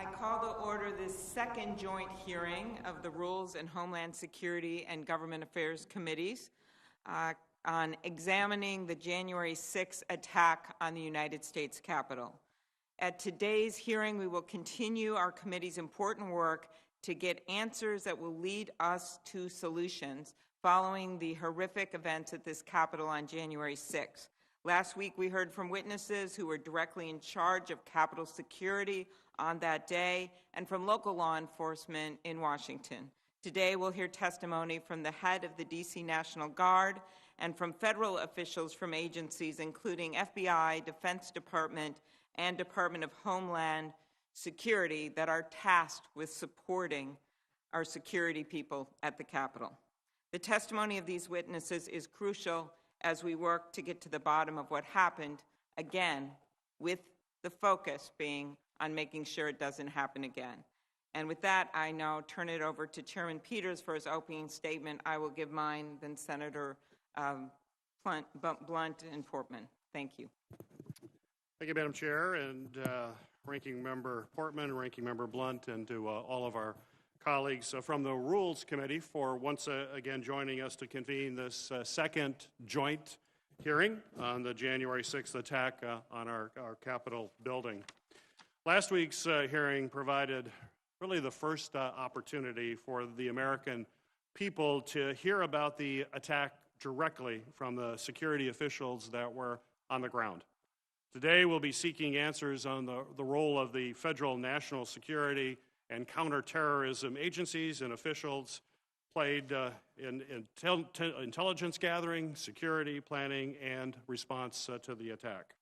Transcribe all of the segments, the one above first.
I call to order this second joint hearing of the Rules and Homeland Security and Government Affairs Committees on examining the January 6th attack on the United States Capitol. At today's hearing, we will continue our committee's important work to get answers that will lead us to solutions following the horrific events at this Capitol on January 6th. Last week, we heard from witnesses who were directly in charge of Capitol security on that day and from local law enforcement in Washington. Today, we'll hear testimony from the head of the D.C. National Guard and from federal officials from agencies including FBI, Defense Department, and Department of Homeland Security that are tasked with supporting our security people at the Capitol. The testimony of these witnesses is crucial as we work to get to the bottom of what happened, again, with the focus being on making sure it doesn't happen again. And with that, I now turn it over to Chairman Peters for his opening statement. I will give mine, then Senator Blunt and Portman. Thank you. Thank you, Madam Chair, and Ranking Member Portman, Ranking Member Blunt, and to all of our colleagues from the Rules Committee for once again joining us to convene this second joint hearing on the January 6th attack on our Capitol building. Last week's hearing provided really the first opportunity for the American people to hear about the attack directly from the security officials that were on the ground. Today we'll be seeking answers on the role of the federal national security and counterterrorism agencies and officials played in intelligence gathering, security planning, and response to the attack.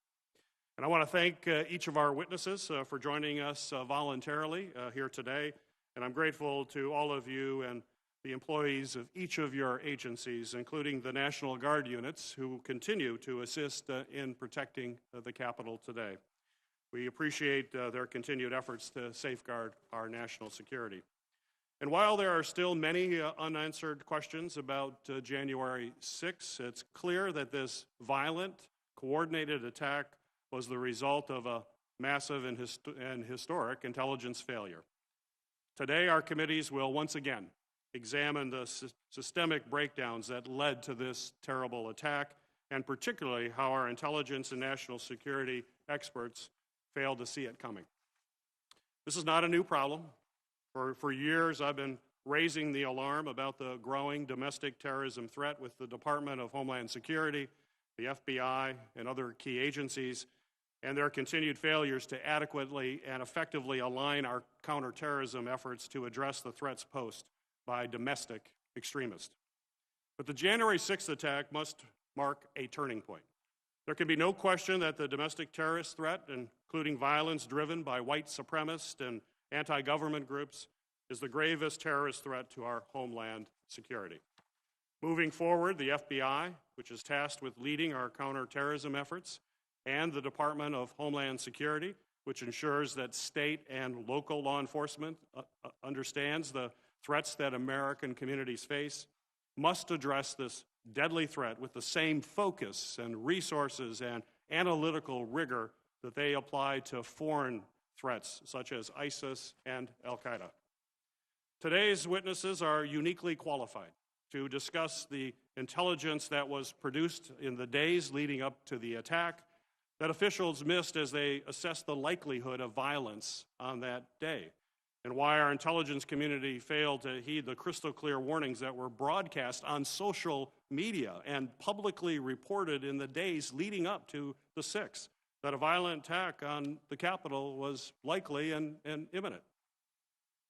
And I want to thank each of our witnesses for joining us voluntarily here today, and I'm grateful to all of you and the employees of each of your agencies, including the National Guard units, who continue to assist in protecting the Capitol today. We appreciate their continued efforts to safeguard our national security. And while there are still many unanswered questions about January 6th, it's clear that this violent, coordinated attack was the result of a massive and historic intelligence failure. Today, our committees will once again examine the systemic breakdowns that led to this terrible attack, and particularly how our intelligence and national security experts failed to see it coming. This is not a new problem. For years, I've been raising the alarm about the growing domestic terrorism threat with the Department of Homeland Security, the FBI, and other key agencies, and their continued failures to adequately and effectively align our counterterrorism efforts to address the threats posed by domestic extremists. But the January 6th attack must mark a turning point. There can be no question that the domestic terrorist threat, including violence driven by white supremacist and anti-government groups, is the gravest terrorist threat to our homeland security. Moving forward, the FBI, which is tasked with leading our counterterrorism efforts, and the Department of Homeland Security, which ensures that state and local law enforcement understands the threats that American communities face, must address this deadly threat with the same focus and resources and analytical rigor that they apply to foreign threats such as ISIS and Al-Qaeda. Today's witnesses are uniquely qualified to discuss the intelligence that was produced in the days leading up to the attack that officials missed as they assessed the likelihood of violence on that day, and why our intelligence community failed to heed the crystal clear warnings that were broadcast on social media and publicly reported in the days leading up to the 6th, that a violent attack on the Capitol was likely and imminent.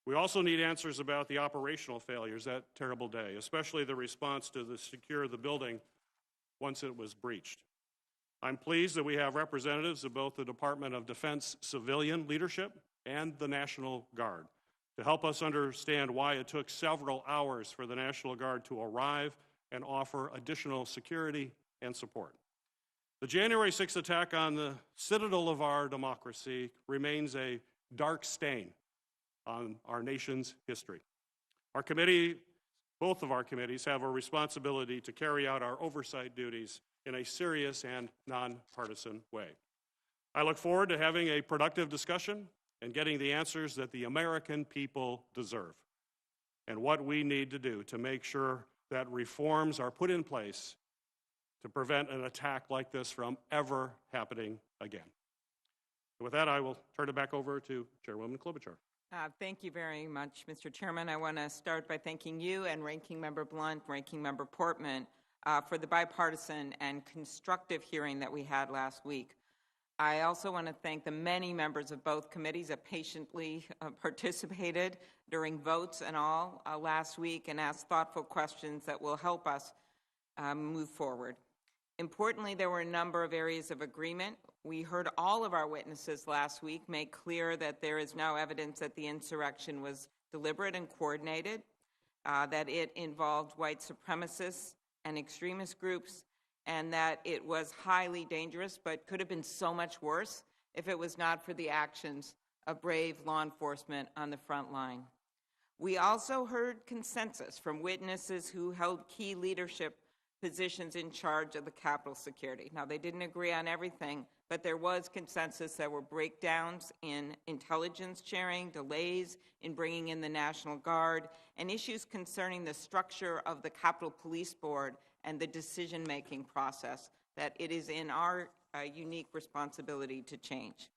We also need answers about the operational failures that terrible day, especially the response to secure the building once it was breached. I'm pleased that we have representatives of both the Department of Defense civilian leadership and the National Guard to help us understand why it took several hours for the National Guard to arrive and offer additional security and support. The January 6th attack on the citadel of our democracy remains a dark stain on our nation's history. Our committee, both of our committees, have a responsibility to carry out our oversight duties in a serious and nonpartisan way. I look forward to having a productive discussion and getting the answers that the American people deserve, and what we need to do to make sure that reforms are put in place to prevent an attack like this from ever happening again. With that, I will turn it back over to Chairwoman Klobuchar. Thank you very much, Mr. Chairman. I want to start by thanking you and Ranking Member Blunt, Ranking Member Portman for the bipartisan and constructive hearing that we had last week. I also want to thank the many members of both committees that patiently participated during votes and all last week and asked thoughtful questions that will help us move forward. Importantly, there were a number of areas of agreement. We heard all of our witnesses last week make clear that there is now evidence that the insurrection was deliberate and coordinated, that it involved white supremacists and extremist groups, and that it was highly dangerous but could have been so much worse if it was not for the actions of brave law enforcement on the front line. We also heard consensus from witnesses who held key leadership positions in charge of the Capitol security. Now, they didn't agree on everything, but there was consensus. There were breakdowns in intelligence sharing, delays in bringing in the National Guard, and issues concerning the structure of the Capitol Police Board and the decision-making process that it is in our unique responsibility to change.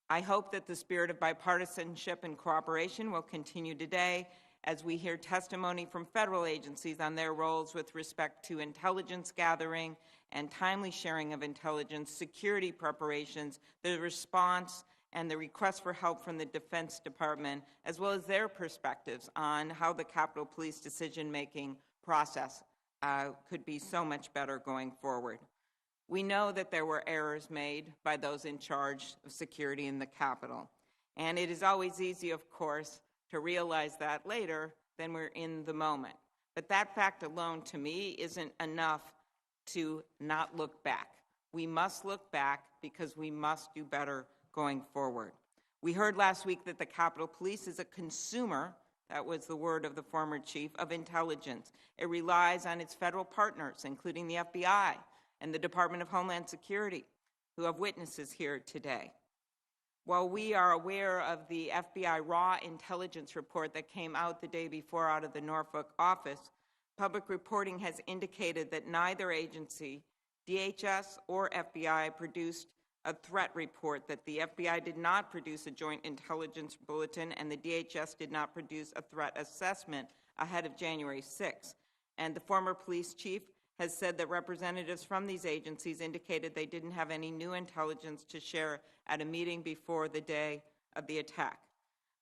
I hope that the spirit of bipartisanship and cooperation will continue today as we hear testimony from federal agencies on their roles with respect to intelligence gathering and timely sharing of intelligence, security preparations, the response, and the request for help from the Defense Department, as well as their perspectives on how the Capitol Police decision-making process could be so much better going forward. We know that there were errors made by those in charge of security in the Capitol, and it is always easy, of course, to realize that later than we're in the moment. But that fact alone, to me, isn't enough to not look back. We must look back because we must do better going forward. We heard last week that the Capitol Police is a consumer, that was the word of the former chief, of intelligence. It relies on its federal partners, including the FBI and the Department of Homeland Security, who have witnesses here today. While we are aware of the FBI raw intelligence report that came out the day before out of the Norfolk office, public reporting has indicated that neither agency, DHS or FBI, produced a threat report, that the FBI did not produce a joint intelligence bulletin, and the DHS did not produce a threat assessment ahead of January 6th. And the former police chief has said that representatives from these agencies indicated they didn't have any new intelligence to share at a meeting before the day of the attack.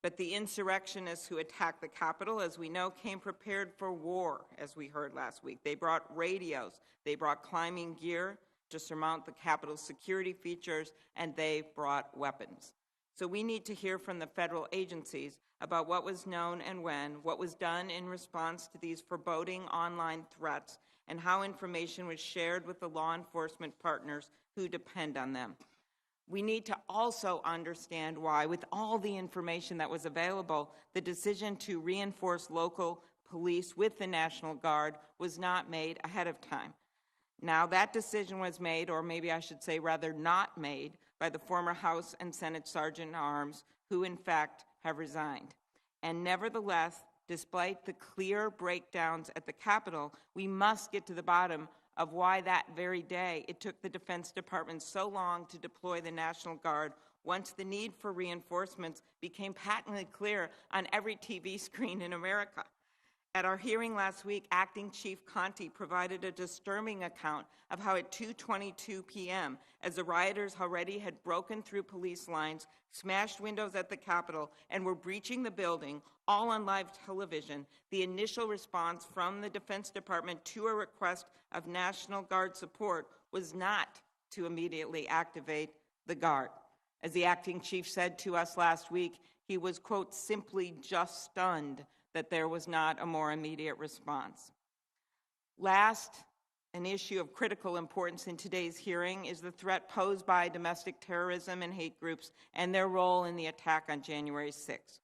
But the insurrectionists who attacked the Capitol, as we know, came prepared for war, as we heard last week. They brought radios, they brought climbing gear to surmount the Capitol security features, and they brought weapons. So we need to hear from the federal agencies about what was known and when, what was done in response to these foreboding online threats, and how information was shared with the law enforcement partners who depend on them. We need to also understand why, with all the information that was available, the decision to reinforce local police with the National Guard was not made ahead of time. Now, that decision was made, or maybe I should say rather not made, by the former House and Senate Sergeant-at-Arms, who in fact have resigned. And nevertheless, despite the clear breakdowns at the Capitol, we must get to the bottom of why that very day it took the Defense Department so long to deploy the National Guard once the need for reinforcements became patently clear on every TV screen in America. At our hearing last week, Acting Chief Conti provided a disturbing account of how at 2:22 p.m., as the rioters already had broken through police lines, smashed windows at the Capitol, and were breaching the building, all on live television, the initial response from the Defense Department to a request of National Guard support was not to immediately activate the Guard. As the acting chief said to us last week, he was, quote, simply just stunned that there was not a more immediate response. Last, an issue of critical importance in today's hearing is the threat posed by domestic terrorism and hate groups and their role in the attack on January 6th.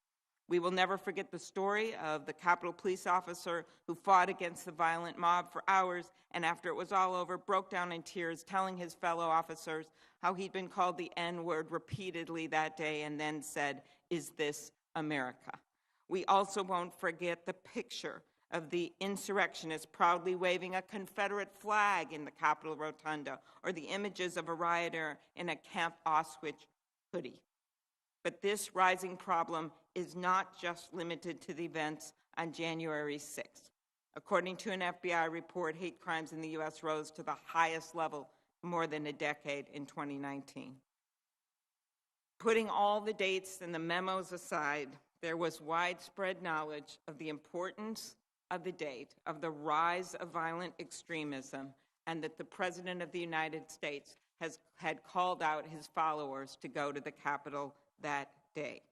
We will never forget the story of the Capitol Police officer who fought against the violent mob for hours and after it was all over, broke down in tears, telling his fellow officers how he'd been called the N-word repeatedly that day and then said, "Is this America?" We also won't forget the picture of the insurrectionists proudly waving a Confederate flag in the Capitol Rotunda, or the images of a rioter in a Camp Auschwitz hoodie. But this rising problem is not just limited to the events on January 6th. According to an FBI report, hate crimes in the U.S. rose to the highest level in more than a decade in 2019. Putting all the dates and the memos aside, there was widespread knowledge of the importance of the date of the rise of violent extremism, and that the President of the United States had called out his followers to go to the Capitol that day.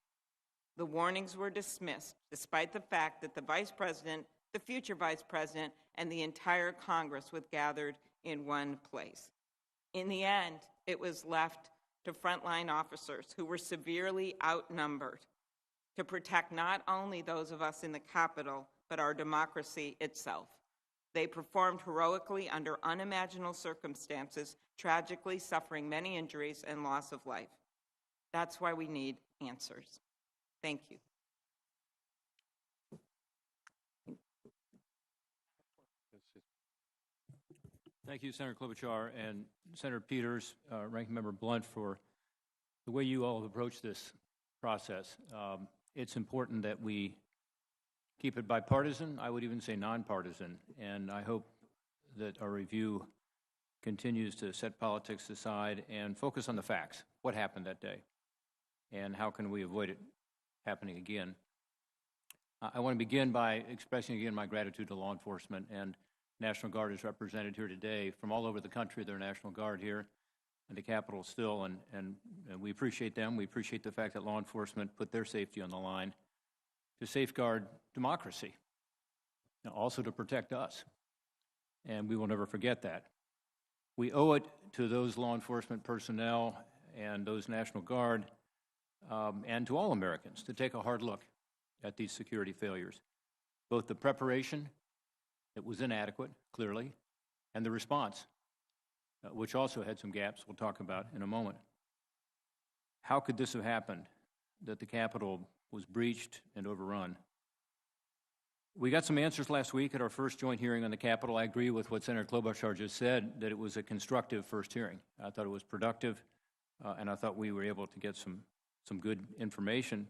The warnings were dismissed, despite the fact that the Vice President, the future Vice President, and the entire Congress was gathered in one place. In the end, it was left to frontline officers who were severely outnumbered to protect not only those of us in the Capitol, but our democracy itself. They performed heroically under unimaginable circumstances, tragically suffering many injuries and loss of life. That's why we need answers. Thank you. Thank you, Senator Klobuchar and Senator Peters, Ranking Member Blunt, for the way you all have approached this process. It's important that we keep it bipartisan, I would even say nonpartisan, and I hope that our review continues to set politics aside and focus on the facts. What happened that day, and how can we avoid it happening again? I want to begin by expressing again my gratitude to law enforcement, and National Guard is represented here today from all over the country. They're National Guard here in the Capitol still, and we appreciate them. We appreciate the fact that law enforcement put their safety on the line to safeguard democracy, and also to protect us, and we will never forget that. We owe it to those law enforcement personnel and those National Guard and to all Americans to take a hard look at these security failures, both the preparation, it was inadequate, clearly, and the response, which also had some gaps we'll talk about in a moment. How could this have happened, that the Capitol was breached and overrun? We got some answers last week at our first joint hearing on the Capitol. I agree with what Senator Klobuchar just said, that it was a constructive first hearing. I thought it was productive, and I thought we were able to get some good information.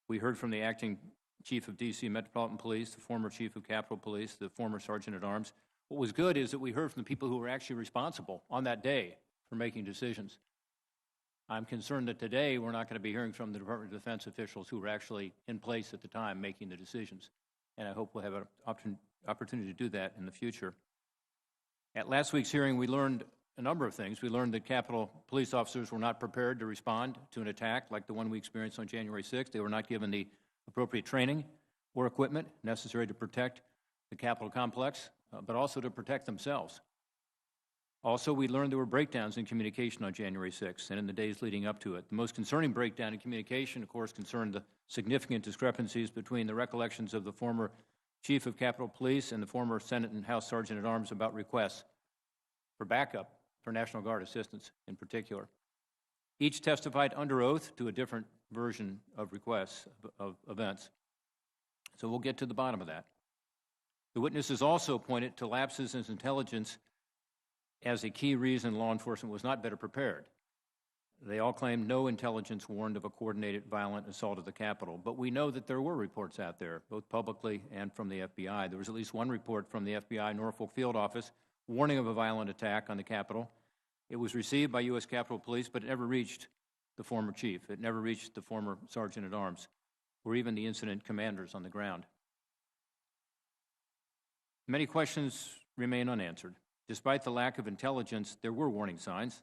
We heard from the acting chief of D.C. Metropolitan Police, the former chief of Capitol Police, the former sergeant-at-arms. What was good is that we heard from the people who were actually responsible on that day for making decisions. I'm concerned that today we're not going to be hearing from the Department of Defense officials who were actually in place at the time making the decisions, and I hope we'll have an opportunity to do that in the future. At last week's hearing, we learned a number of things. We learned that Capitol police officers were not prepared to respond to an attack like the one we experienced on January 6th. They were not given the appropriate training or equipment necessary to protect the Capitol complex, but also to protect themselves. Also, we learned there were breakdowns in communication on January 6th and in the days leading up to it. The most concerning breakdown in communication, of course, concerned the significant discrepancies between the recollections of the former chief of Capitol Police and the former Senate and House Sergeant-at-Arms about requests for backup for National Guard assistance in particular. Each testified under oath to a different version of requests of events. So we'll get to the bottom of that. The witnesses also pointed to lapses in intelligence as a key reason law enforcement was not better prepared. They all claimed no intelligence warned of a coordinated violent assault of the Capitol, but we know that there were reports out there, both publicly and from the FBI. There was at least one report from the FBI Norfolk Field Office warning of a violent attack on the Capitol. It was received by U.S. Capitol Police, but it never reached the former chief. It never reached the former sergeant-at-arms, or even the incident commanders on the ground. Many questions remain unanswered. Despite the lack of intelligence, there were warning signs.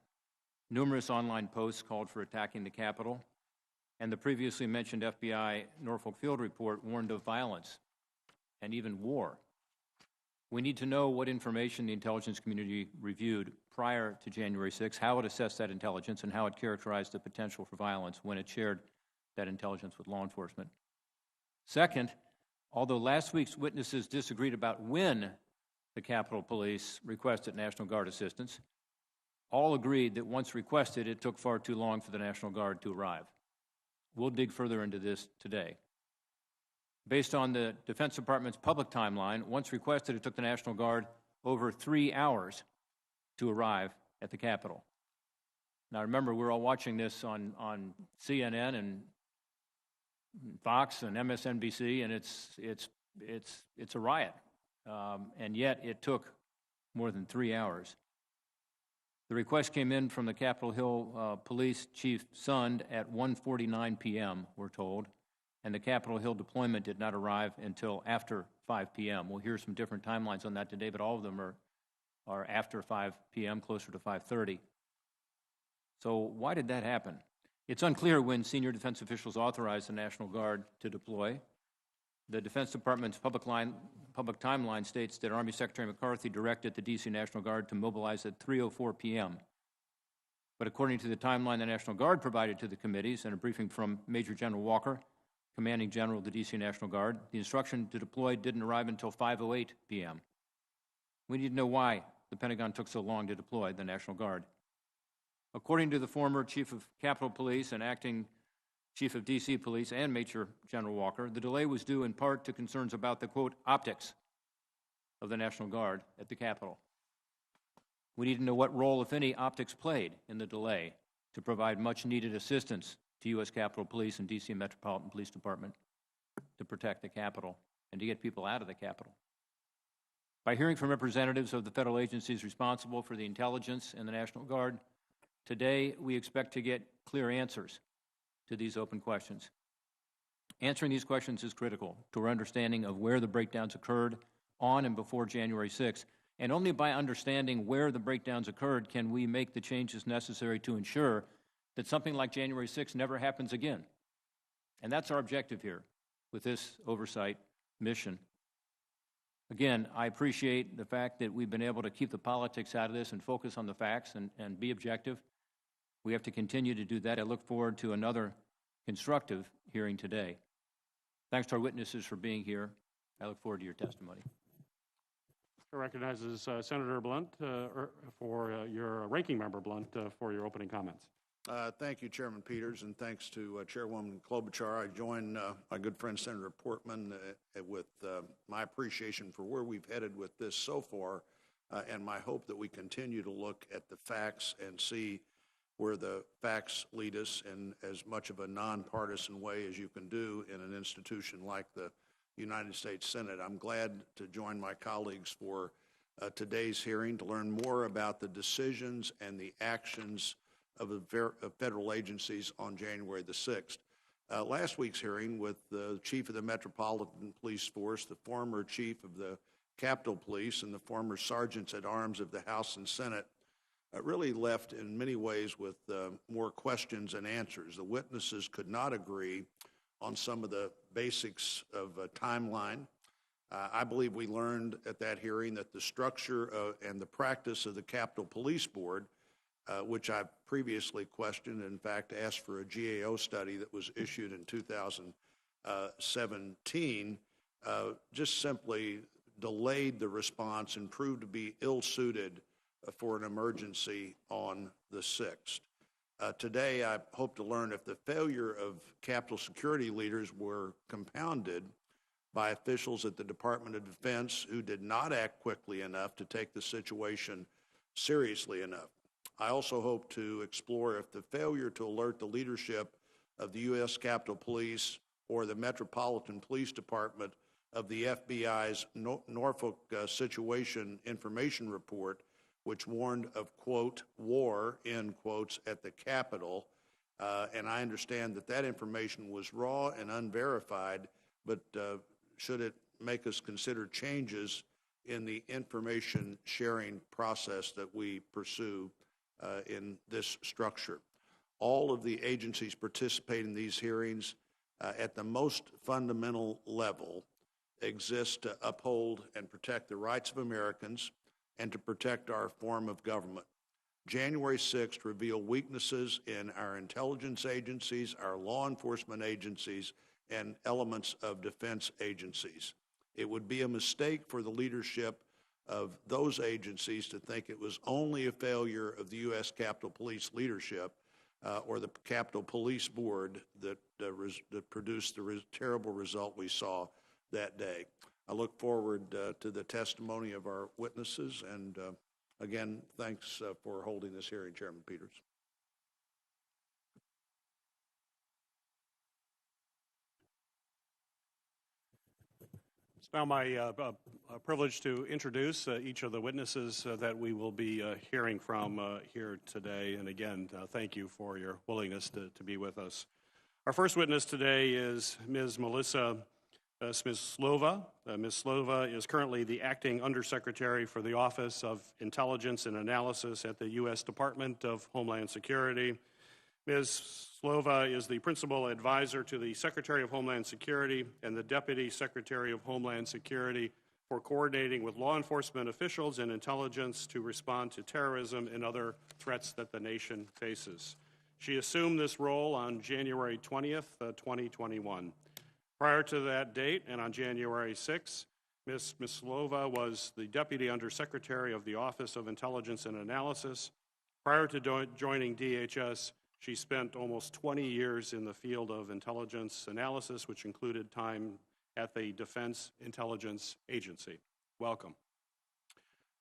Numerous online posts called for attacking the Capitol, and the previously mentioned FBI Norfolk Field report warned of violence and even war. We need to know what information the intelligence community reviewed prior to January 6, how it assessed that intelligence, and how it characterized the potential for violence when it shared that intelligence with law enforcement. Second, although last week's witnesses disagreed about when the Capitol Police requested National Guard assistance, all agreed that once requested, it took far too long for the National Guard to arrive. We'll dig further into this today. Based on the Defense Department's public timeline, once requested, it took the National Guard over 3 hours to arrive at the Capitol. Now, remember, we're all watching this on CNN and Fox and MSNBC, and it's a riot. And yet, it took more than 3 hours. The request came in from the Capitol Hill Police Chief Sund at 1:49 p.m., we're told, and the Capitol Hill deployment did not arrive until after 5 p.m. We'll hear some different timelines on that today, but all of them are after 5 p.m., closer to 5:30. So why did that happen? It's unclear when senior defense officials authorized the National Guard to deploy. The Defense Department's public timeline states that Army Secretary McCarthy directed the D.C. National Guard to mobilize at 3:04 p.m. But according to the timeline the National Guard provided to the committees and a briefing from Major General Walker, Commanding General of the D.C. National Guard, the instruction to deploy didn't arrive until 5:08 p.m. We need to know why the Pentagon took so long to deploy the National Guard. According to the former Chief of Capitol Police and acting Chief of D.C. Police and Major General Walker, the delay was due in part to concerns about the, quote, optics of the National Guard at the Capitol. We need to know what role, if any, optics played in the delay to provide much-needed assistance to U.S. Capitol Police and D.C. Metropolitan Police Department to protect the Capitol and to get people out of the Capitol. By hearing from representatives of the federal agencies responsible for the intelligence and the National Guard, today we expect to get clear answers to these open questions. Answering these questions is critical to our understanding of where the breakdowns occurred on and before January 6th, and only by understanding where the breakdowns occurred can we make the changes necessary to ensure that something like January 6th never happens again. And that's our objective here with this oversight mission. Again, I appreciate the fact that we've been able to keep the politics out of this and focus on the facts and be objective. We have to continue to do that. I look forward to another constructive hearing today. Thanks to our witnesses for being here. I look forward to your testimony. Recognizes Senator Blunt for your ranking member Blunt for your opening comments. Thank you, Chairman Peters, and thanks to Chairwoman Klobuchar. I join my good friend Senator Portman with my appreciation for where we've headed with this so far, and my hope that we continue to look at the facts and see where the facts lead us in as much of a nonpartisan way as you can do in an institution like the United States Senate. I'm glad to join my colleagues for today's hearing to learn more about the decisions and the actions of federal agencies on January the 6th. Last week's hearing with the Chief of the Metropolitan Police Force, the former Chief of the Capitol Police, and the former Sergeants at Arms of the House and Senate really left in many ways with more questions and answers. The witnesses could not agree on some of the basics of a timeline. I believe we learned at that hearing that the structure and the practice of the Capitol Police Board, which I previously questioned, in fact asked for a GAO study that was issued in 2017, just simply delayed the response and proved to be ill-suited for an emergency on the 6th. Today, I hope to learn if the failure of Capitol security leaders were compounded by officials at the Department of Defense who did not act quickly enough to take the situation seriously enough. I also hope to explore if the failure to alert the leadership of the U.S. Capitol Police or the Metropolitan Police Department of the FBI's Norfolk Situation Information Report, which warned of, quote, war, end quotes, at the Capitol. And I understand that that information was raw and unverified, but should it make us consider changes in the information sharing process that we pursue in this structure? All of the agencies participating in these hearings at the most fundamental level exist to uphold and protect the rights of Americans and to protect our form of government. January 6th revealed weaknesses in our intelligence agencies, our law enforcement agencies, and elements of defense agencies. It would be a mistake for the leadership of those agencies to think it was only a failure of the U.S. Capitol Police leadership or the Capitol Police Board that produced the terrible result we saw that day. I look forward to the testimony of our witnesses, and again, thanks for holding this hearing, Chairman Peters. It's now my privilege to introduce each of the witnesses that we will be hearing from here today. And again, thank you for your willingness to be with us. Our first witness today is Ms. Melissa Smislova. Ms. Slova is currently the Acting Undersecretary for the Office of Intelligence and Analysis at the U.S. Department of Homeland Security. Ms. Slova is the Principal Advisor to the Secretary of Homeland Security and the Deputy Secretary of Homeland Security for coordinating with law enforcement officials and intelligence to respond to terrorism and other threats that the nation faces. She assumed this role on January 20th, 2021. Prior to that date, and on January 6th, Ms. Smislova was the Deputy Undersecretary of the Office of Intelligence and Analysis. Prior to joining DHS, she spent almost 20 years in the field of intelligence analysis, which included time at the Defense Intelligence Agency. Welcome.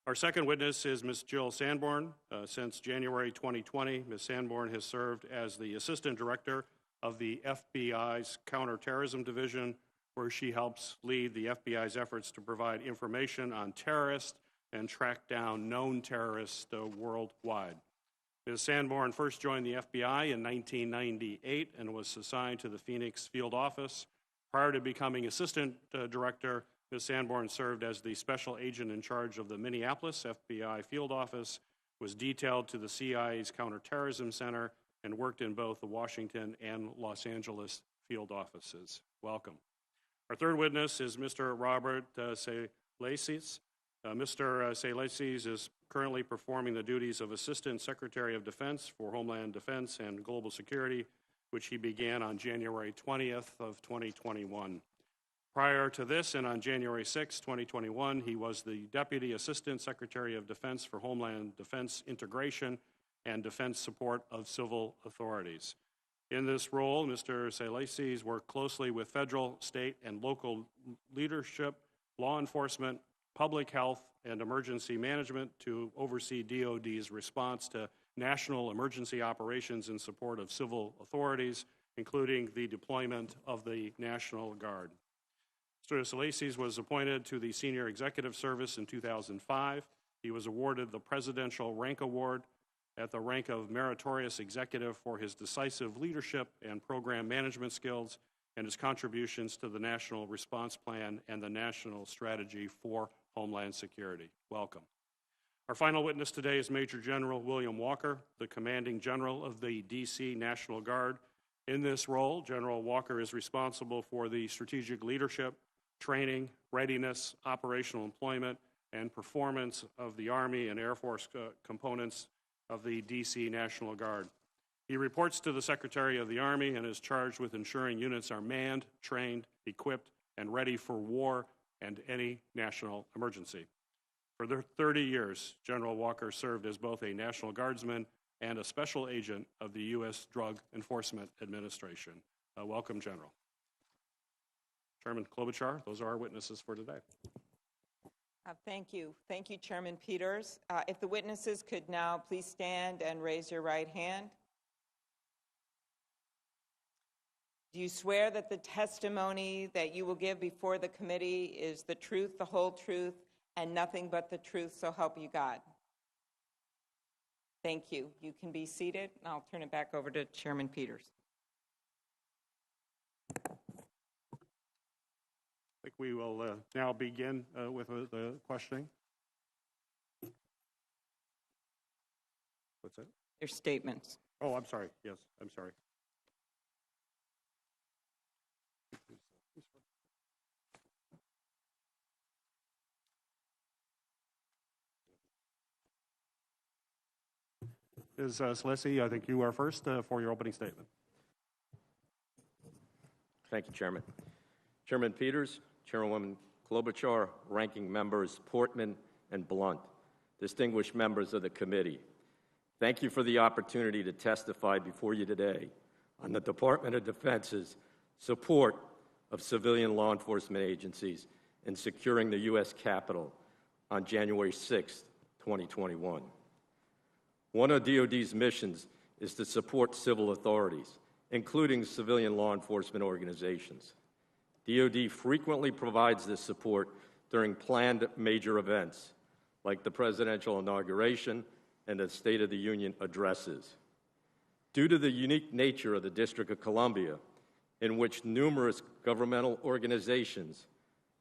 Our second witness is Ms. Jill Sanborn. Since January 2020, Ms. Sanborn has served as the Assistant Director of the FBI's Counterterrorism Division, where she helps lead the FBI's efforts to provide information on terrorists and track down known terrorists worldwide. Ms. Sanborn first joined the FBI in 1998 and was assigned to the Phoenix field office. Prior to becoming Assistant Director, Ms. Sanborn served as the Special Agent in charge of the Minneapolis FBI field office, was detailed to the CIA's Counterterrorism Center, and worked in both the Washington and Los Angeles field offices. Welcome. Our third witness is Mr. Robert Salesis. Mr. Salesis is currently performing the duties of Assistant Secretary of Defense for Homeland Defense and Global Security, which he began on January 20th of 2021. Prior to this, and on January 6, 2021, he was the Deputy Assistant Secretary of Defense for Homeland Defense Integration and Defense Support of Civil Authorities. In this role, Mr. Salesis worked closely with federal, state, and local leadership, law enforcement, public health, and emergency management to oversee DoD's response to national emergency operations in support of civil authorities, including the deployment of the National Guard. Mr. Salesis was appointed to the Senior Executive Service in 2005. He was awarded the Presidential Rank Award at the rank of Meritorious Executive for his decisive leadership and program management skills and his contributions to the National Response Plan and the National Strategy for Homeland Security. Welcome. Our final witness today is Major General William Walker, the Commanding General of the D.C. National Guard. In this role, General Walker is responsible for the strategic leadership, training, readiness, operational employment, and performance of the Army and Air Force components of the D.C. National Guard. He reports to the Secretary of the Army and is charged with ensuring units are manned, trained, equipped, and ready for war and any national emergency. For 30 years, General Walker served as both a National Guardsman and a special agent of the U.S. Drug Enforcement Administration. Welcome, General. Chairman Klobuchar, those are our witnesses for today. Thank you. Thank you, Chairman Peters. If the witnesses could now please stand and raise your right hand. Do you swear that the testimony that you will give before the committee is the truth, the whole truth, and nothing but the truth, so help you God? Thank you. You can be seated, and I'll turn it back over to Chairman Peters. I think we will now begin with the questioning. What's that? Your statements. Oh, I'm sorry. Yes, I'm sorry. Ms. Salesis, I think you are first for your opening statement. Thank you, Chairman. Chairman Peters, Chairwoman Klobuchar, Ranking Members Portman and Blunt, distinguished members of the committee, thank you for the opportunity to testify before you today on the Department of Defense's support of civilian law enforcement agencies in securing the U.S. Capitol on January 6, 2021. One of DoD's missions is to support civil authorities, including civilian law enforcement organizations. DoD frequently provides this support during planned major events, like the presidential inauguration and the State of the Union addresses. Due to the unique nature of the District of Columbia, in which numerous governmental organizations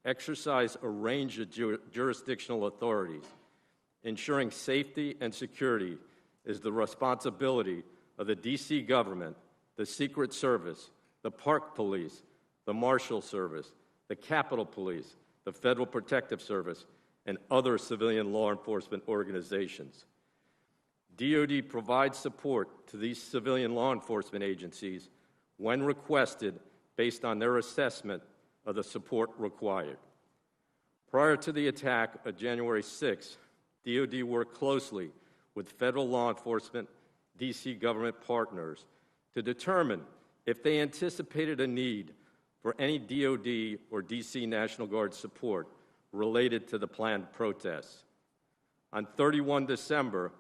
exercise a range of jurisdictional authorities, ensuring safety and security is the responsibility of the D.C. government, the Secret Service, the Park Police, the Marshal Service, the Capitol Police, the Federal Protective Service, and other civilian law enforcement organizations. DoD provides support to these civilian law enforcement agencies when requested based on their assessment of the support required. Prior to the attack of January 6, DoD worked closely with federal law enforcement, D.C. government partners to determine if they anticipated a need for any DoD or D.C. National Guard support related to the planned protests. On 31 December,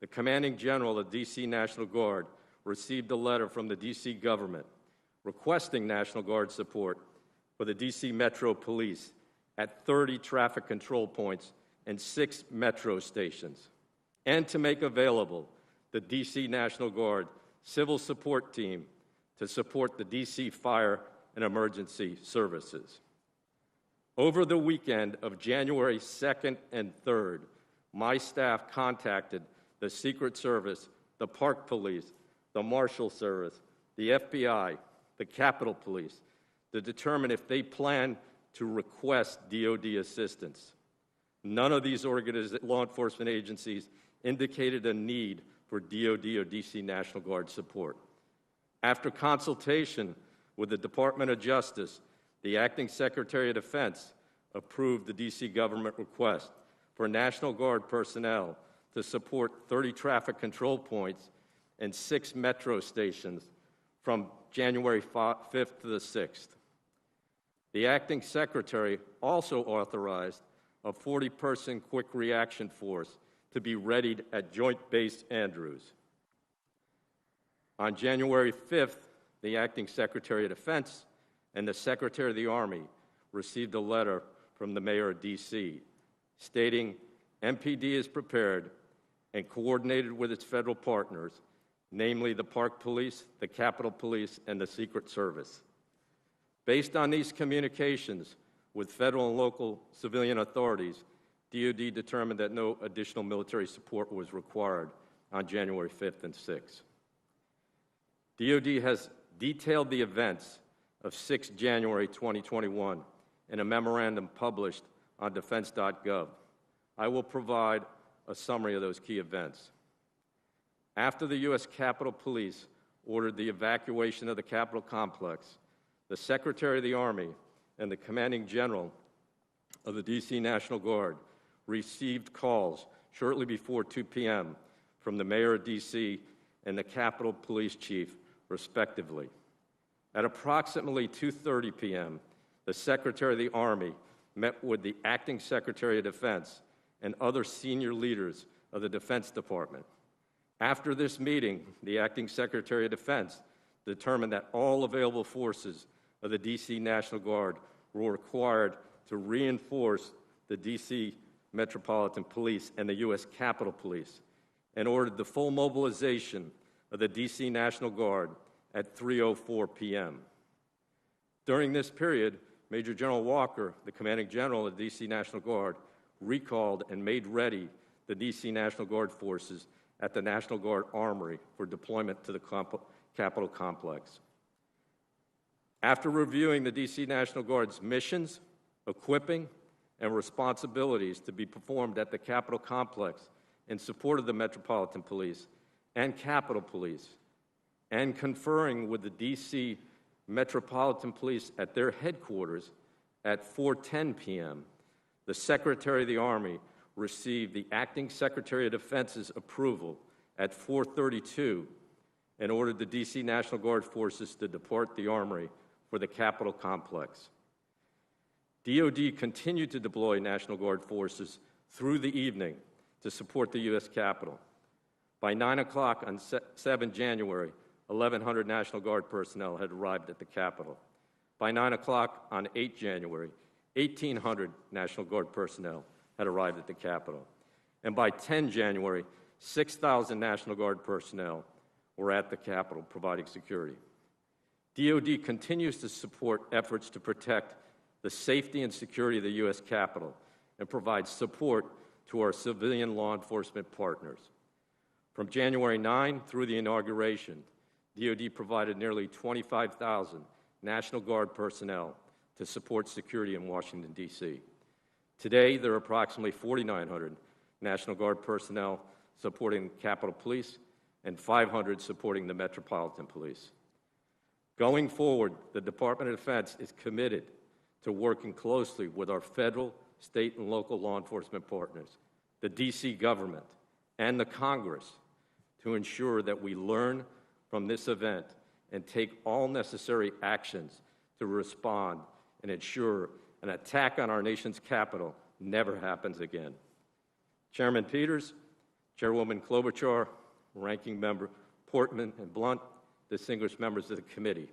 the commanding general of D.C. National Guard received a letter from the D.C. government requesting National Guard support for the D.C. Metro Police at 30 traffic control points and 6 metro stations, and to make available the D.C. National Guard Civil Support Team to support the D.C. Fire and Emergency Services. Over the weekend of January 2nd and 3rd, my staff contacted the Secret Service, the Park Police, the Marshal Service, the FBI, the Capitol Police, to determine if they plan to request DoD assistance. None of these law enforcement agencies indicated a need for DoD or D.C. National Guard support. After consultation with the Department of Justice, the Acting Secretary of Defense approved the D.C. government request for National Guard personnel to support 30 traffic control points and 6 metro stations from January 5th to the 6th. The Acting Secretary also authorized a 40-person quick reaction force to be readied at Joint Base Andrews. On January 5th, the Acting Secretary of Defense and the Secretary of the Army received a letter from the Mayor of D.C. stating MPD is prepared and coordinated with its federal partners, namely the Park Police, the Capitol Police, and the Secret Service. Based on these communications with federal and local civilian authorities, DoD determined that no additional military support was required on January 5th and 6th. DoD has detailed the events of 6 January 2021 in a memorandum published on defense.gov. I will provide a summary of those key events. After the U.S. Capitol Police ordered the evacuation of the Capitol complex, the Secretary of the Army and the Commanding General of the D.C. National Guard received calls shortly before 2 p.m. from the Mayor of D.C. and the Capitol Police Chief, respectively. At approximately 2:30 p.m., the Secretary of the Army met with the Acting Secretary of Defense and other senior leaders of the Defense Department. After this meeting, the Acting Secretary of Defense determined that all available forces of the D.C. National Guard were required to reinforce the D.C. Metropolitan Police and the U.S. Capitol Police, and ordered the full mobilization of the D.C. National Guard at 3:04 p.m. During this period, Major General Walker, the Commanding General of the D.C. National Guard, recalled and made ready the D.C. National Guard forces at the National Guard Armory for deployment to the Capitol complex. After reviewing the D.C. National Guard's missions, equipping, and responsibilities to be performed at the Capitol complex in support of the Metropolitan Police and Capitol Police, and conferring with the D.C. Metropolitan Police at their headquarters at 4:10 p.m. The Secretary of the Army received the Acting Secretary of Defense's approval at 4:32 and ordered the D.C. National Guard forces to depart the Armory for the Capitol complex. DoD continued to deploy National Guard forces through the evening to support the U.S. Capitol. By 9 o'clock on 7 January, 1,100 National Guard personnel had arrived at the Capitol. By 9 o'clock on 8 January, 1,800 National Guard personnel had arrived at the Capitol. And by 10 January, 6,000 National Guard personnel were at the Capitol providing security. DoD continues to support efforts to protect the safety and security of the U.S. Capitol and provide support to our civilian law enforcement partners. From January 9 through the inauguration, DoD provided nearly 25,000 National Guard personnel to support security in Washington, D.C. Today, there are approximately 4,900 National Guard personnel supporting Capitol Police and 500 supporting the Metropolitan Police. Going forward, the Department of Defense is committed to working closely with our federal, state, and local law enforcement partners, the D.C. government, and the Congress to ensure that we learn from this event and take all necessary actions to respond and ensure an attack on our nation's capital never happens again. Chairman Peters, Chairwoman Klobuchar, Ranking Member Portman and Blunt, distinguished members of the committee,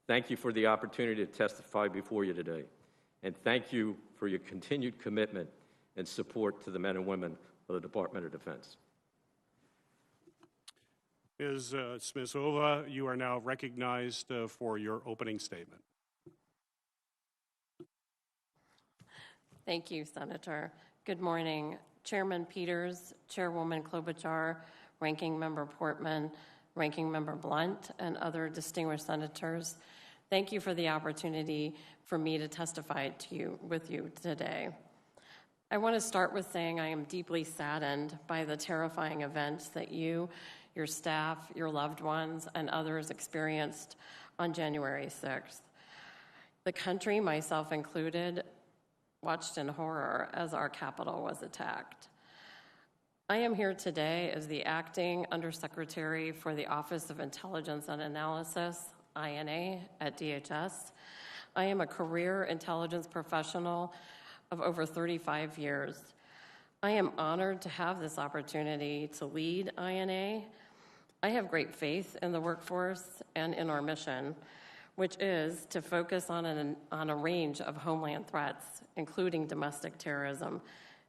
thank you for the opportunity to testify before you today, and thank you for your continued commitment and support to the men and women of the Department of Defense. Ms. Smislova, you are now recognized for your opening statement. Thank you, Senator. Good morning. Chairman Peters, Chairwoman Klobuchar, Ranking Member Portman, Ranking Member Blunt, and other distinguished senators, thank you for the opportunity for me to testify with you today. I want to start with saying I am deeply saddened by the terrifying events that you, your staff, your loved ones, and others experienced on January 6th. The country, myself included, watched in horror as our Capitol was attacked. I am here today as the Acting Undersecretary for the Office of Intelligence and Analysis, INA, at DHS. I am a career intelligence professional of over 35 years. I am honored to have this opportunity to lead INA. I have great faith in the workforce and in our mission, which is to focus on a range of homeland threats, including domestic terrorism,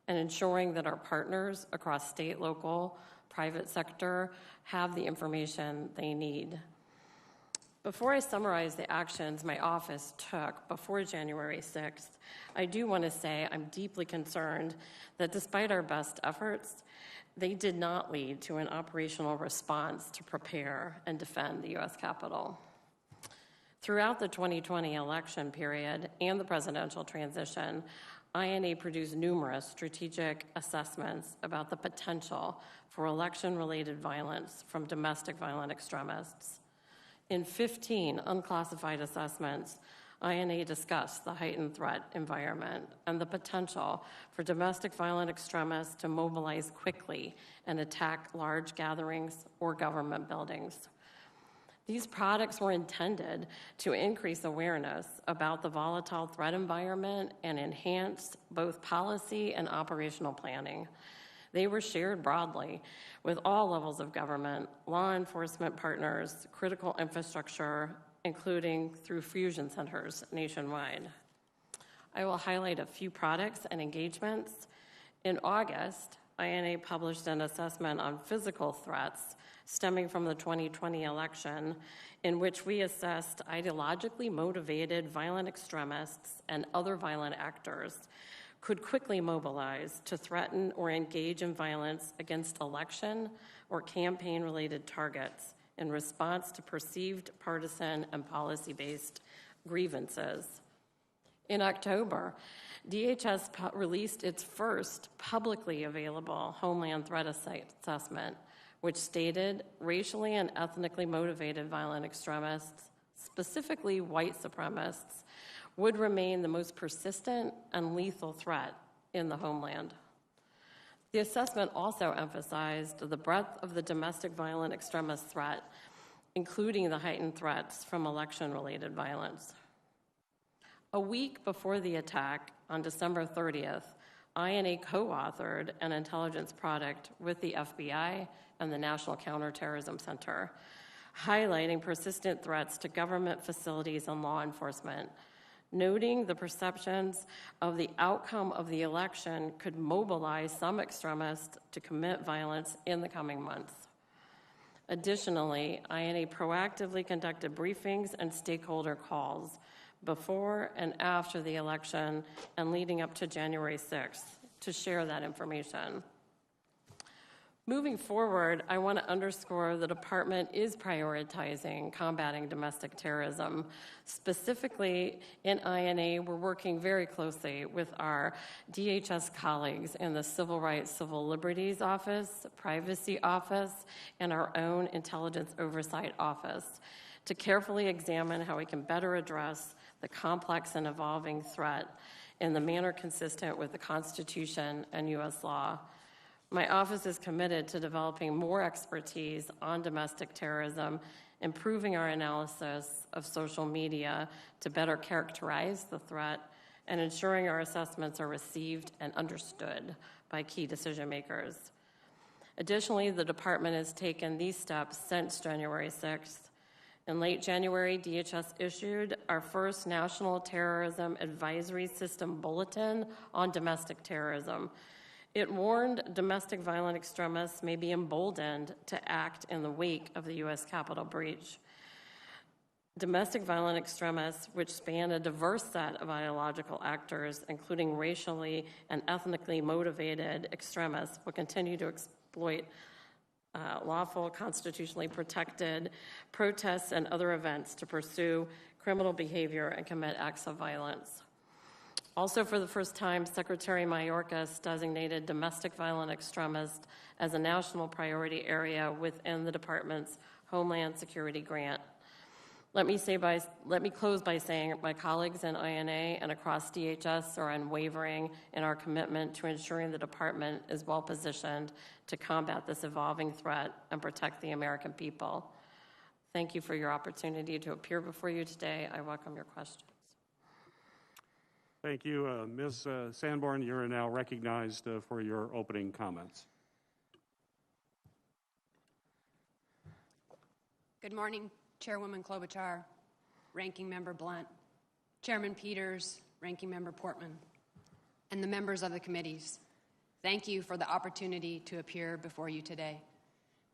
and ensuring that our partners across state, local, private sector have the information they need. Before I summarize the actions my office took before January 6th, I do want to say I'm deeply concerned that despite our best efforts, they did not lead to an operational response to prepare and defend the U.S. Capitol. Throughout the 2020 election period and the presidential transition, INA produced numerous strategic assessments about the potential for election-related violence from domestic violent extremists. In 15 unclassified assessments, INA discussed the heightened threat environment and the potential for domestic violent extremists to mobilize quickly and attack large gatherings or government buildings. These products were intended to increase awareness about the volatile threat environment and enhance both policy and operational planning. They were shared broadly with all levels of government, law enforcement partners, critical infrastructure, including through fusion centers nationwide. I will highlight a few products and engagements. In August, INA published an assessment on physical threats stemming from the 2020 election, in which we assessed ideologically motivated violent extremists and other violent actors could quickly mobilize to threaten or engage in violence against election or campaign-related targets in response to perceived partisan and policy-based grievances. In October, DHS released its first publicly available Homeland Threat Assessment, which stated racially and ethnically motivated violent extremists, specifically white supremacists, would remain the most persistent and lethal threat in the homeland. The assessment also emphasized the breadth of the domestic violent extremist threat, including the heightened threats from election-related violence. A week before the attack, on December 30th, INA co-authored an intelligence product with the FBI and the National Counterterrorism Center, highlighting persistent threats to government facilities and law enforcement, noting the perceptions of the outcome of the election could mobilize some extremists to commit violence in the coming months. Additionally, INA proactively conducted briefings and stakeholder calls before and after the election and leading up to January 6th to share that information. Moving forward, I want to underscore the department is prioritizing combating domestic terrorism. Specifically, in INA, we're working very closely with our DHS colleagues in the Civil Rights, Civil Liberties Office, Privacy Office, and our own Intelligence Oversight Office to carefully examine how we can better address the complex and evolving threat in the manner consistent with the Constitution and U.S. law. My office is committed to developing more expertise on domestic terrorism, improving our analysis of social media to better characterize the threat, and ensuring our assessments are received and understood by key decision makers. Additionally, the department has taken these steps since January 6th. In late January, DHS issued our first National Terrorism Advisory System Bulletin on domestic terrorism. It warned domestic violent extremists may be emboldened to act in the wake of the U.S. Capitol breach. Domestic violent extremists, which span a diverse set of ideological actors, including racially and ethnically motivated extremists, will continue to exploit lawful, constitutionally protected protests and other events to pursue criminal behavior and commit acts of violence. Also, for the first time, Secretary Mayorkas designated domestic violent extremists as a national priority area within the department's Homeland Security grant. Let me close by saying my colleagues in INA and across DHS are unwavering in our commitment to ensuring the department is well positioned to combat this evolving threat and protect the American people. Thank you for your opportunity to appear before you today. I welcome your questions. Thank you. Ms. Sanborn, you're now recognized for your opening comments. Good morning, Chairwoman Klobuchar, Ranking Member Blunt, Chairman Peters, Ranking Member Portman, and the members of the committees. Thank you for the opportunity to appear before you today.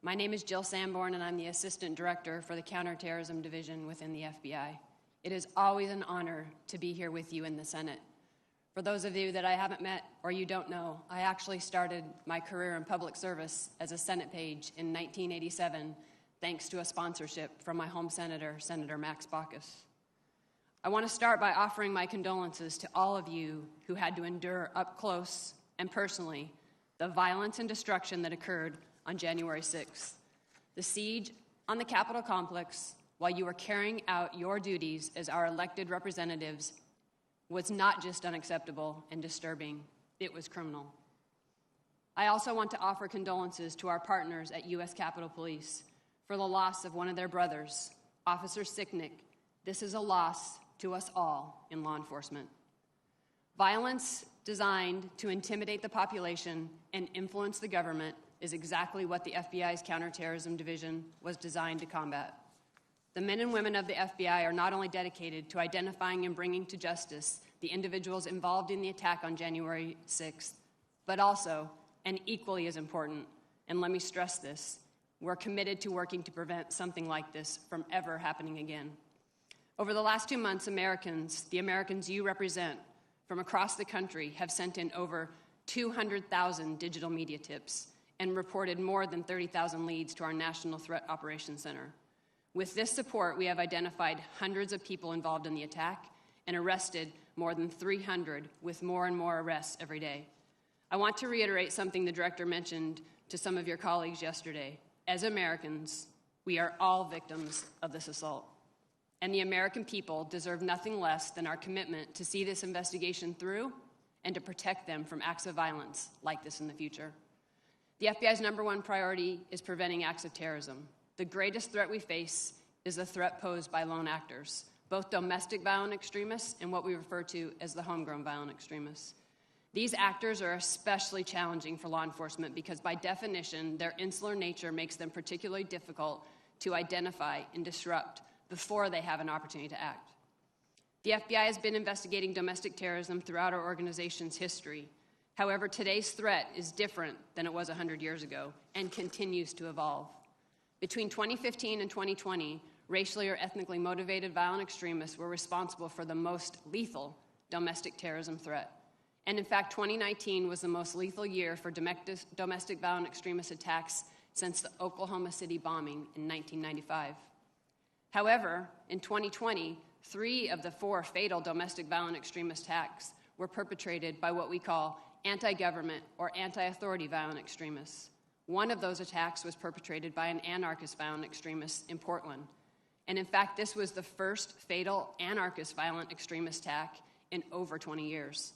My name is Jill Sanborn, and I'm the Assistant Director for the Counterterrorism Division within the FBI. It is always an honor to be here with you in the Senate. For those of you that I haven't met or you don't know, I actually started my career in public service as a Senate page in 1987, thanks to a sponsorship from my home senator, Senator Max Baucus. I want to start by offering my condolences to all of you who had to endure up close and personally the violence and destruction that occurred on January 6th. The siege on the Capitol complex, while you were carrying out your duties as our elected representatives, was not just unacceptable and disturbing, it was criminal. I also want to offer condolences to our partners at U.S. Capitol Police for the loss of one of their brothers, Officer Sicknick. This is a loss to us all in law enforcement. Violence designed to intimidate the population and influence the government is exactly what the FBI's Counterterrorism Division was designed to combat. The men and women of the FBI are not only dedicated to identifying and bringing to justice the individuals involved in the attack on January 6th, but also, and equally as important, and let me stress this, we're committed to working to prevent something like this from ever happening again. Over the last 2 months, the Americans you represent from across the country have sent in over 200,000 digital media tips and reported more than 30,000 leads to our National Threat Operations Center. With this support, we have identified hundreds of people involved in the attack and arrested more than 300, with more and more arrests every day. I want to reiterate something the director mentioned to some of your colleagues yesterday. As Americans, we are all victims of this assault. and the American people deserve nothing less than our commitment to see this investigation through and to protect them from acts of violence like this in the future. The FBI's #1 priority is preventing acts of terrorism. The greatest threat we face is the threat posed by lone actors, both domestic violent extremists and what we refer to as the homegrown violent extremists. These actors are especially challenging for law enforcement because, by definition, their insular nature makes them particularly difficult to identify and disrupt before they have an opportunity to act. The FBI has been investigating domestic terrorism throughout our organization's history. However, today's threat is different than it was 100 years ago and continues to evolve. Between 2015 and 2020, racially or ethnically motivated violent extremists were responsible for the most lethal domestic terrorism threat. And in fact, 2019 was the most lethal year for domestic violent extremist attacks since the Oklahoma City bombing in 1995. However, in 2020, 3 of the 4 fatal domestic violent extremist attacks were perpetrated by what we call anti-government or anti-authority violent extremists. One of those attacks was perpetrated by an anarchist violent extremist in Portland. And in fact, this was the first fatal anarchist violent extremist attack in over 20 years.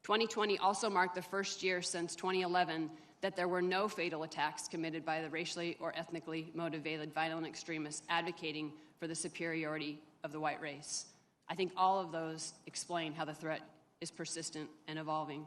2020 also marked the first year since 2011 that there were no fatal attacks committed by the racially or ethnically motivated violent extremists advocating for the superiority of the white race. I think all of those explain how the threat is persistent and evolving.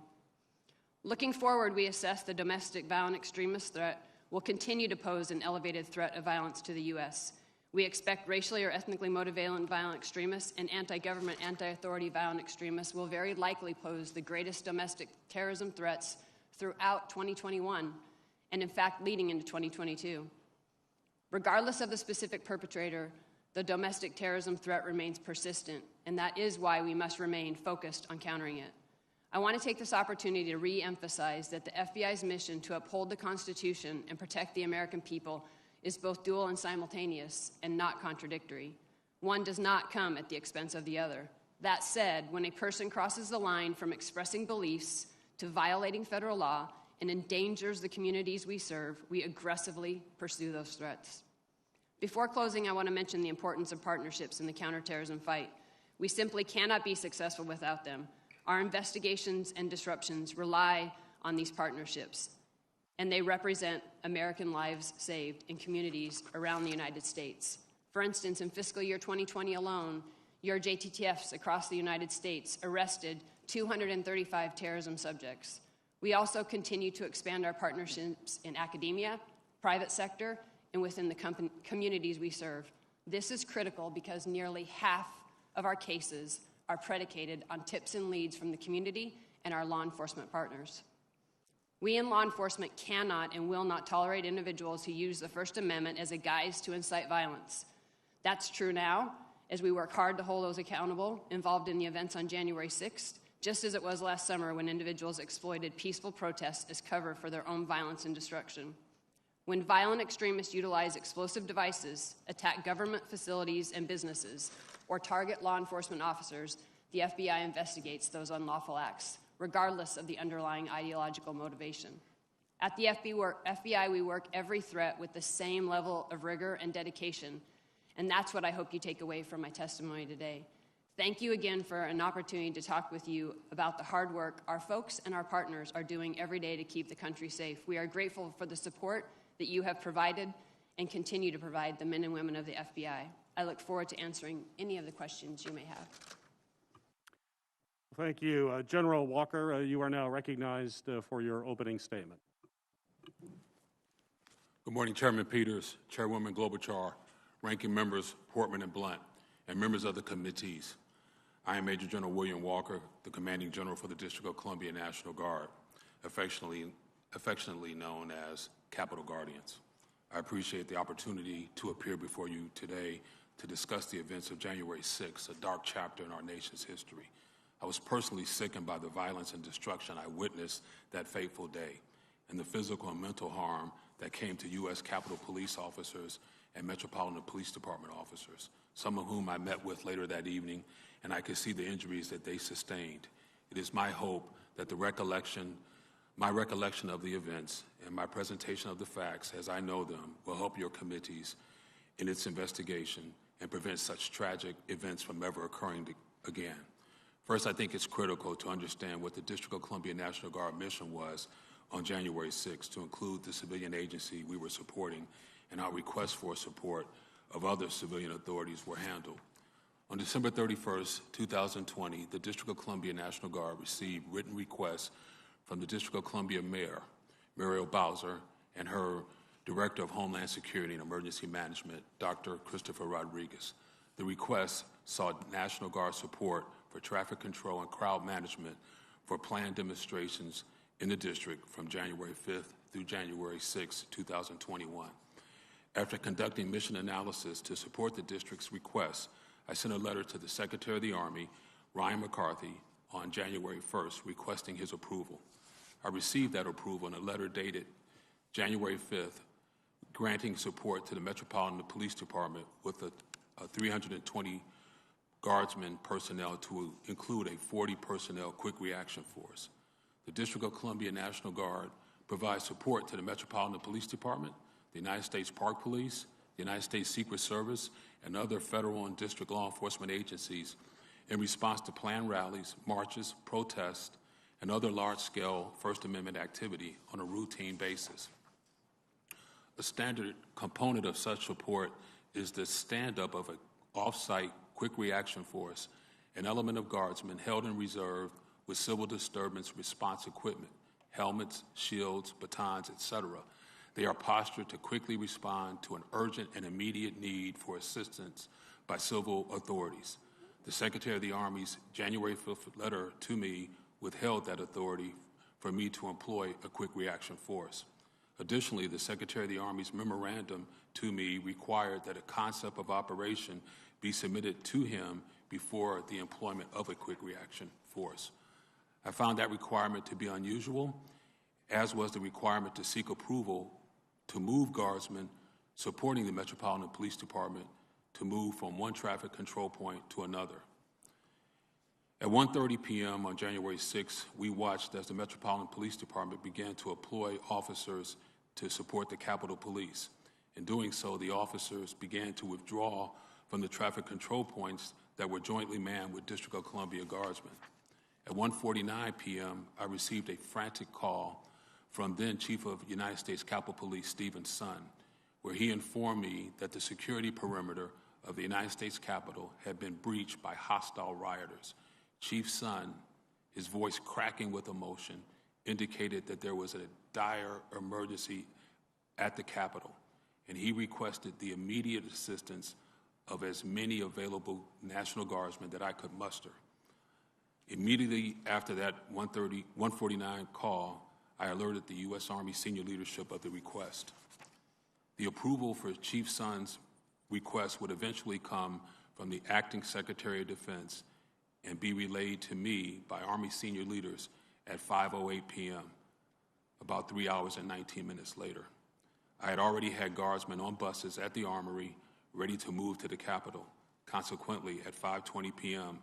Looking forward, we assess the domestic violent extremist threat will continue to pose an elevated threat of violence to the U.S. We expect racially or ethnically motivated violent extremists and anti-government, anti-authority violent extremists will very likely pose the greatest domestic terrorism threats throughout 2021, and in fact leading into 2022. Regardless of the specific perpetrator, the domestic terrorism threat remains persistent, and that is why we must remain focused on countering it. I want to take this opportunity to re-emphasize that the FBI's mission to uphold the Constitution and protect the American people is both dual and simultaneous and not contradictory. One does not come at the expense of the other. That said, when a person crosses the line from expressing beliefs to violating federal law and endangers the communities we serve, we aggressively pursue those threats. Before closing, I want to mention the importance of partnerships in the counterterrorism fight. We simply cannot be successful without them. Our investigations and disruptions rely on these partnerships, and they represent American lives saved in communities around the United States. For instance, in fiscal year 2020 alone, your JTTFs across the United States arrested 235 terrorism subjects. We also continue to expand our partnerships in academia, private sector, and within the communities we serve. This is critical because nearly half of our cases are predicated on tips and leads from the community and our law enforcement partners. We in law enforcement cannot and will not tolerate individuals who use the First Amendment as a guise to incite violence. That's true now, as we work hard to hold those accountable involved in the events on January 6th, just as it was last summer when individuals exploited peaceful protests as cover for their own violence and destruction. When violent extremists utilize explosive devices, attack government facilities and businesses, or target law enforcement officers, the FBI investigates those unlawful acts, regardless of the underlying ideological motivation. At the FBI, we work every threat with the same level of rigor and dedication, and that's what I hope you take away from my testimony today. Thank you again for an opportunity to talk with you about the hard work our folks and our partners are doing every day to keep the country safe. We are grateful for the support that you have provided and continue to provide the men and women of the FBI. I look forward to answering any of the questions you may have. Thank you. General Walker, you are now recognized for your opening statement. Good morning, Chairman Peters, Chairwoman Klobuchar, Ranking Members Portman and Blunt, and members of the committees. I am Major General William Walker, the Commanding General for the District of Columbia National Guard, affectionately known as Capitol Guardians. I appreciate the opportunity to appear before you today to discuss the events of January 6th, a dark chapter in our nation's history. I was personally sickened by the violence and destruction I witnessed that fateful day and the physical and mental harm that came to U.S. Capitol Police officers and Metropolitan Police Department officers, some of whom I met with later that evening, and I could see the injuries that they sustained. It is my hope that my recollection of the events and my presentation of the facts as I know them will help your committees in its investigation and prevent such tragic events from ever occurring again. First, I think it's critical to understand what the District of Columbia National Guard mission was on January 6th, to include the civilian agency we were supporting, and our requests for support of other civilian authorities were handled. On December 31st, 2020, the District of Columbia National Guard received written requests from the District of Columbia Mayor, Muriel Bowser, and her Director of Homeland Security and Emergency Management, Dr. Christopher Rodriguez. The request sought National Guard support for traffic control and crowd management for planned demonstrations in the district from January 5th through January 6th, 2021. After conducting mission analysis to support the district's request, I sent a letter to the Secretary of the Army, Ryan McCarthy, on January 1st requesting his approval. I received that approval in a letter dated January 5th, granting support to the Metropolitan Police Department with a 320 Guardsmen personnel to include a 40 personnel quick reaction force. The District of Columbia National Guard provides support to the Metropolitan Police Department, the United States Park Police, the United States Secret Service, and other federal and district law enforcement agencies in response to planned rallies, marches, protests, and other large-scale First Amendment activity on a routine basis. A standard component of such support is the stand-up of an off-site quick reaction force, an element of Guardsmen held in reserve with civil disturbance response equipment, helmets, shields, batons, etc. They are postured to quickly respond to an urgent and immediate need for assistance by civil authorities. The Secretary of the Army's January 5th letter to me withheld that authority for me to employ a quick reaction force. Additionally, the Secretary of the Army's memorandum to me required that a concept of operation be submitted to him before the employment of a quick reaction force. I found that requirement to be unusual, as was the requirement to seek approval to move Guardsmen supporting the Metropolitan Police Department to move from one traffic control point to another. At 1:30 p.m. on January 6th, we watched as the Metropolitan Police Department began to employ officers to support the Capitol Police. In doing so, the officers began to withdraw from the traffic control points that were jointly manned with District of Columbia Guardsmen. At 1:49 p.m., I received a frantic call from then Chief of United States Capitol Police Stephen Son, where he informed me that the security perimeter of the United States Capitol had been breached by hostile rioters. Chief Son, his voice cracking with emotion, indicated that there was a dire emergency at the Capitol, and he requested the immediate assistance of as many available National Guardsmen that I could muster. Immediately after that 1:49 call, I alerted the U.S. Army senior leadership of the request. The approval for Chief Son's request would eventually come from the Acting Secretary of Defense and be relayed to me by Army senior leaders at 5:08 p.m., about 3 hours and 19 minutes later. I had already had Guardsmen on buses at the Armory ready to move to the Capitol. Consequently, at 5:20 p.m.,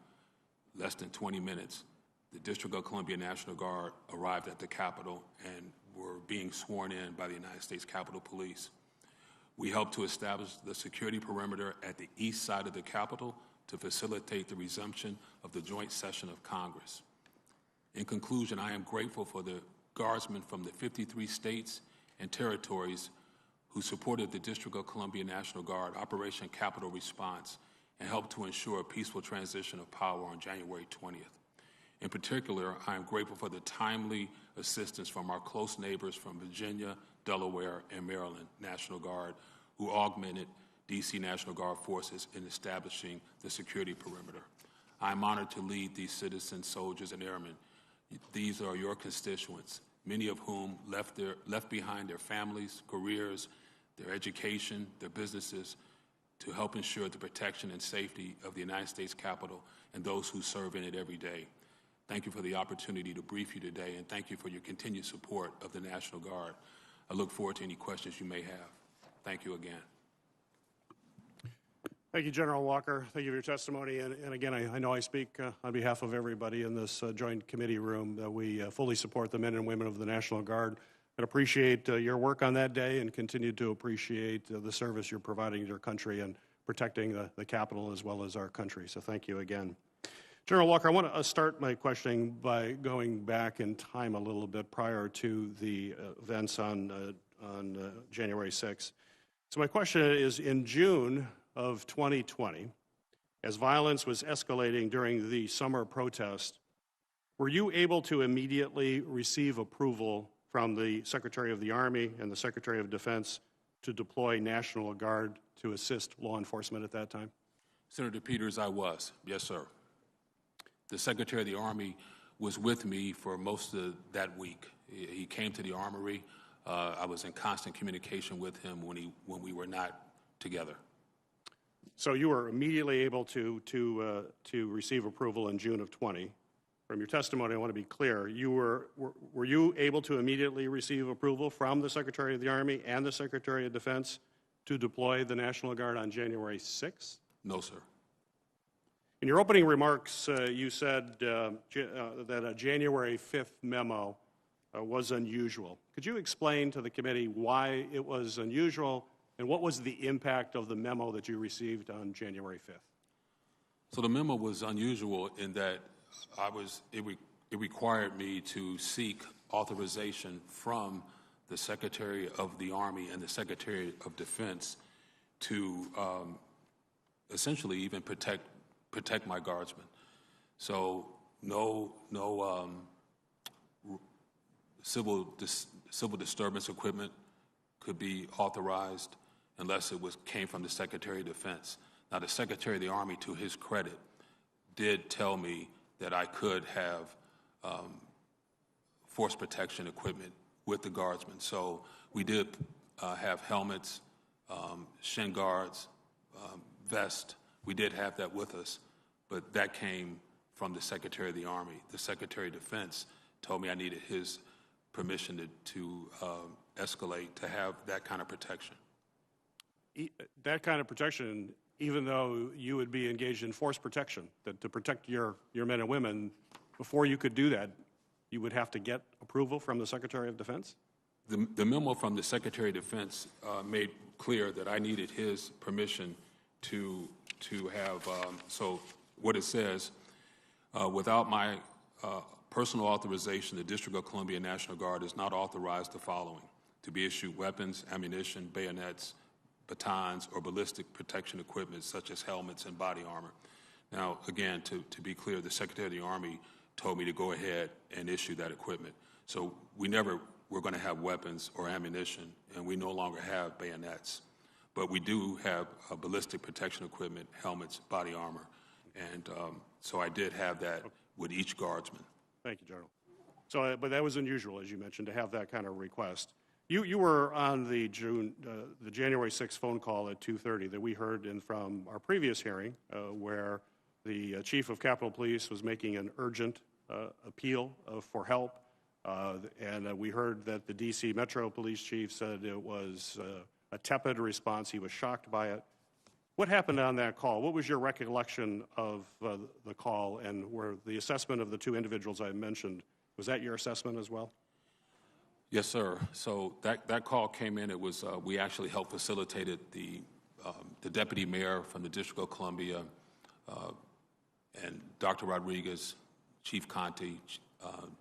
less than 20 minutes, the District of Columbia National Guard arrived at the Capitol and were being sworn in by the United States Capitol Police. We helped to establish the security perimeter at the east side of the Capitol to facilitate the resumption of the joint session of Congress. In conclusion, I am grateful for the Guardsmen from the 53 states and territories who supported the District of Columbia National Guard Operation Capitol Response and helped to ensure a peaceful transition of power on January 20th. In particular, I am grateful for the timely assistance from our close neighbors from Virginia, Delaware, and Maryland National Guard, who augmented D.C. National Guard forces in establishing the security perimeter. I am honored to lead these citizens, soldiers, and airmen. These are your constituents, many of whom left behind their families, careers, their education, their businesses, to help ensure the protection and safety of the United States Capitol and those who serve in it every day. Thank you for the opportunity to brief you today, and thank you for your continued support of the National Guard. I look forward to any questions you may have. Thank you again. Thank you, General Walker. Thank you for your testimony. And again, I know I speak on behalf of everybody in this joint committee room that we fully support the men and women of the National Guard and appreciate your work on that day and continue to appreciate the service you're providing to your country and protecting the Capitol as well as our country. So thank you again. General Walker, I want to start my questioning by going back in time a little bit prior to the events on January 6th. So my question is, in June of 2020, as violence was escalating during the summer protest, were you able to immediately receive approval from the Secretary of the Army and the Secretary of Defense to deploy National Guard to assist law enforcement at that time? Senator Peters, I was. Yes, sir. The Secretary of the Army was with me for most of that week. He came to the Armory. I was in constant communication with him when we were not together. So you were immediately able to receive approval in June of 20. From your testimony, I want to be clear. Were you able to immediately receive approval from the Secretary of the Army and the Secretary of Defense to deploy the National Guard on January 6th? No, sir. In your opening remarks, you said that a January 5th memo was unusual. Could you explain to the committee why it was unusual and what was the impact of the memo that you received on January 5th? So the memo was unusual in that it required me to seek authorization from the Secretary of the Army and the Secretary of Defense to essentially even protect my guardsmen. So no civil disturbance equipment could be authorized unless it came from the Secretary of Defense. Now, the Secretary of the Army, to his credit, did tell me that I could have force protection equipment with the guardsmen. So we did have helmets, shin guards, vests. We did have that with us, but that came from the Secretary of the Army. The Secretary of Defense told me I needed his permission to escalate to have that kind of protection. That kind of protection, even though you would be engaged in force protection, that to protect your men and women, before you could do that, you would have to get approval from the Secretary of Defense? The memo from the Secretary of Defense made clear that I needed his permission to have, so what it says, without my personal authorization, the District of Columbia National Guard is not authorized the following: to be issued weapons, ammunition, bayonets, batons, or ballistic protection equipment such as helmets and body armor. Now, again, to be clear, the Secretary of the Army told me to go ahead and issue that equipment. So we never were going to have weapons or ammunition, and we no longer have bayonets. But we do have ballistic protection equipment, helmets, body armor. And so I did have that with each guardsman. Thank you, General. So, but that was unusual, as you mentioned, to have that kind of request. You were on the January 6th phone call at 2:30 that we heard from our previous hearing, where the Chief of Capitol Police was making an urgent appeal for help, and we heard that the D.C. Metro Police Chief said it was a tepid response. He was shocked by it. What happened on that call? What was your recollection of the call, and were the assessment of the two individuals I mentioned, was that your assessment as well? Yes, sir. So that call came in. It was we actually helped facilitated the deputy mayor from the District of Columbia, and Dr. Rodriguez, Chief Conte,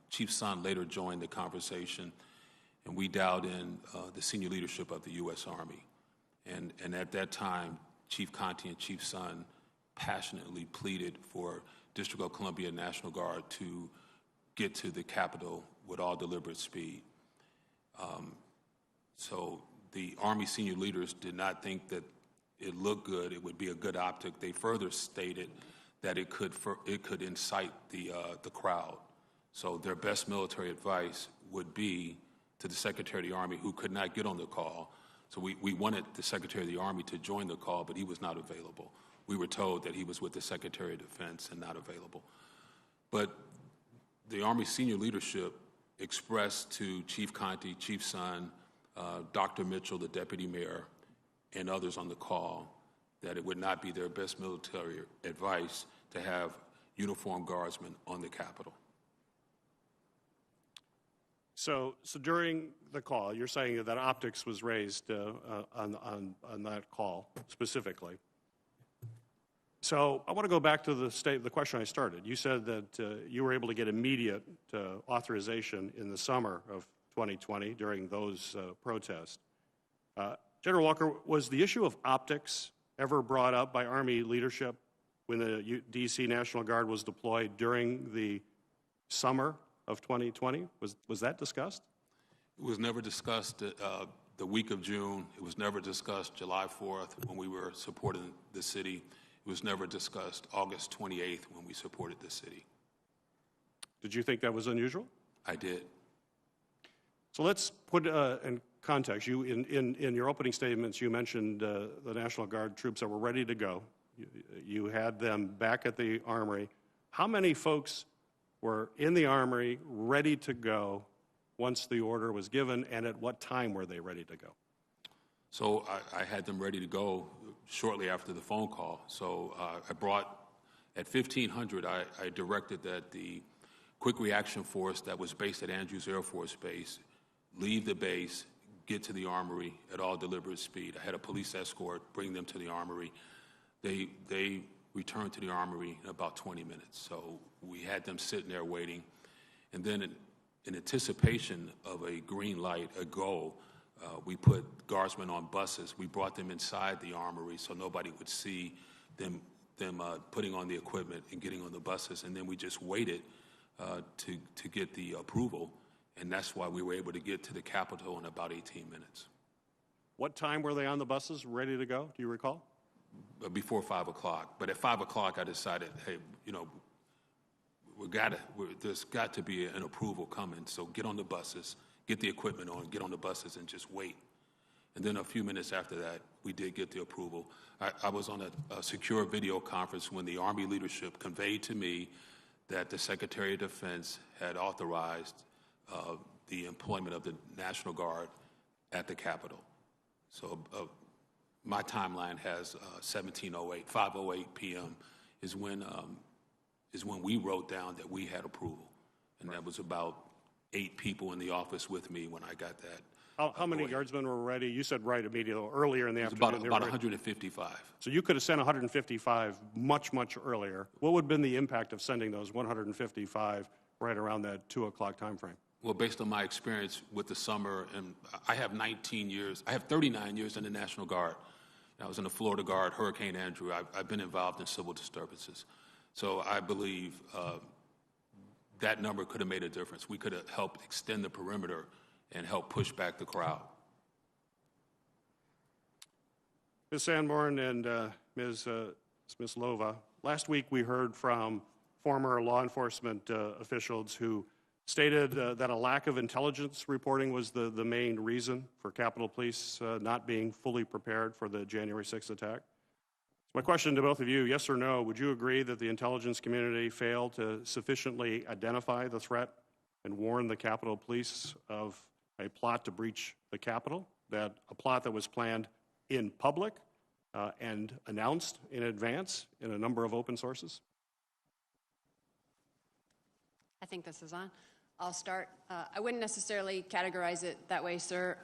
Chief Son later joined the conversation, and we dialed in the senior leadership of the U.S. Army, and at that time, Chief Conte and Chief Son passionately pleaded for District of Columbia National Guard to get to the Capitol with all deliberate speed. So the Army senior leaders did not think that it looked good, it would be a good optic. They further stated that it could incite the crowd. So their best military advice would be to the Secretary of the Army, who could not get on the call. So we wanted the Secretary of the Army to join the call, but he was not available. We were told that he was with the Secretary of Defense and not available. But the Army senior leadership expressed to Chief Conte, Chief Son, Dr. Mitchell, the deputy mayor, and others on the call that it would not be their best military advice to have uniformed guardsmen on the Capitol. So during the call, you're saying that optics was raised on that call specifically. So I want to go back to the question I started. You said that you were able to get immediate authorization in the summer of 2020 during those protests. General Walker, was the issue of optics ever brought up by Army leadership when the D.C. National Guard was deployed during the summer of 2020? Was that discussed? It was never discussed the week of June. It was never discussed July 4th when we were supporting the city. It was never discussed August 28th when we supported the city. Did you think that was unusual? I did. So let's put in context. You, in your opening statements, you mentioned the National Guard troops that were ready to go. You had them back at the Armory. How many folks were in the Armory ready to go once the order was given, and at what time were they ready to go? So I had them ready to go shortly after the phone call. So I brought, at 1500, I directed that the quick reaction force that was based at Andrews Air Force Base leave the base, get to the Armory at all deliberate speed. I had a police escort bring them to the Armory. They returned to the Armory in about 20 minutes. So we had them sitting there waiting. And then in anticipation of a green light, a go, we put guardsmen on buses. We brought them inside the Armory so nobody would see them putting on the equipment and getting on the buses. And then we just waited to get the approval. And that's why we were able to get to the Capitol in about 18 minutes. What time were they on the buses, ready to go? Do you recall? Before 5 o'clock. But at 5 o'clock, I decided, hey, there's got to be an approval coming. So get on the buses, get the equipment on, get on the buses, and just wait. And then a few minutes after that, we did get the approval. I was on a secure video conference when the Army leadership conveyed to me that the Secretary of Defense had authorized the employment of the National Guard at the Capitol. So my timeline has 17:08, 5:08 p.m. is when we wrote down that we had approval, and that was about 8 people in the office with me when I got that. How many guardsmen were ready? You said right immediately, earlier in the afternoon. About 155. So you could have sent 155 much earlier. What would have been the impact of sending those 155 right around that 2 o'clock time frame? Well, based on my experience with the summer, and I have 39 years in the National Guard. I was in the Florida Guard, Hurricane Andrew. I've been involved in civil disturbances. So I believe that number could have made a difference. We could have helped extend the perimeter and help push back the crowd. Ms. Sanborn and Ms. Smislova, last week we heard from former law enforcement officials who stated that a lack of intelligence reporting was the main reason for Capitol Police not being fully prepared for the January 6th attack. My question to both of you, yes or no, would you agree that the intelligence community failed to sufficiently identify the threat and warn the Capitol Police of a plot to breach the Capitol, that a plot that was planned in public and announced in advance in a number of open sources? I think this is on. I'll start. I wouldn't necessarily categorize it that way, sir,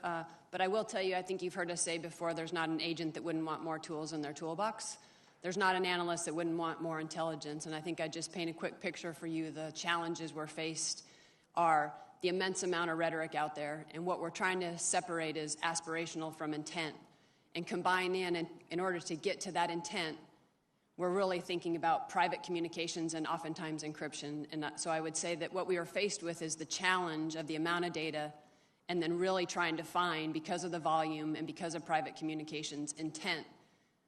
but I will tell you, I think you've heard us say before, there's not an agent that wouldn't want more tools in their toolbox. There's not an analyst that wouldn't want more intelligence, and I think I'd just paint a quick picture for you. The challenges we're faced are the immense amount of rhetoric out there, and what we're trying to separate is aspirational from intent, and combine in order to get to that intent, we're really thinking about private communications and oftentimes encryption. And so I would say that what we are faced with is the challenge of the amount of data and then really trying to find, because of the volume and because of private communications, intent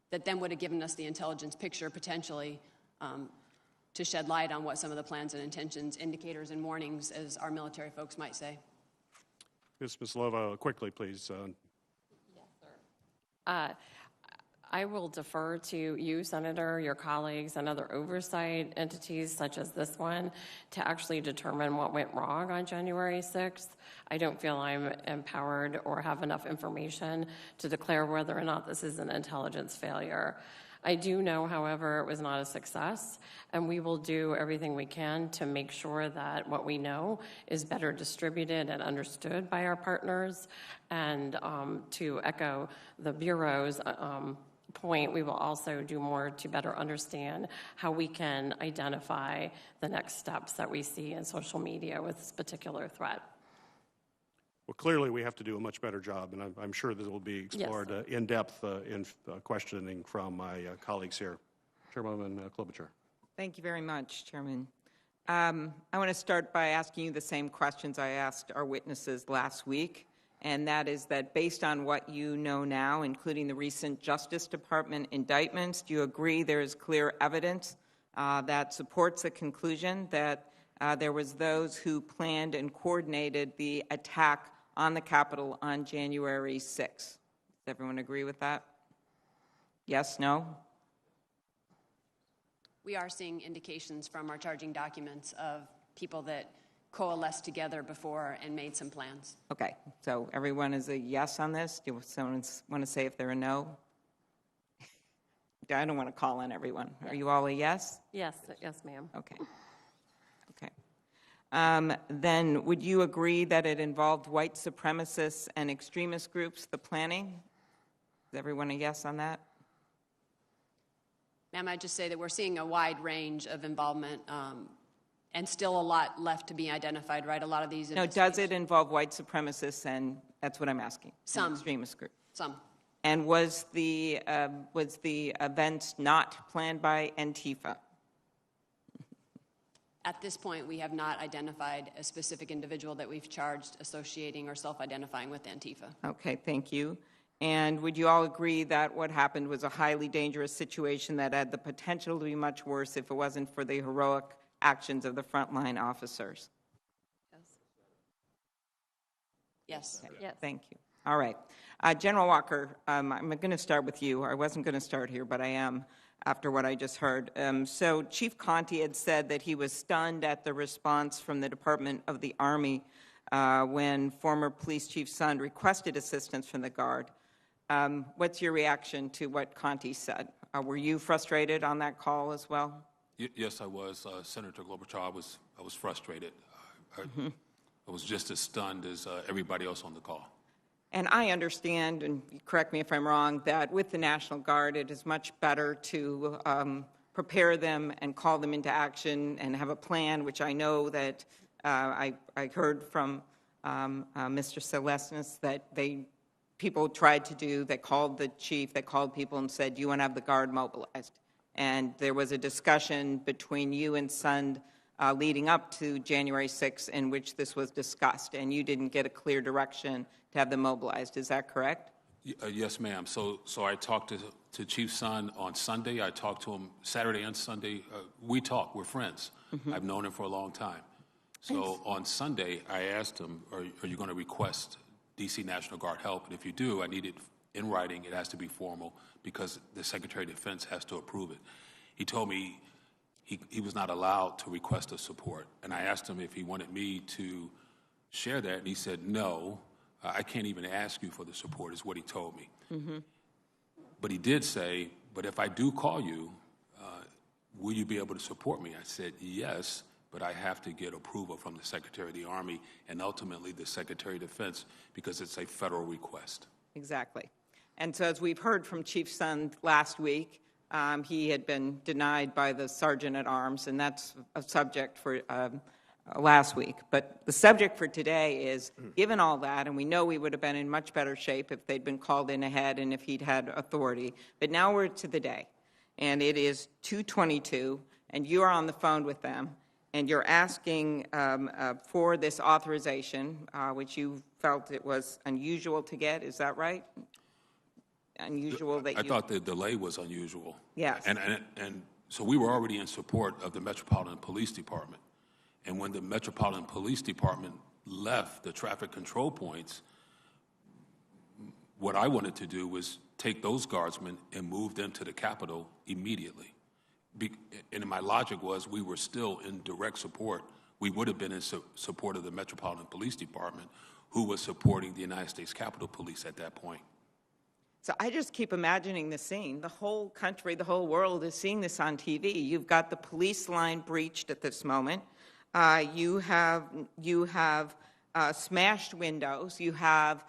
that then would have given us the intelligence picture potentially to shed light on what some of the plans and intentions, indicators and warnings, as our military folks might say. Ms. Smislova, quickly, please. Yes, sir. I will defer to you, Senator, your colleagues, and other oversight entities such as this one to actually determine what went wrong on January 6th. I don't feel I'm empowered or have enough information to declare whether or not this is an intelligence failure. I do know, however, it was not a success, and we will do everything we can to make sure that what we know is better distributed and understood by our partners, and to echo the Bureau's point, we will also do more to better understand how we can identify the next steps that we see in social media with this particular threat. Well, clearly we have to do a much better job, and I'm sure this will be explored in depth in questioning from my colleagues here. Chairwoman Klobuchar. Thank you very much, Chairman. I want to start by asking you the same questions I asked our witnesses last week, and that is that based on what you know now, including the recent Justice Department indictments, do you agree there is clear evidence that supports the conclusion that there was those who planned and coordinated the attack on the Capitol on January 6th? Does everyone agree with that? Yes, no? We are seeing indications from our charging documents of people that coalesced together before and made some plans. Okay, so everyone is a yes on this? Do someone want to say if they're a no? I don't want to call on everyone. Are you all a yes? Yes, yes, ma'am. Okay. Then would you agree that it involved white supremacists and extremist groups, the planning? Is everyone a yes on that? Ma'am, I'd just say that we're seeing a wide range of involvement and still a lot left to be identified, right? A lot of these... No, does it involve white supremacists, and that's what I'm asking? Some. Extremist group. Some. And was the event not planned by Antifa? At this point, we have not identified a specific individual that we've charged associating or self-identifying with Antifa. Okay, thank you. And would you all agree that what happened was a highly dangerous situation that had the potential to be much worse if it wasn't for the heroic actions of the frontline officers? Yes. Okay, Yes. thank you. All right. General Walker, I'm going to start with you. I wasn't going to start here, but I am after what I just heard. So Chief Conte had said that he was stunned at the response from the Department of the Army when former Police Chief Sund requested assistance from the Guard. What's your reaction to what Conte said? Were you frustrated on that call as well? Yes, I was. Senator Klobuchar, I was frustrated. I was just as stunned as everybody else on the call. And I understand, and correct me if I'm wrong, that with the National Guard, it is much better to prepare them and call them into action and have a plan, which I know that I heard from Mr. Celestis that people tried to do. They called the chief, they called people and said, do you want to have the Guard mobilized? And there was a discussion between you and Sund leading up to January 6th in which this was discussed, and you didn't get a clear direction to have them mobilized. Is that correct? Yes, ma'am. So I talked to Chief Sund on Sunday. I talked to him Saturday and Sunday. We talk. We're friends. I've known him for a long time. So on Sunday, I asked him, are you going to request D.C. National Guard help? And if you do, I need it in writing. It has to be formal because the Secretary of Defense has to approve it. He told me he was not allowed to request a support. And I asked him if he wanted me to share that, and he said, no, I can't even ask you for the support, is what he told me. But he did say, but if I do call you, will you be able to support me? I said, yes, but I have to get approval from the Secretary of the Army and ultimately the Secretary of Defense because it's a federal request. Exactly. And so as we've heard from Chief Sund last week, he had been denied by the Sergeant at Arms, and that's a subject for last week. But the subject for today is, given all that, and we know we would have been in much better shape if they'd been called in ahead and if he'd had authority, but now we're to the day, and it is 2:22, and you are on the phone with them, and you're asking for this authorization, which you felt it was unusual to get. Is that right? Unusual that I thought the delay was unusual. Yes. And so we were already in support of the Metropolitan Police Department. And when the Metropolitan Police Department left the traffic control points, what I wanted to do was take those guardsmen and move them to the Capitol immediately. And my logic was we were still in direct support. We would have been in support of the Metropolitan Police Department, who was supporting the United States Capitol Police at that point. So I just keep imagining the scene. The whole country, the whole world is seeing this on TV. You've got the police line breached at this moment. You have smashed windows. You have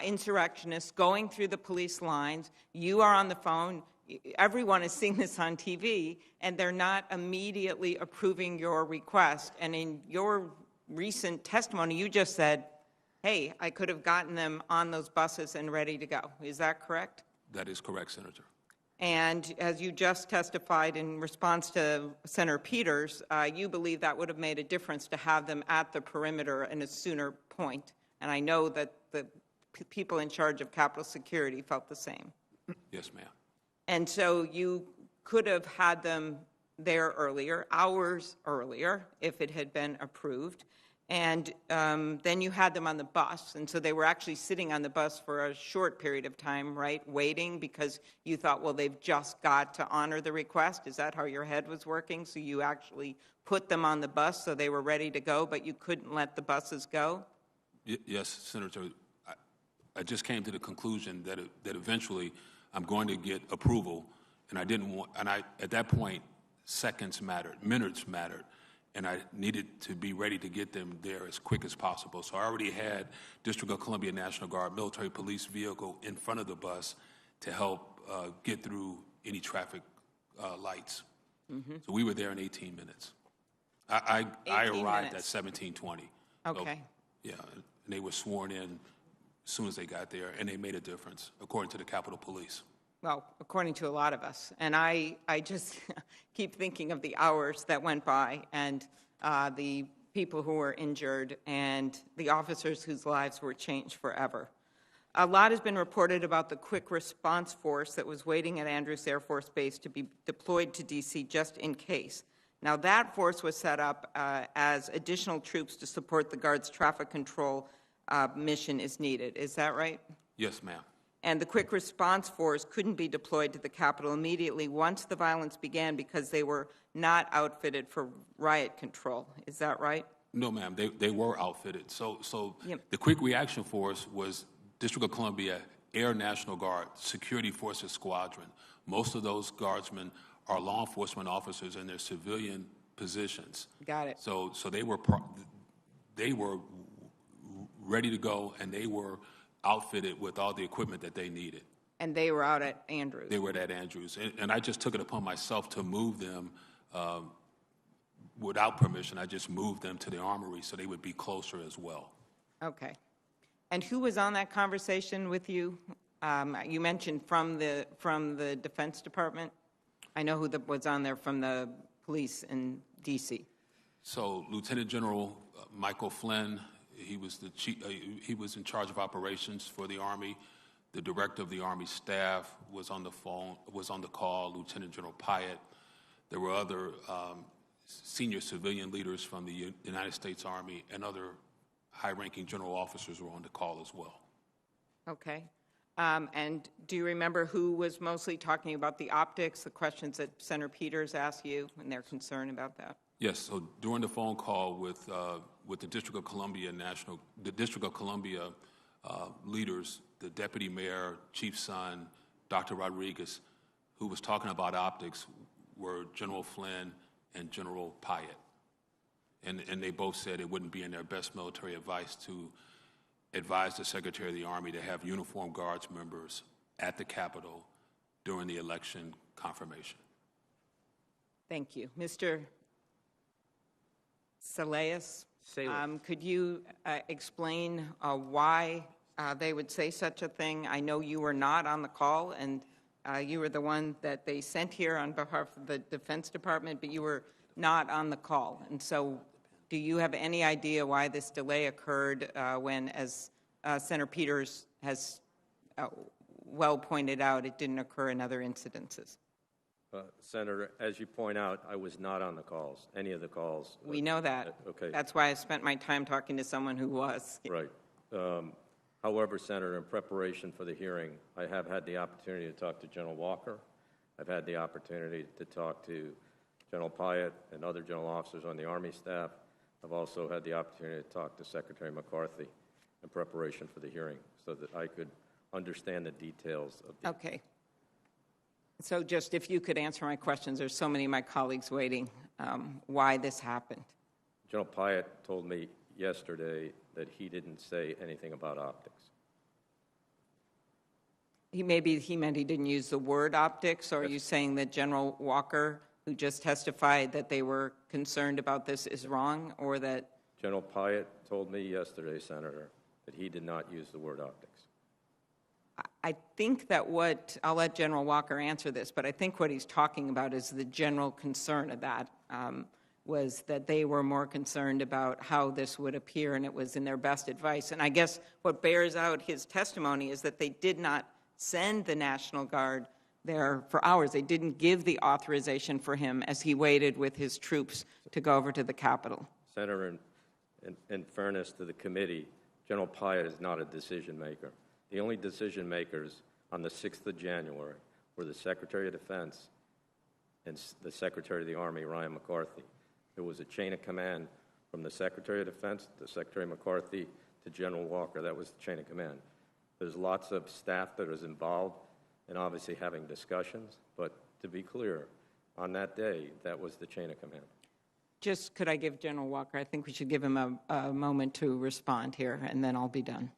insurrectionists going through the police lines. You are on the phone. Everyone is seeing this on TV, and they're not immediately approving your request. And in your recent testimony, you just said, hey, I could have gotten them on those buses and ready to go. Is that correct? That is correct, Senator. And as you just testified in response to Senator Peters, you believe that would have made a difference to have them at the perimeter in a sooner point. And I know that the people in charge of Capitol Security felt the same. Yes, ma'am. And so you could have had them there earlier, hours earlier, if it had been approved. And then you had them on the bus. And so they were actually sitting on the bus for a short period of time, right, waiting because you thought, well, they've just got to honor the request. Is that how your head was working? So you actually put them on the bus so they were ready to go, but you couldn't let the buses go? Yes, Senator. I just came to the conclusion that eventually I'm going to get approval, and I didn't want, and at that point, seconds mattered, minutes mattered, and I needed to be ready to get them there as quick as possible. So I already had District of Columbia National Guard military police vehicle in front of the bus to help get through any traffic lights. Mm-hmm. So we were there in 18 minutes. I arrived at 17:20. Okay. So, yeah, and they were sworn in as soon as they got there, and they made a difference, according to the Capitol Police. Well, according to a lot of us. And I just keep thinking of the hours that went by and the people who were injured and the officers whose lives were changed forever. A lot has been reported about the quick response force that was waiting at Andrews Air Force Base to be deployed to D.C. just in case. Now, that force was set up as additional troops to support the Guard's traffic control mission is needed. Is that right? Yes, ma'am. And the quick response force couldn't be deployed to the Capitol immediately once the violence began because they were not outfitted for riot control. Is that right? No, ma'am. They were outfitted. So Yep. The quick reaction force was District of Columbia Air National Guard Security Forces Squadron. Most of those guardsmen are law enforcement officers in their civilian positions. Got it. So they were ready to go, and they were outfitted with all the equipment that they needed. And they were out at Andrews. They were at Andrews. And I just took it upon myself to move them without permission. I just moved them to the armory so they would be closer as well. Okay. And who was on that conversation with you? You mentioned from the Defense Department. I know who was on there from the police in D.C. So Lieutenant General Michael Flynn, he was the chief. He was in charge of operations for the Army. The director of the Army staff was on the phone. Was on the call. Lieutenant General Pyatt. There were other senior civilian leaders from the United States Army, and other high-ranking general officers were on the call as well. Okay. And do you remember who was mostly talking about the optics, the questions that Senator Peters asked you, and their concern about that? Yes. So during the phone call with the District of Columbia leaders, the Deputy Mayor, Chief Son, Dr. Rodriguez, who was talking about optics, were General Flynn and General Pyatt. And they both said it wouldn't be in their best military advice to advise the Secretary of the Army to have uniformed Guards members at the Capitol during the election confirmation. Thank you. Mr. Salas, could you explain why they would say such a thing? I know you were not on the call, and you were the one that they sent here on behalf of the Defense Department, but you were not on the call. And so do you have any idea why this delay occurred when, as Senator Peters has well pointed out, it didn't occur in other incidences? Senator, as you point out, I was not on the calls, any of the calls. We know that. Okay. That's why I spent my time talking to someone who was. Right. However, Senator, in preparation for the hearing, I have had the opportunity to talk to General Walker. I've had the opportunity to talk to General Pyatt and other general officers on the Army staff. I've also had the opportunity to talk to Secretary McCarthy in preparation for the hearing so that I could understand the details of the... Okay. So just if you could answer my questions, there's so many of my colleagues waiting, why this happened. General Pyatt told me yesterday that he didn't say anything about optics. Maybe he meant he didn't use the word optics, or are you saying that General Walker, who just testified that they were concerned about this, is wrong, or that... General Pyatt told me yesterday, Senator, that he did not use the word optics. I think that I'll let General Walker answer this, but I think what he's talking about is the general concern of that, was that they were more concerned about how this would appear, and it was in their best advice. And I guess what bears out his testimony is that they did not send the National Guard there for hours. They didn't give the authorization for him as he waited with his troops to go over to the Capitol. Senator, in fairness to the committee, General Pyatt is not a decision maker. The only decision makers on the 6th of January were the Secretary of Defense and the Secretary of the Army, Ryan McCarthy. There was a chain of command from the Secretary of Defense to Secretary McCarthy to General Walker. That was the chain of command. There's lots of staff that is involved in obviously having discussions, but to be clear, on that day, that was the chain of command. Just could I give General Walker, I think we should give him a moment to respond here, and then I'll be done.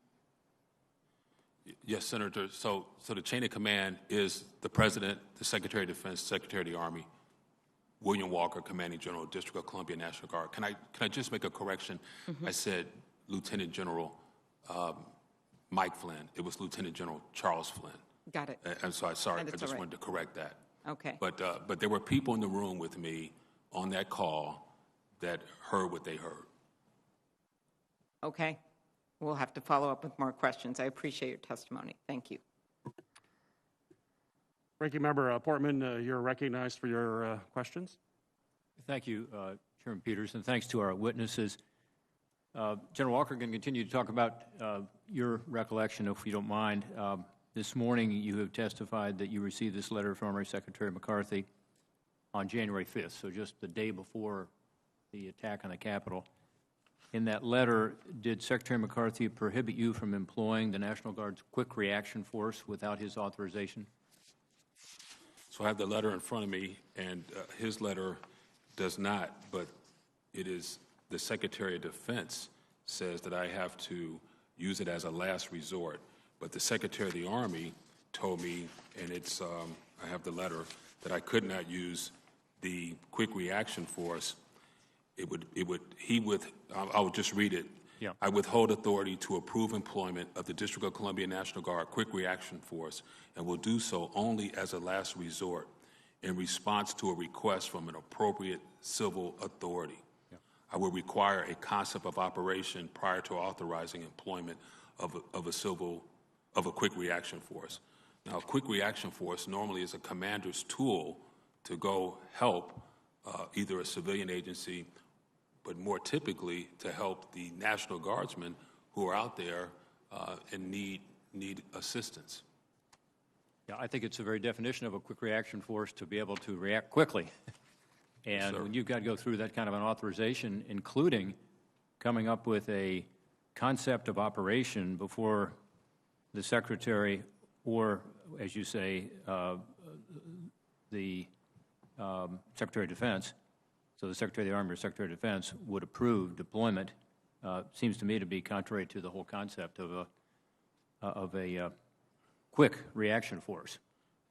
Yes, Senator. So the chain of command is the President, the Secretary of Defense, Secretary of the Army, William Walker, Commanding General, District of Columbia National Guard. Can I just make a correction? I said Lieutenant General Mike Flynn. It was Lieutenant General Charles Flynn. Got it. And so I just right. wanted to correct that. Okay. But there were people in the room with me on that call that heard what they heard. Okay. We'll have to follow up with more questions. I appreciate your testimony. Thank you. Ranking Member Portman, you're recognized for your questions. Thank you, Chairman Peters, and thanks to our witnesses. General Walker can continue to talk about your recollection, if you don't mind. This morning, you have testified that you received this letter from Army Secretary McCarthy on January 5th, so just the day before the attack on the Capitol. In that letter, did Secretary McCarthy prohibit you from employing the National Guard's Quick Reaction Force without his authorization? So I have the letter in front of me, and his letter does not, but it is the Secretary of Defense says that I have to use it as a last resort. But the Secretary of the Army told me, and it's I have the letter, that I could not use the Quick Reaction Force. I would just read it. Yeah. I withhold authority to approve employment of the District of Columbia National Guard Quick Reaction Force and will do so only as a last resort in response to a request from an appropriate civil authority. Yeah. I will require a concept of operation prior to authorizing employment of a quick reaction force. Now, a quick reaction force normally is a commander's tool to go help either a civilian agency, but more typically to help the National Guardsmen who are out there and need assistance. Yeah, I think it's the very definition of a quick reaction force to be able to react quickly. And when you've got to go through that kind of an authorization, including coming up with a concept of operation before the Secretary or, as you say, the Secretary of Defense, so the Secretary of the Army or Secretary of Defense would approve deployment, seems to me to be contrary to the whole concept of a quick reaction force.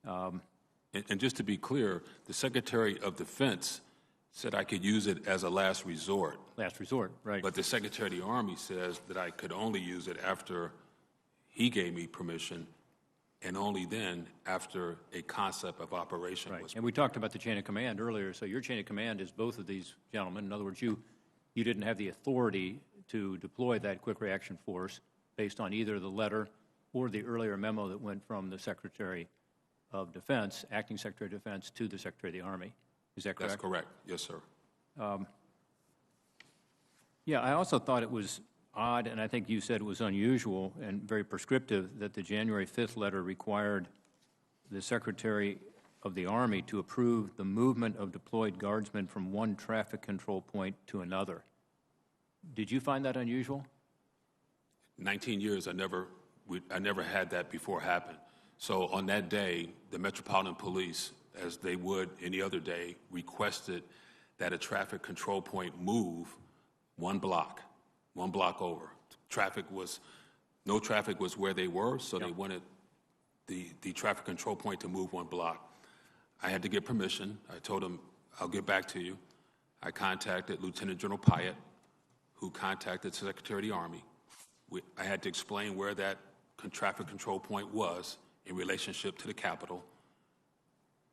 And just to be clear, the Secretary of Defense said I could use it as a last resort. Last resort, right. But the Secretary of the Army says that I could only use it after he gave me permission, and only then after a concept of operation was. And we talked about the chain of command earlier, so your chain of command is both of these gentlemen. In other words, you didn't have the authority to deploy that quick reaction force based on either the letter or the earlier memo that went from the Secretary of Defense, Acting Secretary of Defense, to the Secretary of the Army. Is that correct? That's correct. Yes, sir. Yeah, I also thought it was odd, and I think you said it was unusual and very prescriptive, that the January 5th letter required the Secretary of the Army to approve the movement of deployed guardsmen from one traffic control point to another. Did you find that unusual? 19 years, I never had that before happen. So on that day, the Metropolitan Police, as they would any other day, requested that a traffic control point move one block over. No traffic was where they were, so they wanted the traffic control point to move one block. I had to get permission. I told him, I'll get back to you. I contacted Lieutenant General Pyatt, who contacted Secretary of the Army. I had to explain where that traffic control point was in relationship to the Capitol,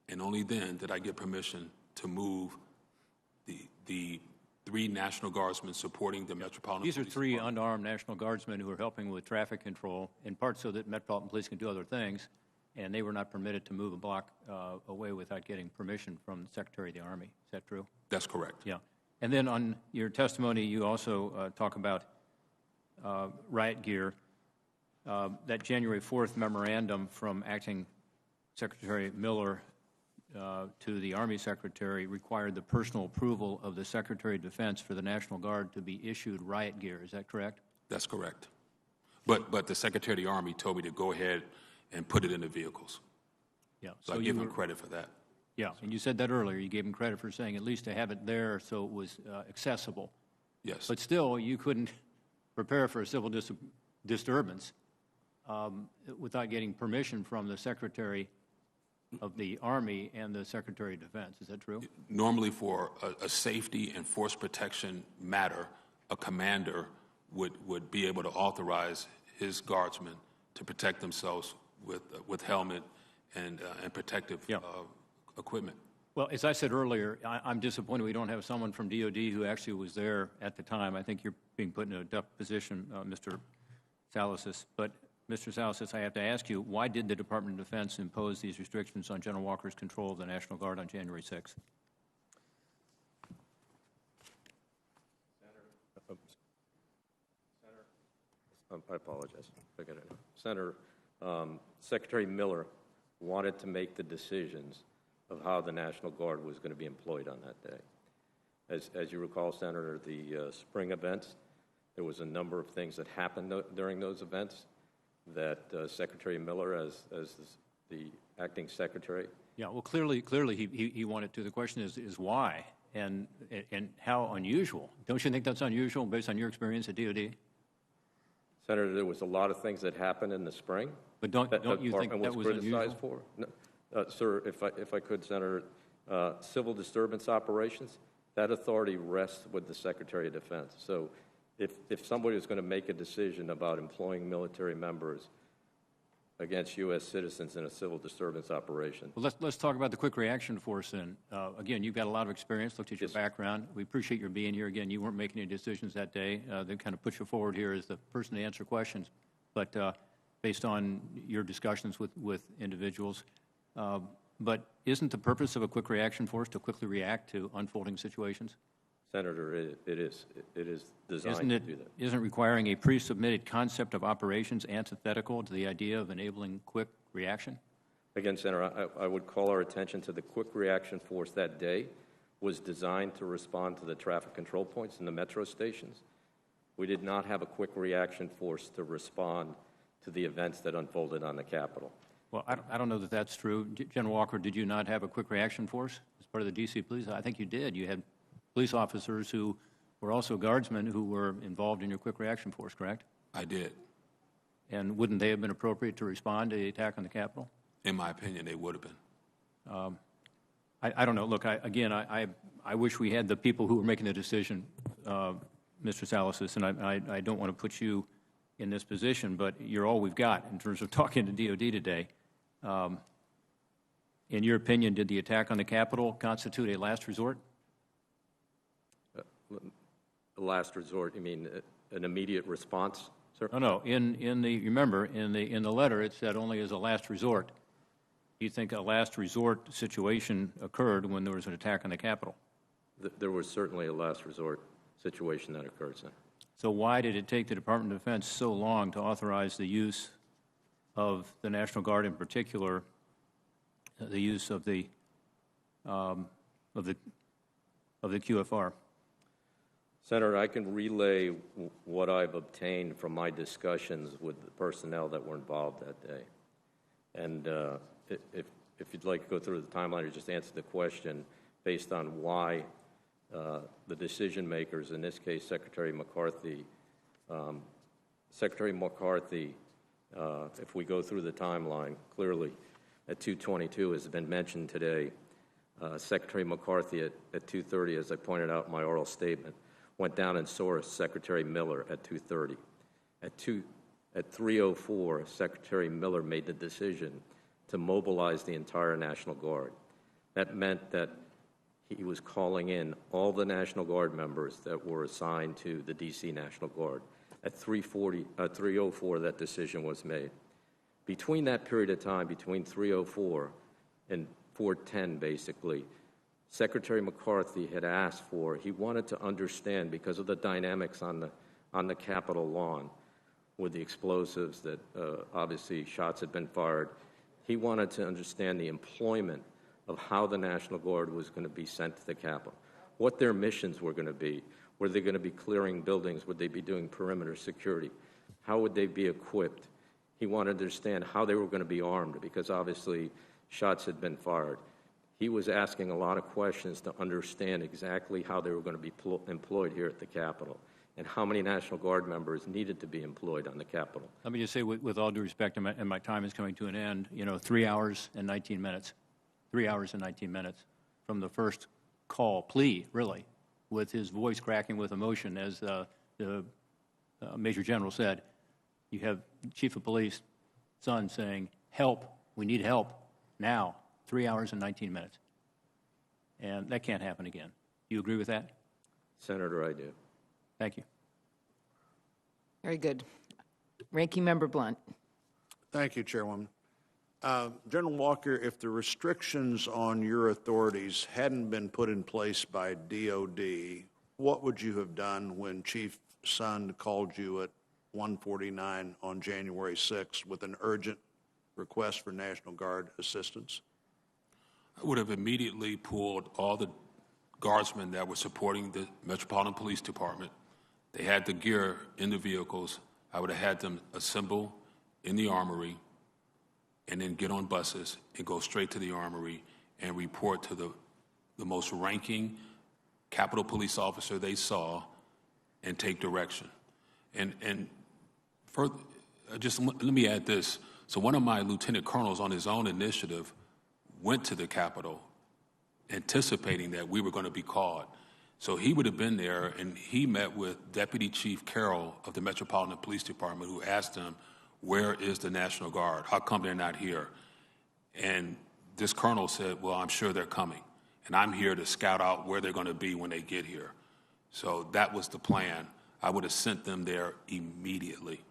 and only then did I get permission to move the 3 National Guardsmen supporting the Metropolitan These are Police 3 Department. unarmed National Guardsmen who are helping with traffic control, in part so that Metropolitan Police can do other things, and they were not permitted to move a block away without getting permission from the Secretary of the Army. Is that true? That's correct. Yeah. And then on your testimony, you also talk about riot gear. That January 4th memorandum from Acting Secretary Miller to the Army Secretary required the personal approval of the Secretary of Defense for the National Guard to be issued riot gear. Is that correct? That's correct. But the Secretary of the Army told me to go ahead and put it in the vehicles. Yeah. So I give him credit for that. Yeah, and you said that earlier. You gave him credit for saying at least to have it there so it was accessible. Yes. But still, you couldn't prepare for a civil disturbance without getting permission from the Secretary of the Army and the Secretary of Defense. Is that true? Normally for a safety and force protection matter, a commander would be able to authorize his guardsmen to protect themselves with helmet and protective equipment. Well, as I said earlier, I'm disappointed we don't have someone from DOD who actually was there at the time. I think you're being put in a tough position, Mr. Salasas. But, Mr. Salasas, I have to ask you, why did the Department of Defense impose these restrictions on General Walker's control of the National Guard on January 6th? I apologize. I got it now. Senator, Secretary Miller wanted to make the decisions of how the National Guard was going to be employed on that day. As you recall, Senator, the spring events, there was a number of things that happened during those events that Secretary Miller, as the acting secretary. Yeah, well, clearly he wanted to. The question is why and how unusual. Don't you think that's unusual based on your experience at DOD? Senator, there was a lot of things that happened in the spring. But don't you think that was criticized unusual? For? No, sir, if I could, Senator, civil disturbance operations, that authority rests with the Secretary of Defense. So if somebody is going to make a decision about employing military members against U.S. citizens in a civil disturbance operation. Well, let's talk about the quick reaction force then. Again, you've got a lot of experience, looked at your background. We appreciate your being here. Again, you weren't making any decisions that day. They kind of put you forward here as the person to answer questions. But based on your discussions with individuals, but isn't the purpose of a quick reaction force to quickly react to unfolding situations? Senator, it is designed to do that. Isn't it requiring a pre-submitted concept of operations antithetical to the idea of enabling quick reaction? Again, Senator, I would call our attention to the quick reaction force that day was designed to respond to the traffic control points in the metro stations. We did not have a quick reaction force to respond to the events that unfolded on the Capitol. Well, I don't know that that's true. General Walker, did you not have a quick reaction force as part of the D.C. police? I think you did. You had police officers who were also guardsmen who were involved in your quick reaction force, correct? I did. And wouldn't they have been appropriate to respond to the attack on the Capitol? In my opinion, they would have been. I don't know. Look, I wish we had the people who were making the decision, Mr. Salasas, and I don't want to put you in this position, but you're all we've got in terms of talking to DOD today. In your opinion, did the attack on the Capitol constitute a last resort? Last resort, you mean an immediate response, sir? No. Remember, in the letter, it said only as a last resort. Do you think a last resort situation occurred when there was an attack on the Capitol? There was certainly a last resort situation that occurred, sir. So why did it take the Department of Defense so long to authorize the use of the National Guard, in particular, the use of the QFR? Senator, I can relay what I've obtained from my discussions with the personnel that were involved that day. And if you'd like to go through the timeline or just answer the question based on why the decision makers, in this case Secretary McCarthy, If we go through the timeline, clearly at 2:22 has been mentioned today. Secretary McCarthy at 2:30, as I pointed out in my oral statement, went down and saw Secretary Miller at 2:30. At 3:04, Secretary Miller made the decision to mobilize the entire National Guard. That meant that he was calling in all the National Guard members that were assigned to the D.C. National Guard. At 3:04, that decision was made. Between that period of time, between 3:04 and 4:10, basically, Secretary McCarthy had asked for, he wanted to understand, because of the dynamics on the Capitol lawn with the explosives that obviously shots had been fired, he wanted to understand the employment of how the National Guard was going to be sent to the Capitol, what their missions were going to be. Were they going to be clearing buildings? Would they be doing perimeter security? How would they be equipped? He wanted to understand how they were going to be armed, because obviously shots had been fired. He was asking a lot of questions to understand exactly how they were going to be employed here at the Capitol and how many National Guard members needed to be employed on the Capitol. Let me just say, with all due respect, and my time is coming to an end, 3 hours and 19 minutes, 3 hours and 19 minutes from the first call, plea, really, with his voice cracking with emotion, as the Major General said. You have Chief of Police, son, saying, help, we need help, now, 3 hours and 19 minutes. And that can't happen again. Do you agree with that? Senator, I do. Thank you. Very good. Ranking Member Blunt. Thank you, Chairwoman. General Walker, if the restrictions on your authorities hadn't been put in place by DOD, what would you have done when Chief Sund called you at 1:49 on January 6th with an urgent request for National Guard assistance? I would have immediately pulled all the guardsmen that were supporting the Metropolitan Police Department. They had the gear in the vehicles. I would have had them assemble in the armory and then get on buses and go straight to the armory and report to the most ranking Capitol Police officer they saw and take direction. And further, just let me add this. So one of my lieutenant colonels on his own initiative went to the Capitol anticipating that we were going to be called. So he would have been there, and he met with Deputy Chief Carroll of the Metropolitan Police Department, who asked him, where is the National Guard? How come they're not here? And this colonel said, well, I'm sure they're coming, and I'm here to scout out where they're going to be when they get here. So that was the plan. I would have sent them there immediately.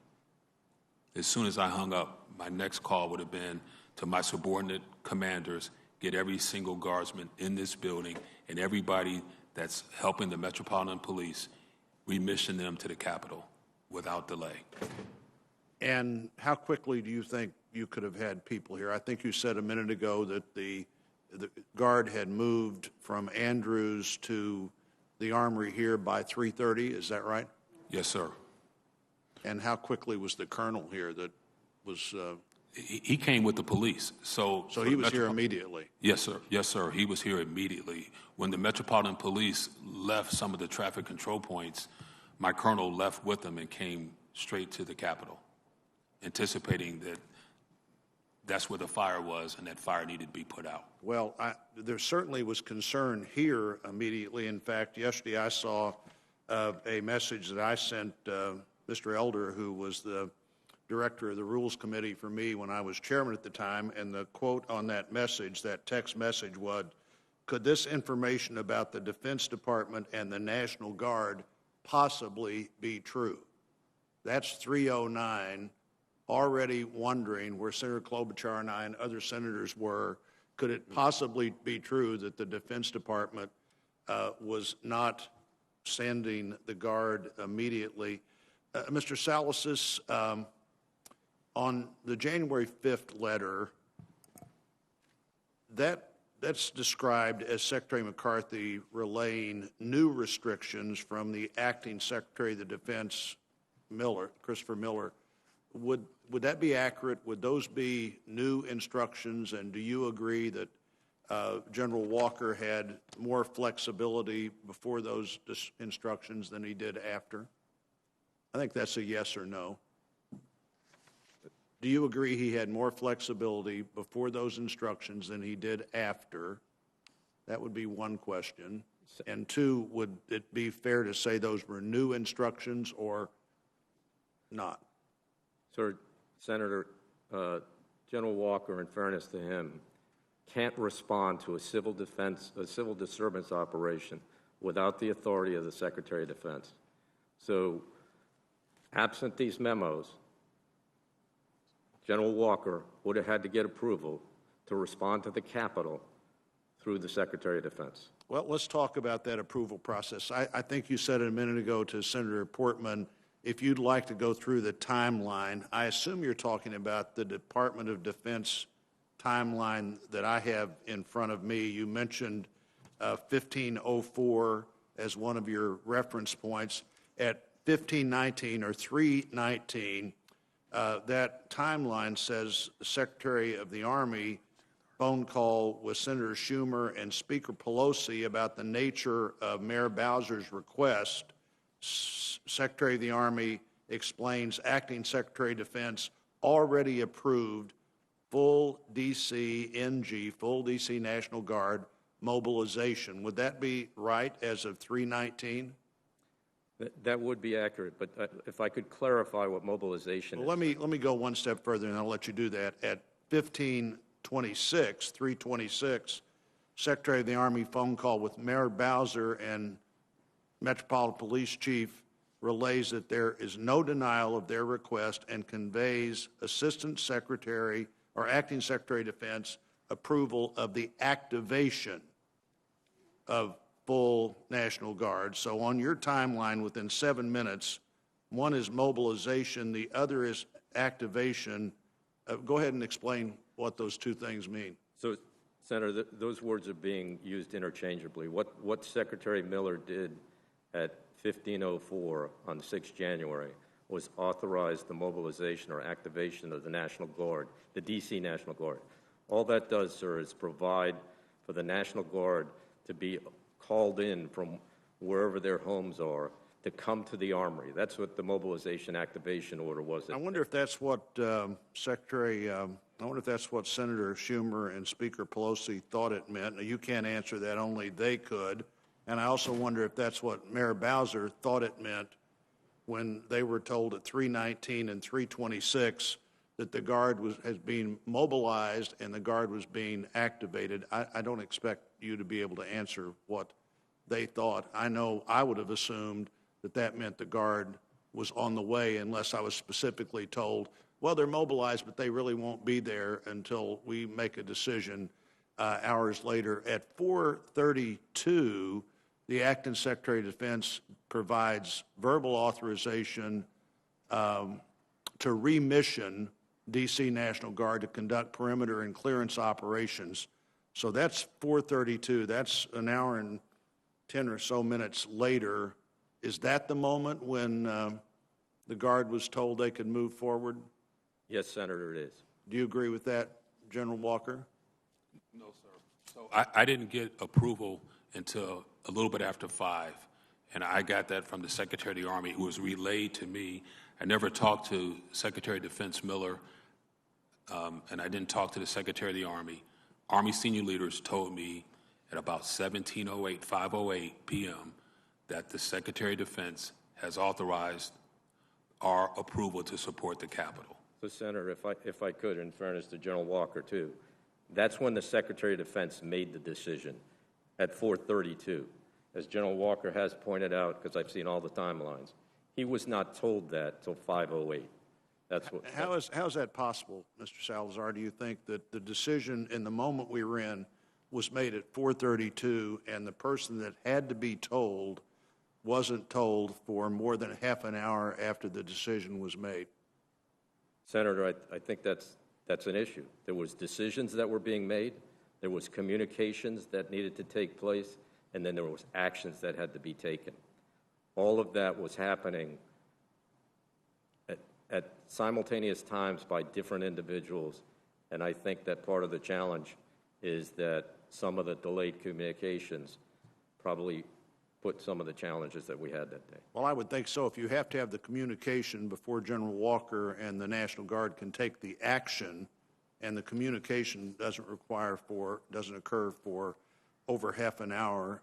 As soon as I hung up, my next call would have been to my subordinate commanders, get every single guardsman in this building and everybody that's helping the Metropolitan Police, remission them to the Capitol without delay. And how quickly do you think you could have had people here? I think you said a minute ago that the Guard had moved from Andrews to the Armory here by 3:30. Is that right? Yes, sir. And how quickly was the colonel here that was... He came with the police. So he was here immediately? Yes, sir. Yes, sir. He was here immediately. When the Metropolitan Police left some of the traffic control points, my colonel left with them and came straight to the Capitol, anticipating that that's where the fire was and that fire needed to be put out. Well, there certainly was concern here immediately. In fact, yesterday I saw a message that I sent Mr. Elder, who was the director of the Rules Committee for me when I was chairman at the time, and the quote on that message, that text message, was, could this information about the Defense Department and the National Guard possibly be true? That's 309, already wondering where Senator Klobuchar and I and other senators were. Could it possibly be true that the Defense Department was not sending the Guard immediately? Mr. Salasys, on the January 5th letter, that's described as Secretary McCarthy relaying new restrictions from the acting Secretary of the Defense, Christopher Miller. Would that be accurate? Would those be new instructions? And do you agree that General Walker had more flexibility before those instructions than he did after? I think that's a yes or no. Do you agree he had more flexibility before those instructions than he did after? That would be one question. And two, would it be fair to say those were new instructions or not? Sir, Senator, General Walker, in fairness to him, can't respond to a civil disturbance operation without the authority of the Secretary of Defense. So, absent these memos, General Walker would have had to get approval to respond to the Capitol through the Secretary of Defense. Well, let's talk about that approval process. I think you said it a minute ago to Senator Portman, if you'd like to go through the timeline. I assume you're talking about the Department of Defense timeline that I have in front of me. You mentioned 1504 as one of your reference points. At 1519 or 319, that timeline says the Secretary of the Army phone call with Senator Schumer and Speaker Pelosi about the nature of Mayor Bowser's request. Secretary of the Army explains Acting Secretary of Defense already approved full DC NG, full DC National Guard mobilization. Would that be right as of 319? That would be accurate, but if I could clarify what mobilization is. Let me go one step further, and I'll let you do that. At 1526, 326, Secretary of the Army phone call with Mayor Bowser and Metropolitan Police Chief relays that there is no denial of their request and conveys Assistant Secretary or Acting Secretary of Defense approval of the activation of full National Guard. So on your timeline, within 7 minutes, one is mobilization, the other is activation. Go ahead and explain what those two things mean. So, Senator, those words are being used interchangeably. What Secretary Miller did at 1504 on 6 January was authorize the mobilization or activation of the National Guard, the D.C. National Guard. All that does, sir, is provide for the National Guard to be called in from wherever their homes are to come to the Armory. That's what the mobilization activation order was. I wonder if that's what I wonder if that's what Senator Schumer and Speaker Pelosi thought it meant. Now, you can't answer that, only they could. And I also wonder if that's what Mayor Bowser thought it meant when they were told at 319 and 326 that the Guard has been mobilized and the Guard was being activated. I don't expect you to be able to answer what they thought. I know I would have assumed that that meant the Guard was on the way unless I was specifically told, well, they're mobilized, but they really won't be there until we make a decision hours later. At 4:32, the Acting Secretary of Defense provides verbal authorization to remission D.C. National Guard to conduct perimeter and clearance operations. So that's 4:32. That's an hour and 10 or so minutes later. Is that the moment when the Guard was told they could move forward? Yes, Senator, it is. Do you agree with that, General Walker? No, sir. So I didn't get approval until a little bit after 5, and I got that from the Secretary of the Army, who was relayed to me. I never talked to Secretary of Defense Miller, and I didn't talk to the Secretary of the Army. Army senior leaders told me at about 17:08, 5:08 p.m., that the Secretary of Defense has authorized our approval to support the Capitol. So, Senator, if I could, in fairness to General Walker, too, that's when the Secretary of Defense made the decision at 4:32. As General Walker has pointed out, because I've seen all the timelines, he was not told that till 5:08. How is that possible, Mr. Salazar? Do you think that the decision in the moment we were in was made at 4:32 and the person that had to be told wasn't told for more than half an hour after the decision was made? Senator, I think that's an issue. There was decisions that were being made, there was communications that needed to take place, and then there was actions that had to be taken. All of that was happening at simultaneous times by different individuals, and I think that part of the challenge is that some of the delayed communications probably put some of the challenges that we had that day. Well, I would think so. If you have to have the communication before General Walker and the National Guard can take the action, and the communication doesn't occur for over half an hour,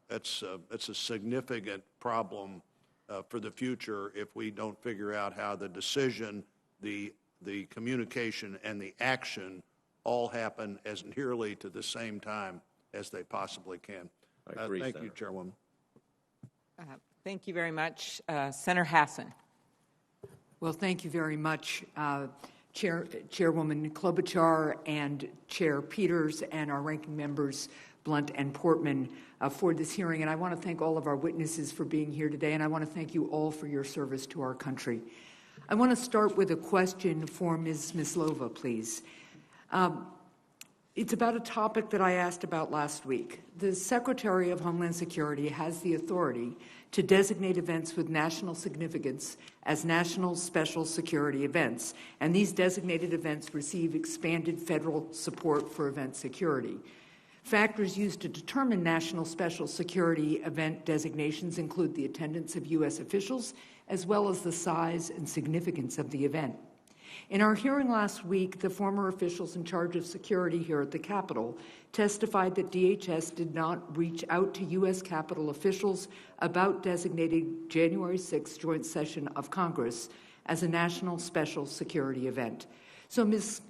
that's a significant problem for the future if we don't figure out how the decision, the communication, and the action all happen as nearly to the same time as they possibly can. I agree, thank Senator. you, Chairwoman. Thank you very much. Senator Hassan. Well, thank you very much, Chairwoman Klobuchar and Chair Peters and our ranking members Blunt and Portman for this hearing. And I want to thank all of our witnesses for being here today, and I want to thank you all for your service to our country. I want to start with a question for Ms. Smislova, please. It's about a topic that I asked about last week. The Secretary of Homeland Security has the authority to designate events with national significance as national special security events, and these designated events receive expanded federal support for event security. Factors used to determine national special security event designations include the attendance of U.S. officials, as well as the size and significance of the event. In our hearing last week, the former officials in charge of security here at the Capitol testified that DHS did not reach out to U.S. Capitol officials about designating January 6th joint session of Congress as a national special security event. So, Ms.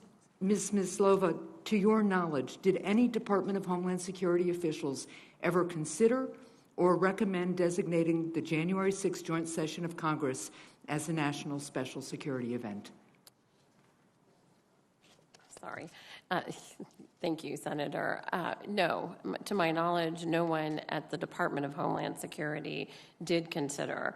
Smislova, to your knowledge, did any Department of Homeland Security officials ever consider or recommend designating the January 6th joint session of Congress as a national special security event? Sorry. Thank you, Senator. No, to my knowledge, no one at the Department of Homeland Security did consider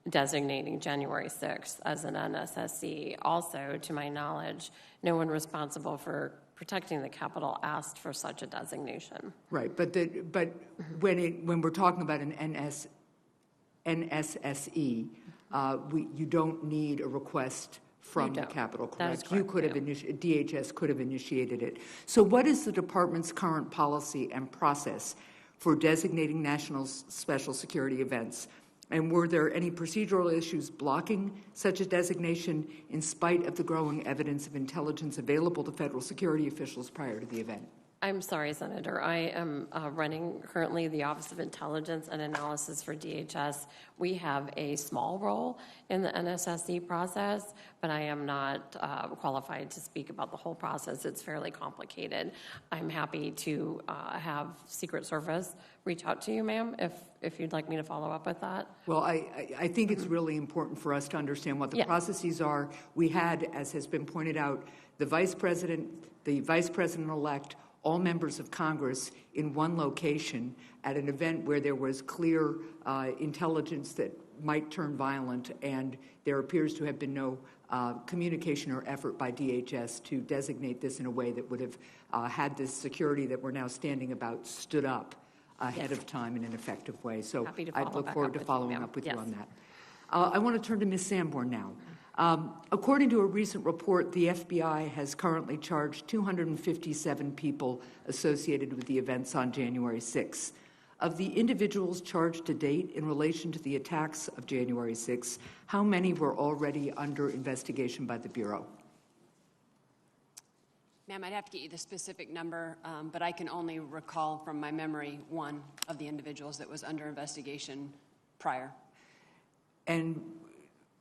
designating January 6th as an NSSE. Also, to my knowledge, no one responsible for protecting the Capitol asked for such a designation. Right, but when we're talking about an NSSE, you don't need a request from the Capitol, correct? That is correct. You could have DHS could have initiated it. So what is the department's current policy and process for designating national special security events? And were there any procedural issues blocking such a designation in spite of the growing evidence of intelligence available to federal security officials prior to the event? I'm sorry, Senator. I am running currently the Office of Intelligence and Analysis for DHS. We have a small role in the NSSE process, but I am not qualified to speak about the whole process. It's fairly complicated. I'm happy to have Secret Service reach out to you, ma'am, if you'd like me to follow up with that. Well, I think it's really important for us to understand what the processes are. We had, as has been pointed out, the Vice President-elect, all members of Congress in one location at an event where there was clear intelligence that might turn violent, and there appears to have been no communication or effort by DHS to designate this in a way that would have had this security that we're now standing about stood up ahead of time in an effective way. So I look forward to following up with you on that. I want to turn to Ms. Sanborn now. According to a recent report, the FBI has currently charged 257 people associated with the events on January 6th. Of the individuals charged to date in relation to the attacks of January 6th, how many were already under investigation by the Bureau? Ma'am, I'd have to get you the specific number, but I can only recall from my memory one of the individuals that was under investigation prior. And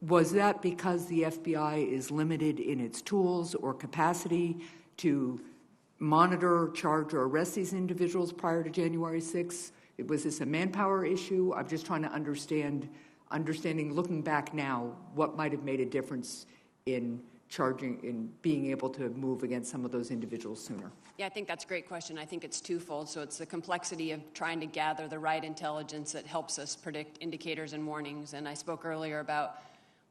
was that because the FBI is limited in its tools or capacity to monitor, charge, or arrest these individuals prior to January 6th? Was this a manpower issue? I'm just trying to understanding, looking back now, what might have made a difference in being able to move against some of those individuals sooner? Yeah, I think that's a great question. I think it's twofold. So it's the complexity of trying to gather the right intelligence that helps us predict indicators and warnings. And I spoke earlier about,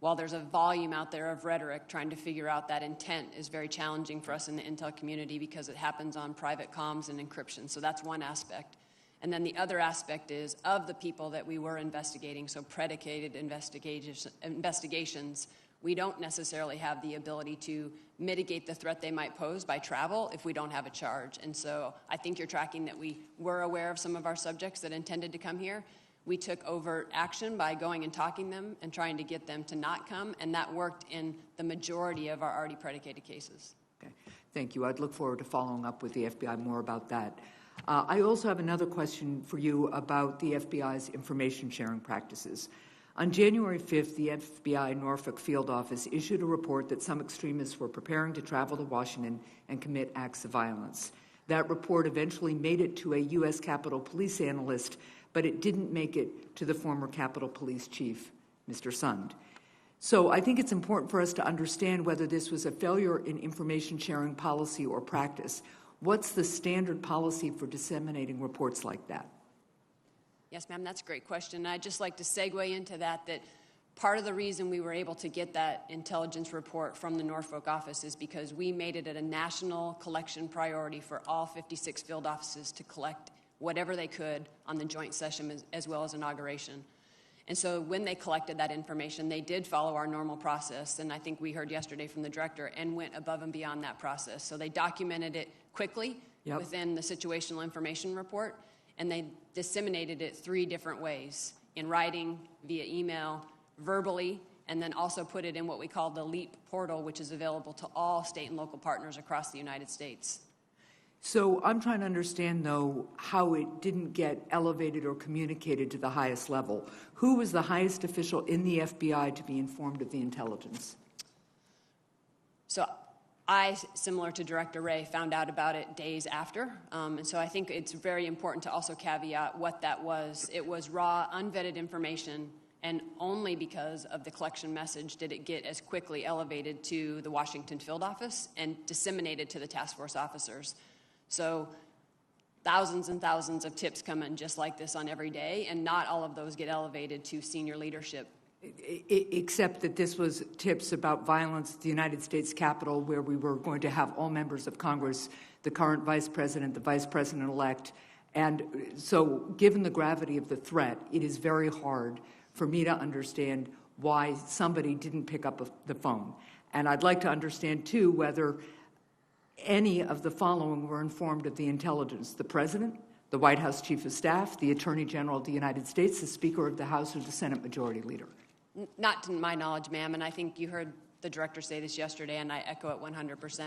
while there's a volume out there of rhetoric, trying to figure out that intent is very challenging for us in the intel community because it happens on private comms and encryption. So that's one aspect. And then the other aspect is, of the people that we were investigating, so predicated investigations, we don't necessarily have the ability to mitigate the threat they might pose by travel if we don't have a charge. And so I think you're tracking that we were aware of some of our subjects that intended to come here. We took overt action by going and talking them and trying to get them to not come, and that worked in the majority of our already predicated cases. Okay, thank you. I'd look forward to following up with the FBI more about that. I also have another question for you about the FBI's information sharing practices. On January 5th, the FBI Norfolk Field Office issued a report that some extremists were preparing to travel to Washington and commit acts of violence. That report eventually made it to a U.S. Capitol Police analyst, but it didn't make it to the former Capitol Police Chief, Mr. Sund. So I think it's important for us to understand whether this was a failure in information sharing policy or practice. What's the standard policy for disseminating reports like that? Yes, ma'am, that's a great question. I'd just like to segue into that part of the reason we were able to get that intelligence report from the Norfolk office is because we made it a national collection priority for all 56 field offices to collect whatever they could on the joint session as well as inauguration. And so when they collected that information, they did follow our normal process, and I think we heard yesterday from the director, and went above and beyond that process. So they documented it quickly within the situational information report, and they disseminated it 3 different ways: in writing, via email, verbally, and then also put it in what we call the LEAP portal, which is available to all state and local partners across the United States. So I'm trying to understand, though, how it didn't get elevated or communicated to the highest level. Who was the highest official in the FBI to be informed of the intelligence? So I, similar to Director Wray, found out about it days after. And so I think it's very important to also caveat what that was. It was raw, unvetted information, and only because of the collection message did it get as quickly elevated to the Washington field office and disseminated to the task force officers. So thousands and thousands of tips come in just like this on every day, and not all of those get elevated to senior leadership. Except that this was tips about violence at the United States Capitol, where we were going to have all members of Congress, the current vice president, the vice president-elect. And so given the gravity of the threat, it is very hard for me to understand why somebody didn't pick up the phone. And I'd like to understand, too, whether any of the following were informed of the intelligence: the President, the White House Chief of Staff, the Attorney General of the United States, the Speaker of the House, or the Senate Majority Leader. Not to my knowledge, ma'am, and I think you heard the director say this yesterday, and I echo it 100%.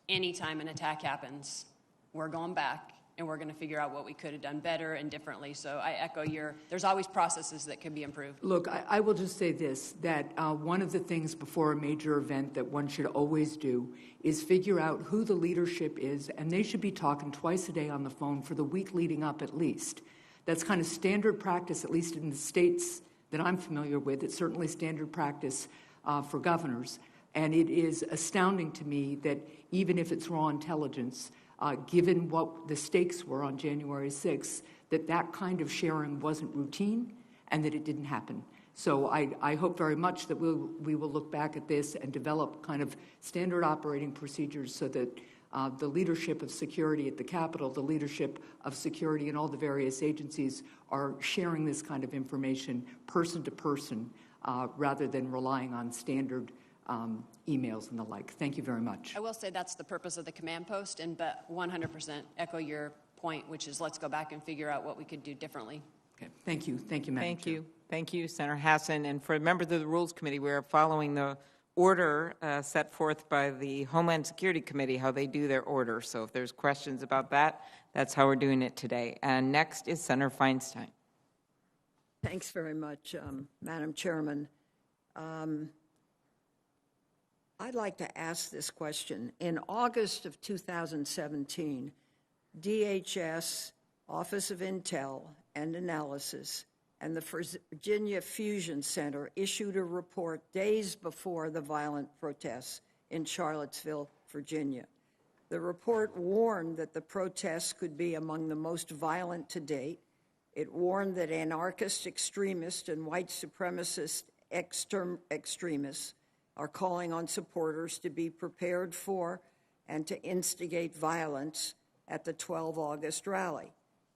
Anytime an attack happens, we're going back, and we're going to figure out what we could have done better and differently. So I echo there's always processes that could be improved. Look, I will just say this, that one of the things before a major event that one should always do is figure out who the leadership is, and they should be talking twice a day on the phone for the week leading up at least. That's kind of standard practice, at least in the states that I'm familiar with. It's certainly standard practice for governors. And it is astounding to me that even if it's raw intelligence, given what the stakes were on January 6th, that kind of sharing wasn't routine and that it didn't happen. So I hope very much that we will look back at this and develop kind of standard operating procedures so that the leadership of security at the Capitol, the leadership of security in all the various agencies are sharing this kind of information person to person rather than relying on standard emails and the like. Thank you very much. I will say that's the purpose of the command post, but 100% echo your point, which is let's go back and figure out what we could do differently. Okay. Thank you. Thank you, Madam Thank Chair. you. Thank you, Senator Hassan. And for members of the Rules Committee, we're following the order set forth by the Homeland Security Committee, how they do their order. So if there's questions about that, that's how we're doing it today. And next is Senator Feinstein. Thanks very much, Madam Chairman. I'd like to ask this question. In August of 2017, DHS, Office of Intel and Analysis, and the Virginia Fusion Center issued a report days before the violent protests in Charlottesville, Virginia. The report warned that the protests could be among the most violent to date. It warned that anarchist extremists and white supremacist extremists are calling on supporters to be prepared for and to instigate violence at the 12 August rally.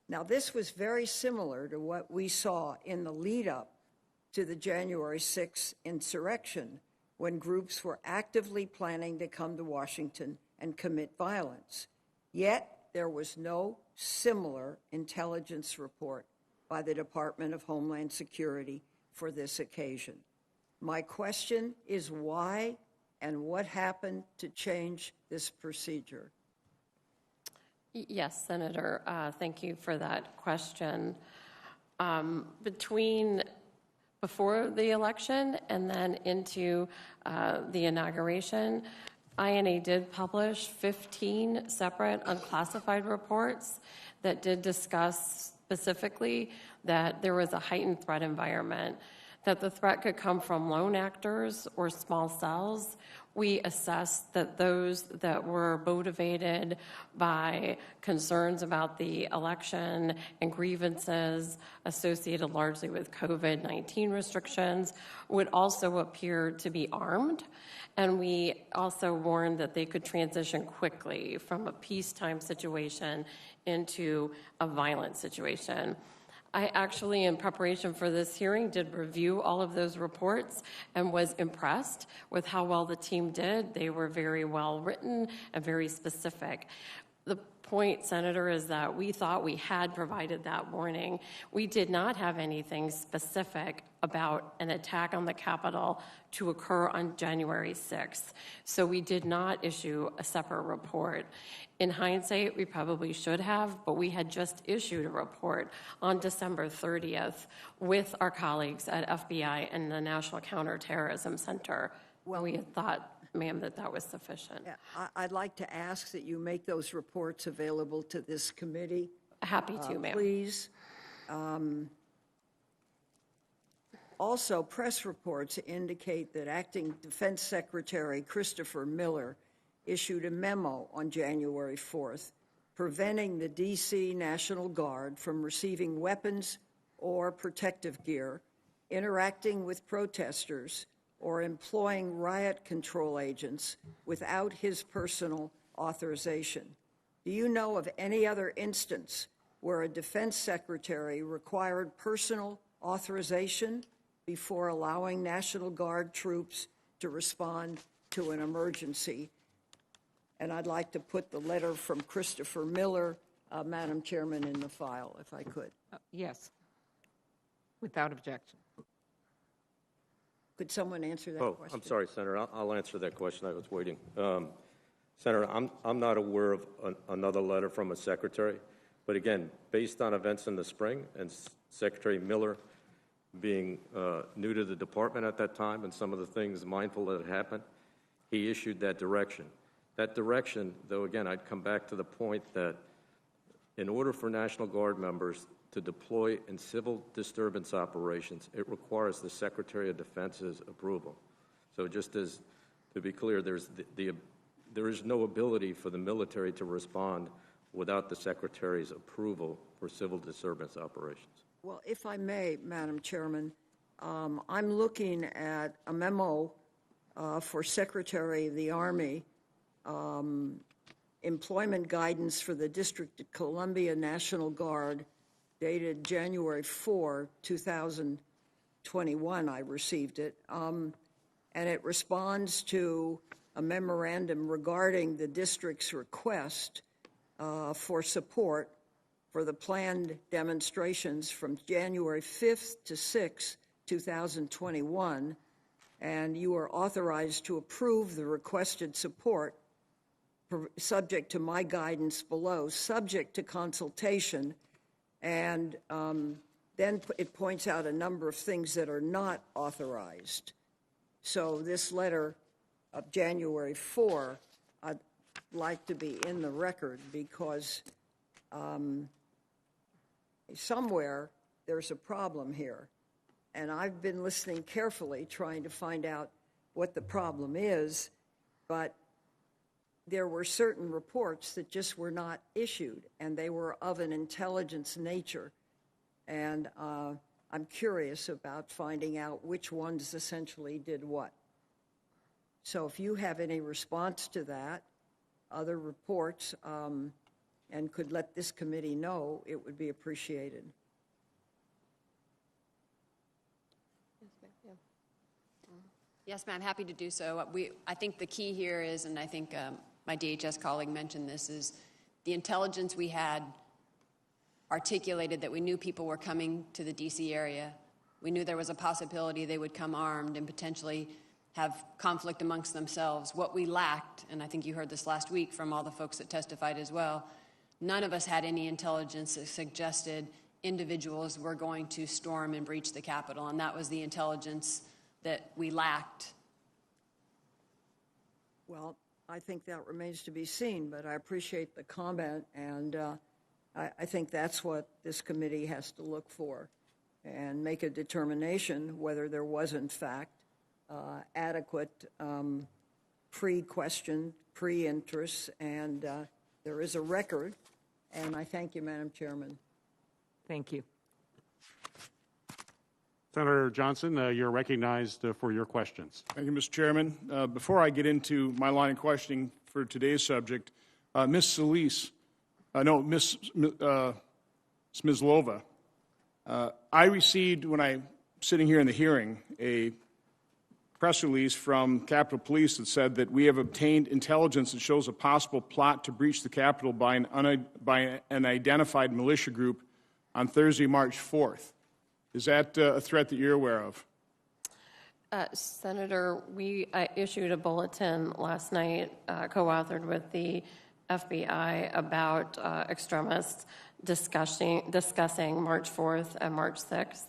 Now, this was very similar to what we saw in the lead-up to the January 6th insurrection, when groups were actively planning to come to Washington and commit violence. Yet, there was no similar intelligence report by the Department of Homeland Security for this occasion. My question is why and what happened to change this procedure? Yes, Senator, thank you for that question. Before the election and then into the inauguration, INA did publish 15 separate unclassified reports that did discuss specifically that there was a heightened threat environment, that the threat could come from lone actors or small cells. We assessed that those that were motivated by concerns about the election and grievances associated largely with COVID-19 restrictions would also appear to be armed. And we also warned that they could transition quickly from a peacetime situation into a violent situation. I actually, in preparation for this hearing, did review all of those reports and was impressed with how well the team did. They were very well written and very specific. The point, Senator, is that we thought we had provided that warning. We did not have anything specific about an attack on the Capitol to occur on January 6th. So we did not issue a separate report. In hindsight, we probably should have, but we had just issued a report on December 30th with our colleagues at FBI and the National Counterterrorism Center. Well, we had thought, ma'am, that was sufficient. Yeah, I'd like to ask that you make those reports available to this committee. Happy to, ma'am. Please. Also, press reports indicate that Acting Defense Secretary Christopher Miller issued a memo on January 4th preventing the D.C. National Guard from receiving weapons or protective gear, interacting with protesters, or employing riot control agents without his personal authorization. Do you know of any other instance where a defense secretary required personal authorization before allowing National Guard troops to respond to an emergency? And I'd like to put the letter from Christopher Miller, Madam Chairman, in the file, if I could. Yes, without objection. Could someone answer that question? I'm sorry, Senator. I'll answer that question. I was waiting. Senator, I'm not aware of another letter from a secretary. But again, based on events in the spring and Secretary Miller being new to the department at that time and some of the things mindful that had happened, he issued that direction. That direction, though, again, I'd come back to the point that in order for National Guard members to deploy in civil disturbance operations, it requires the Secretary of Defense's approval. So just as, to be clear, there is no ability for the military to respond without the Secretary's approval for civil disturbance operations. Well, if I may, Madam Chairman, I'm looking at a memo for Secretary of the Army, employment guidance for the District of Columbia National Guard, dated January 4, 2021, I received it, and it responds to a memorandum regarding the district's request for support for the planned demonstrations from January 5th to 6th, 2021, and you are authorized to approve the requested support subject to my guidance below, subject to consultation, and then it points out a number of things that are not authorized. So this letter of January 4, I'd like to be in the record because somewhere there's a problem here. And I've been listening carefully, trying to find out what the problem is, but there were certain reports that just were not issued, and they were of an intelligence nature. And I'm curious about finding out which ones essentially did what. So if you have any response to that, other reports, and could let this committee know, it would be appreciated. Yes, ma'am, happy to do so. I think the key here is, and I think my DHS colleague mentioned this, is the intelligence we had articulated that we knew people were coming to the D.C. area. We knew there was a possibility they would come armed and potentially have conflict amongst themselves. What we lacked, and I think you heard this last week from all the folks that testified as well, none of us had any intelligence that suggested individuals were going to storm and breach the Capitol, and that was the intelligence that we lacked. Well, I think that remains to be seen, but I appreciate the comment, and I think that's what this committee has to look for and make a determination whether there was, in fact, adequate pre-question, pre-interest, and there is a record, and I thank you, Madam Chairman. Thank you. Senator Johnson, you're recognized for your questions. Thank you, Mr. Chairman. Before I get into my line of questioning for today's subject, Ms. Smislova, I received, when I'm sitting here in the hearing, a press release from Capitol Police that said that we have obtained intelligence that shows a possible plot to breach the Capitol by an identified militia group on Thursday, March 4th. Is that a threat that you're aware of? Senator, we issued a bulletin last night, co-authored with the FBI, about extremists discussing March 4th and March 6th.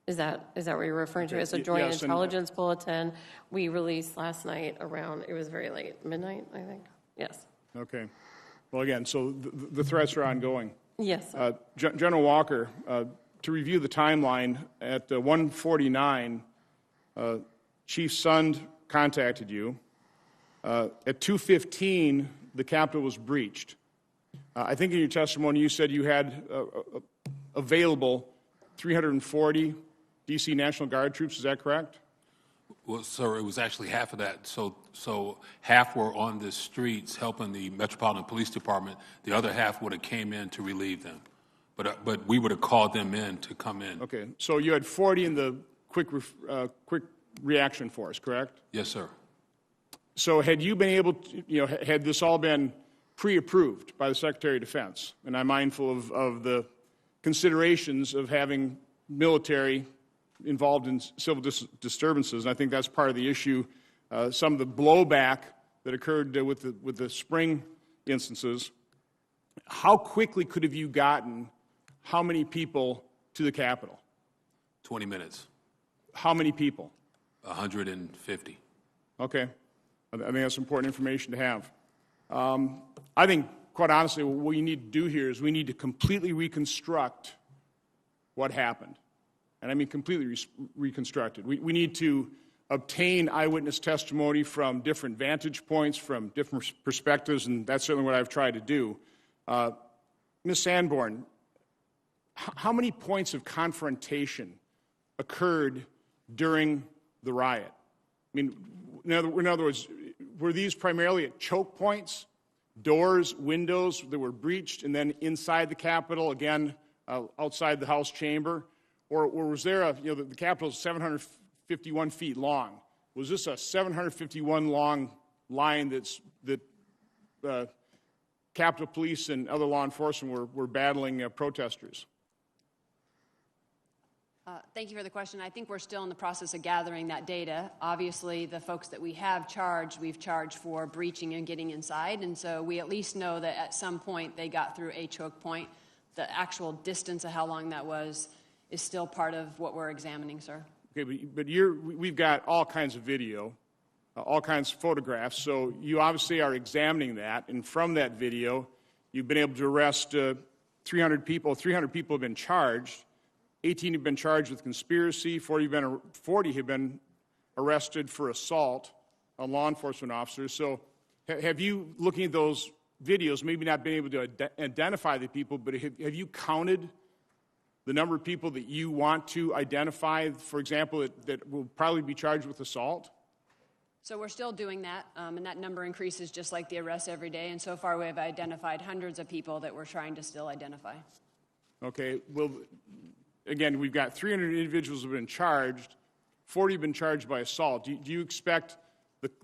Is that what you're referring to? It's a joint intelligence bulletin we released last night around, it was very late, midnight, I think. Yes. Okay. Well, again, so the threats are ongoing. Yes. General Walker, to review the timeline, at 1:49, Chief Sund contacted you. At 2:15, the Capitol was breached. I think in your testimony you said you had available 340 D.C. National Guard troops. Is that correct? Well, sir, it was actually half of that. So half were on the streets helping the Metropolitan Police Department. The other half would have came in to relieve them. But we would have called them in to come in. Okay. So you had 40 in the quick reaction force, correct? Yes, sir. So had you been able to, had this all been pre-approved by the Secretary of Defense? And I'm mindful of the considerations of having military involved in civil disturbances, and I think that's part of the issue. Some of the blowback that occurred with the spring instances. How quickly could have you gotten how many people to the Capitol? 20 minutes. How many people? 150. Okay. I think that's important information to have. I think, quite honestly, what we need to do here is we need to completely reconstruct what happened. And I mean completely reconstructed. We need to obtain eyewitness testimony from different vantage points, from different perspectives, and that's certainly what I've tried to do. Ms. Sanborn, how many points of confrontation occurred during the riot? I mean, in other words, were these primarily at choke points, doors, windows that were breached, and then inside the Capitol, again, outside the House chamber? Or was there the Capitol is 751 feet long. Was this a 751 long line that Capitol Police and other law enforcement were battling protesters? Thank you for the question. I think we're still in the process of gathering that data. Obviously, the folks that we have charged, we've charged for breaching and getting inside, and so we at least know that at some point they got through a choke point. The actual distance of how long that was is still part of what we're examining, sir. Okay, but we've got all kinds of video, all kinds of photographs, so you obviously are examining that, and from that video, you've been able to arrest 300 people. 300 people have been charged. 18 have been charged with conspiracy. 40 have been arrested for assault on law enforcement officers. So have you, looking at those videos, maybe not been able to identify the people, but have you counted the number of people that you want to identify, for example, that will probably be charged with assault? So we're still doing that, and that number increases just like the arrests every day, and so far we have identified hundreds of people that we're trying to still identify. Okay, well, again, we've got 300 individuals who have been charged, 40 have been charged by assault. Do you expect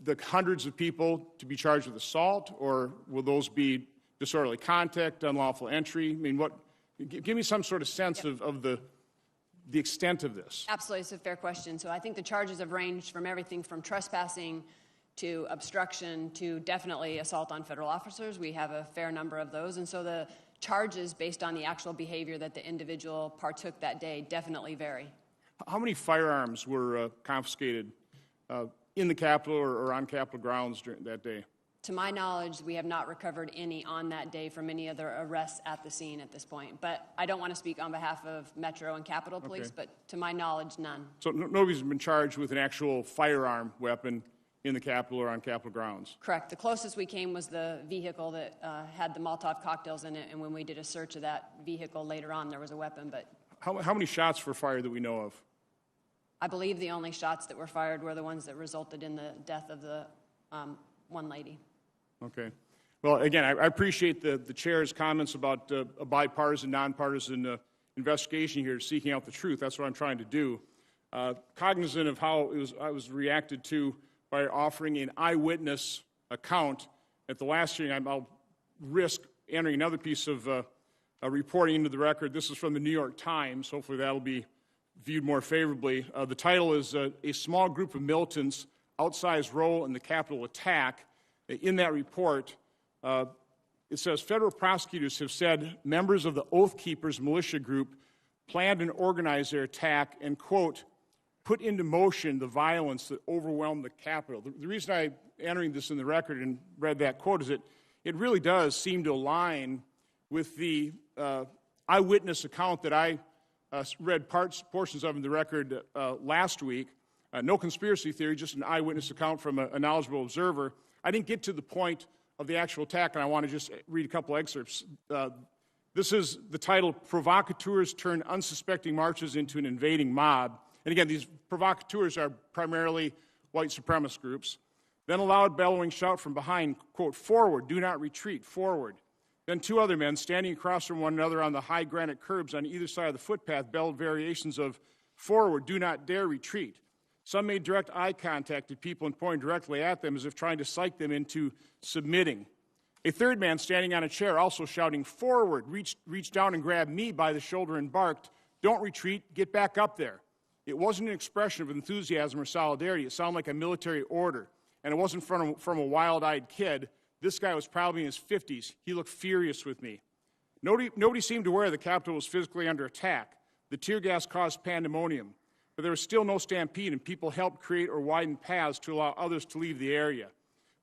the hundreds of people to be charged with assault, or will those be disorderly conduct, unlawful entry? I mean, Give me some sort of sense of the extent of this. Absolutely, it's a fair question. So I think the charges have ranged from everything from trespassing to obstruction to definitely assault on federal officers. We have a fair number of those. And so the charges based on the actual behavior that the individual partook that day definitely vary. How many firearms were confiscated in the Capitol or on Capitol grounds during that day? To my knowledge, we have not recovered any on that day from any other arrests at the scene at this point. But I don't want to speak on behalf of Metro and Capitol Police, but to my knowledge, none. So nobody's been charged with an actual firearm weapon in the Capitol or on Capitol grounds? Correct. The closest we came was the vehicle that had the Molotov cocktails in it, and when we did a search of that vehicle later on, there was a weapon. But how many shots were fired that we know of? I believe the only shots that were fired were the ones that resulted in the death of the one lady. Okay. Well, again, I appreciate the chair's comments about a bipartisan, nonpartisan investigation here, seeking out the truth. That's what I'm trying to do. Cognizant of how I was reacted to by offering an eyewitness account at the last hearing, I'll risk entering another piece of reporting into the record. This is from the New York Times. Hopefully that'll be viewed more favorably. The title is A Small Group of Militants, Outsized Role in the Capitol Attack. In that report, it says federal prosecutors have said members of the Oath Keepers militia group planned and organized their attack and, quote, put into motion the violence that overwhelmed the Capitol. The reason I'm entering this in the record and read that quote is that it really does seem to align with the eyewitness account that I read portions of in the record last week. No conspiracy theory, just an eyewitness account from a knowledgeable observer. I didn't get to the point of the actual attack, and I want to just read a couple excerpts. This is the title, Provocateurs Turn Unsuspecting Marches into an Invading Mob. And again, these provocateurs are primarily white supremacist groups. Then a loud bellowing shout from behind, quote, forward, do not retreat, forward. Then two other men standing across from one another on the high granite curbs on either side of the footpath bellowed variations of forward, do not dare retreat. Some made direct eye contact at people and pointed directly at them as if trying to psych them into submitting. A third man standing on a chair also shouting forward, reached down and grabbed me by the shoulder and barked, don't retreat, get back up there. It wasn't an expression of enthusiasm or solidarity. It sounded like a military order. And it wasn't from a wild-eyed kid. This guy was probably in his 50s. He looked furious with me. Nobody seemed aware the Capitol was physically under attack. The tear gas caused pandemonium. But there was still no stampede, and people helped create or widen paths to allow others to leave the area.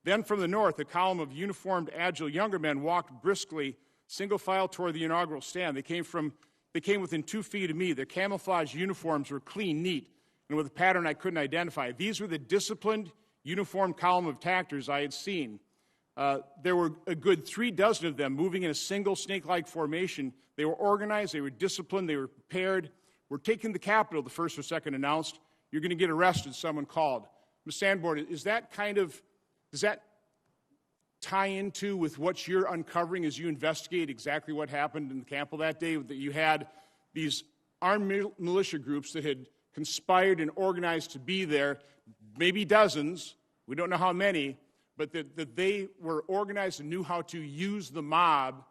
Then from the north, a column of uniformed, agile younger men walked briskly, single file toward the inaugural stand. They came within 2 feet of me. Their camouflage uniforms were clean, neat, and with a pattern I couldn't identify. These were the disciplined, uniformed column of attackers I had seen. There were a good 3 dozen of them moving in a single snake-like formation. They were organized, they were disciplined, they were prepared. We're taking the Capitol, the first or second announced. You're going to get arrested, someone called. Ms. Sanborn, does that tie into with what you're uncovering as you investigate exactly what happened in the Capitol that day, that you had these armed militia groups that had conspired and organized to be there, maybe dozens, we don't know how many, but that they were organized and knew how to use the mob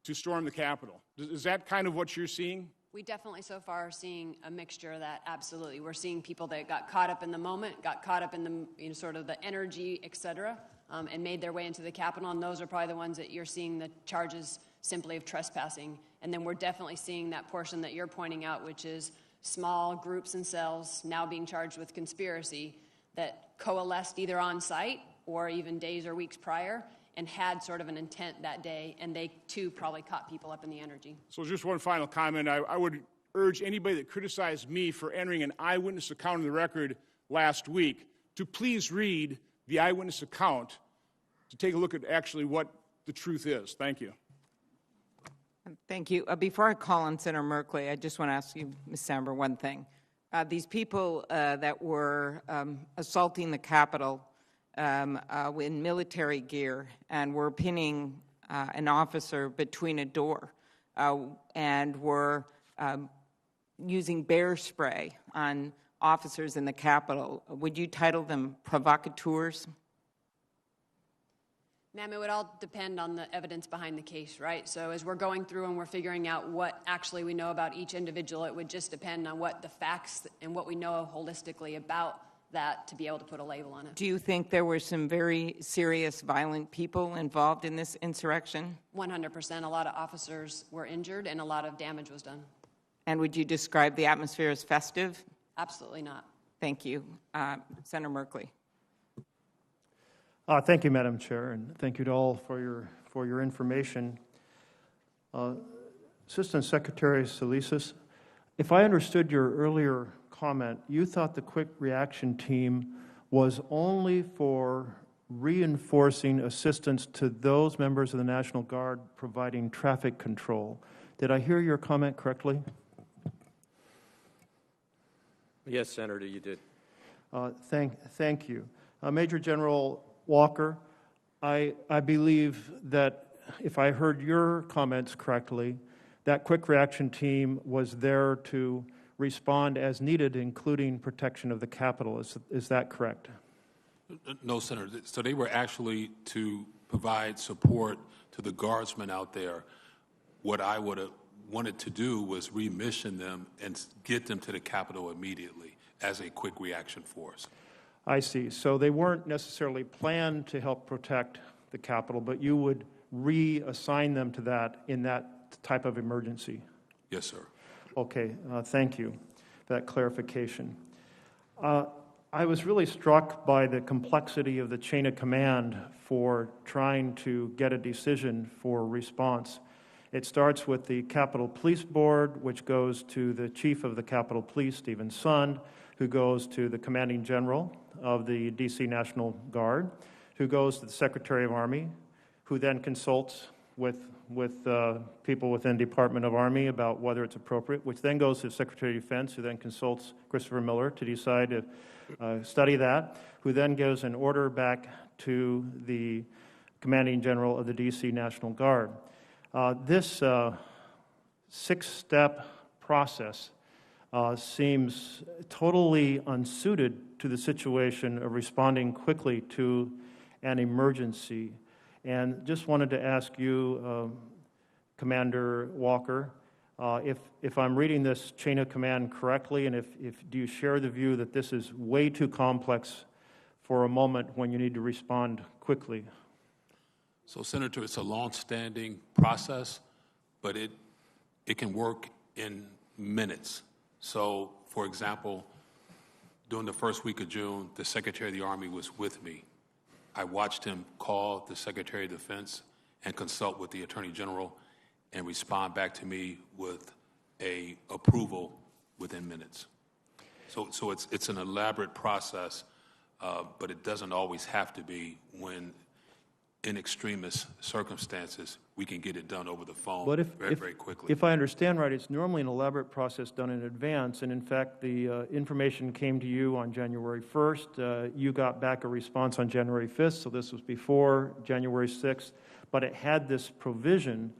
to storm the Capitol? Is that kind of what you're seeing? We definitely so far are seeing a mixture of that, absolutely. We're seeing people that got caught up in the moment, got caught up in the sort of the energy, et cetera, and made their way into the Capitol, and those are probably the ones that you're seeing the charges simply of trespassing. And then we're definitely seeing that portion that you're pointing out, which is small groups and cells now being charged with conspiracy that coalesced either on site or even days or weeks prior and had sort of an intent that day, and they, too, probably caught people up in the energy. So just one final comment. I would urge anybody that criticized me for entering an eyewitness account in the record last week to please read the eyewitness account to take a look at actually what the truth is. Thank you. Thank you. Before I call on Senator Merkley, I just want to ask you, Ms. Sanborn, one thing. These people that were assaulting the Capitol in military gear and were pinning an officer between a door and were using bear spray on officers in the Capitol. Would you title them provocateurs? Ma'am, it would all depend on the evidence behind the case, right? So as we're going through and we're figuring out what actually we know about each individual, it would just depend on what the facts and what we know holistically about that to be able to put a label on it. Do you think there were some very serious violent people involved in this insurrection? 100%. A lot of officers were injured and a lot of damage was done. And would you describe the atmosphere as festive? Absolutely not. Thank you. Senator Merkley. Thank you, Madam Chair, and thank you to all for your information. Assistant Secretary Salisis, if I understood your earlier comment, you thought the quick reaction team was only for reinforcing assistance to those members of the National Guard providing traffic control. Did I hear your comment correctly? Yes, Senator, you did. Thank you. Major General Walker, I believe that if I heard your comments correctly, that quick reaction team was there to respond as needed, including protection of the Capitol. Is that correct? No, Senator. So they were actually to provide support to the guardsmen out there. What I would have wanted to do was remission them and get them to the Capitol immediately as a quick reaction force. I see. So they weren't necessarily planned to help protect the Capitol, but you would reassign them to that in that type of emergency? Yes, sir. Okay. Thank you for that clarification. I was really struck by the complexity of the chain of command for trying to get a decision for response. It starts with the Capitol Police Board, which goes to the Chief of the Capitol Police, Stephen Sund, who goes to the Commanding General of the D.C. National Guard, who goes to the Secretary of Army, who then consults with people within Department of Army about whether it's appropriate, which then goes to the Secretary of Defense, who then consults Christopher Miller to decide to study that, who then gives an order back to the Commanding General of the D.C. National Guard. This six-step process seems totally unsuited to the situation of responding quickly to an emergency. And just wanted to ask you, Commander Walker, if I'm reading this chain of command correctly, and do you share the view that this is way too complex for a moment when you need to respond quickly? So, Senator, it's a long-standing process, but it can work in minutes. So, for example, during the first week of June, the Secretary of the Army was with me. I watched him call the Secretary of Defense and consult with the Attorney General and respond back to me with a approval within minutes. So it's an elaborate process, but it doesn't always have to be when in extremist circumstances, we can get it done over the phone very quickly. If I understand right, it's normally an elaborate process done in advance, and in fact, the information came to you on January 1st. You got back a response on January 5th, so this was before January 6th, but it had this provision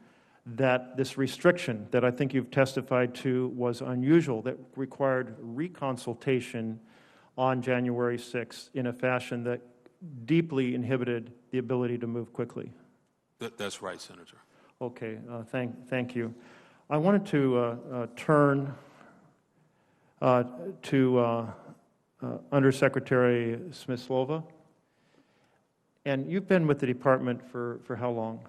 that this restriction that I think you've testified to was unusual, that required reconsultation on January 6th in a fashion that deeply inhibited the ability to move quickly. That's right, Senator. Okay, thank you. I wanted to turn to Undersecretary Smislova. And you've been with the department for how long?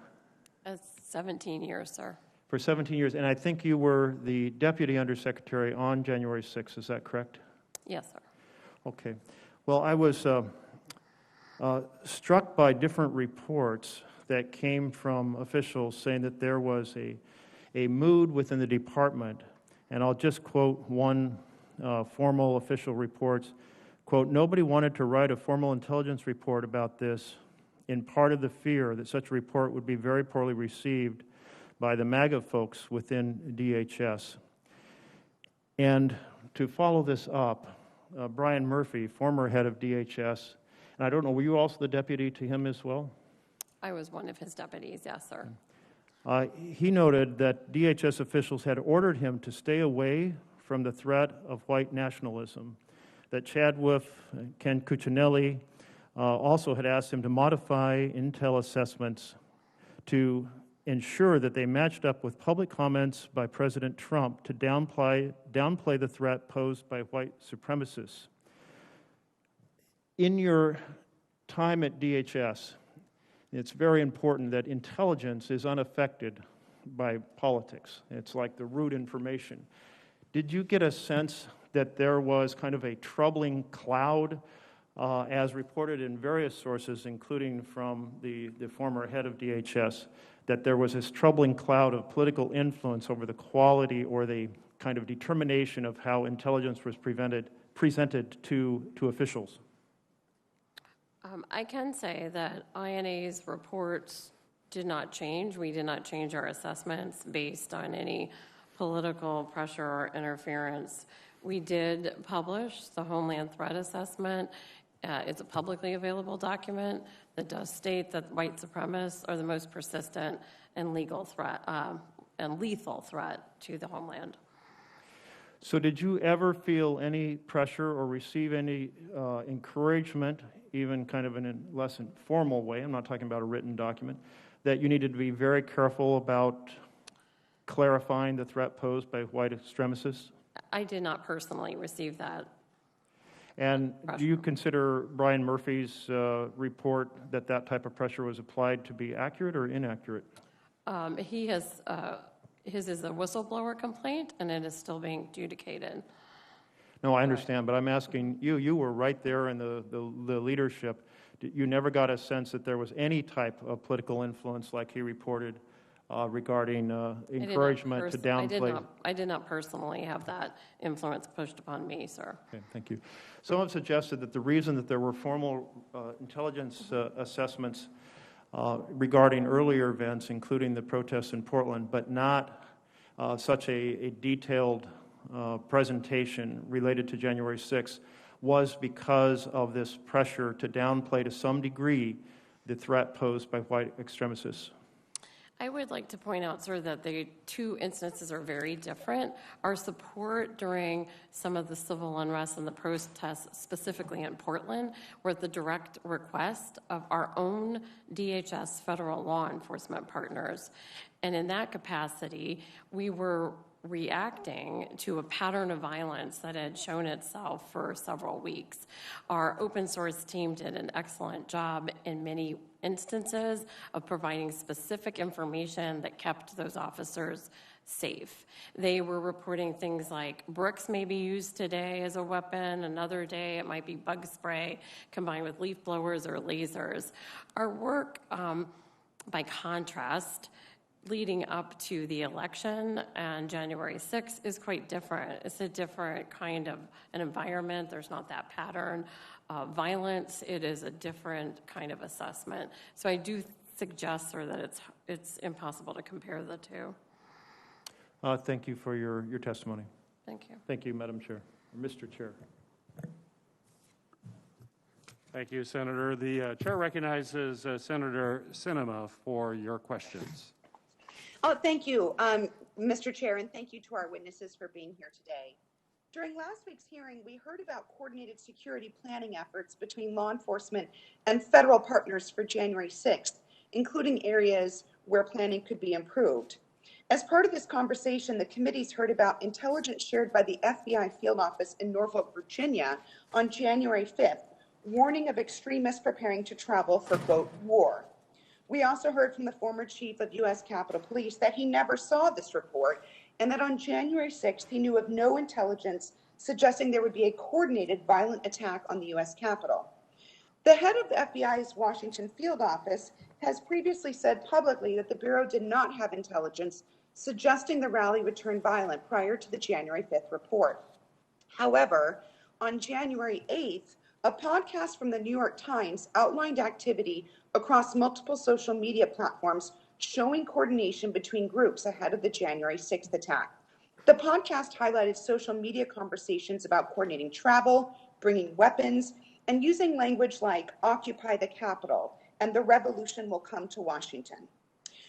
17 years, sir. For 17 years, and I think you were the Deputy Undersecretary on January 6th, is that correct? Yes, sir. Okay. Well, I was struck by different reports that came from officials saying that there was a mood within the department, and I'll just quote one formal official report, quote, "Nobody wanted to write a formal intelligence report about this, in part of the fear that such a report would be very poorly received by the MAGA folks within DHS." And to follow this up, Brian Murphy, former head of DHS, and I don't know, were you also the deputy to him as well? I was one of his deputies, yes, sir. He noted that DHS officials had ordered him to stay away from the threat of white nationalism, that Chad Wolf, Ken Cuccinelli, also had asked him to modify intel assessments to ensure that they matched up with public comments by President Trump to downplay the threat posed by white supremacists. In your time at DHS, it's very important that intelligence is unaffected by politics. It's like the root information. Did you get a sense that there was kind of a troubling cloud, as reported in various sources, including from the former head of DHS, that there was this troubling cloud of political influence over the quality or the kind of determination of how intelligence was presented to officials? I can say that INA's reports did not change. We did not change our assessments based on any political pressure or interference. We did publish the Homeland Threat Assessment. It's a publicly available document that does state that white supremacists are the most persistent and lethal threat to the homeland. So did you ever feel any pressure or receive any encouragement, even kind of in a less informal way, I'm not talking about a written document, that you needed to be very careful about clarifying the threat posed by white extremists? I did not personally receive that. And do you consider Brian Murphy's report that type of pressure was applied to be accurate or inaccurate? He has, his is a whistleblower complaint, and it is still being adjudicated. No, I understand, but I'm asking you, you were right there in the leadership. You never got a sense that there was any type of political influence like he reported regarding encouragement to downplay? I did not personally have that influence pushed upon me, sir. Okay, thank you. Some have suggested that the reason that there were formal intelligence assessments regarding earlier events, including the protests in Portland, but not such a detailed presentation related to January 6th, was because of this pressure to downplay to some degree the threat posed by white extremists. I would like to point out, sir, that the two instances are very different. Our support during some of the civil unrest and the protests, specifically in Portland, were at the direct request of our own DHS federal law enforcement partners. And in that capacity, we were reacting to a pattern of violence that had shown itself for several weeks. Our open source team did an excellent job in many instances of providing specific information that kept those officers safe. They were reporting things like bricks may be used today as a weapon, another day it might be bug spray combined with leaf blowers or lasers. Our work, by contrast, leading up to the election and January 6th is quite different. It's a different kind of an environment. There's not that pattern of violence. It is a different kind of assessment. So I do suggest, sir, that it's impossible to compare the two. Thank you for your testimony. Thank you. Thank you, Madam Chair, or Mr. Chair. Thank you, Senator. The chair recognizes Senator Sinema for your questions. Oh, thank you, Mr. Chair, and thank you to our witnesses for being here today. During last week's hearing, we heard about coordinated security planning efforts between law enforcement and federal partners for January 6th, including areas where planning could be improved. As part of this conversation, the committees heard about intelligence shared by the FBI field office in Norfolk, Virginia on January 5th, warning of extremists preparing to travel for, quote, war. We also heard from the former chief of U.S. Capitol Police that he never saw this report and that on January 6th, he knew of no intelligence suggesting there would be a coordinated violent attack on the U.S. Capitol. The head of the FBI's Washington field office has previously said publicly that the Bureau did not have intelligence suggesting the rally would turn violent prior to the January 5th report. However, on January 8th, a podcast from the New York Times outlined activity across multiple social media platforms showing coordination between groups ahead of the January 6th attack. The podcast highlighted social media conversations about coordinating travel, bringing weapons, and using language like occupy the Capitol and the revolution will come to Washington.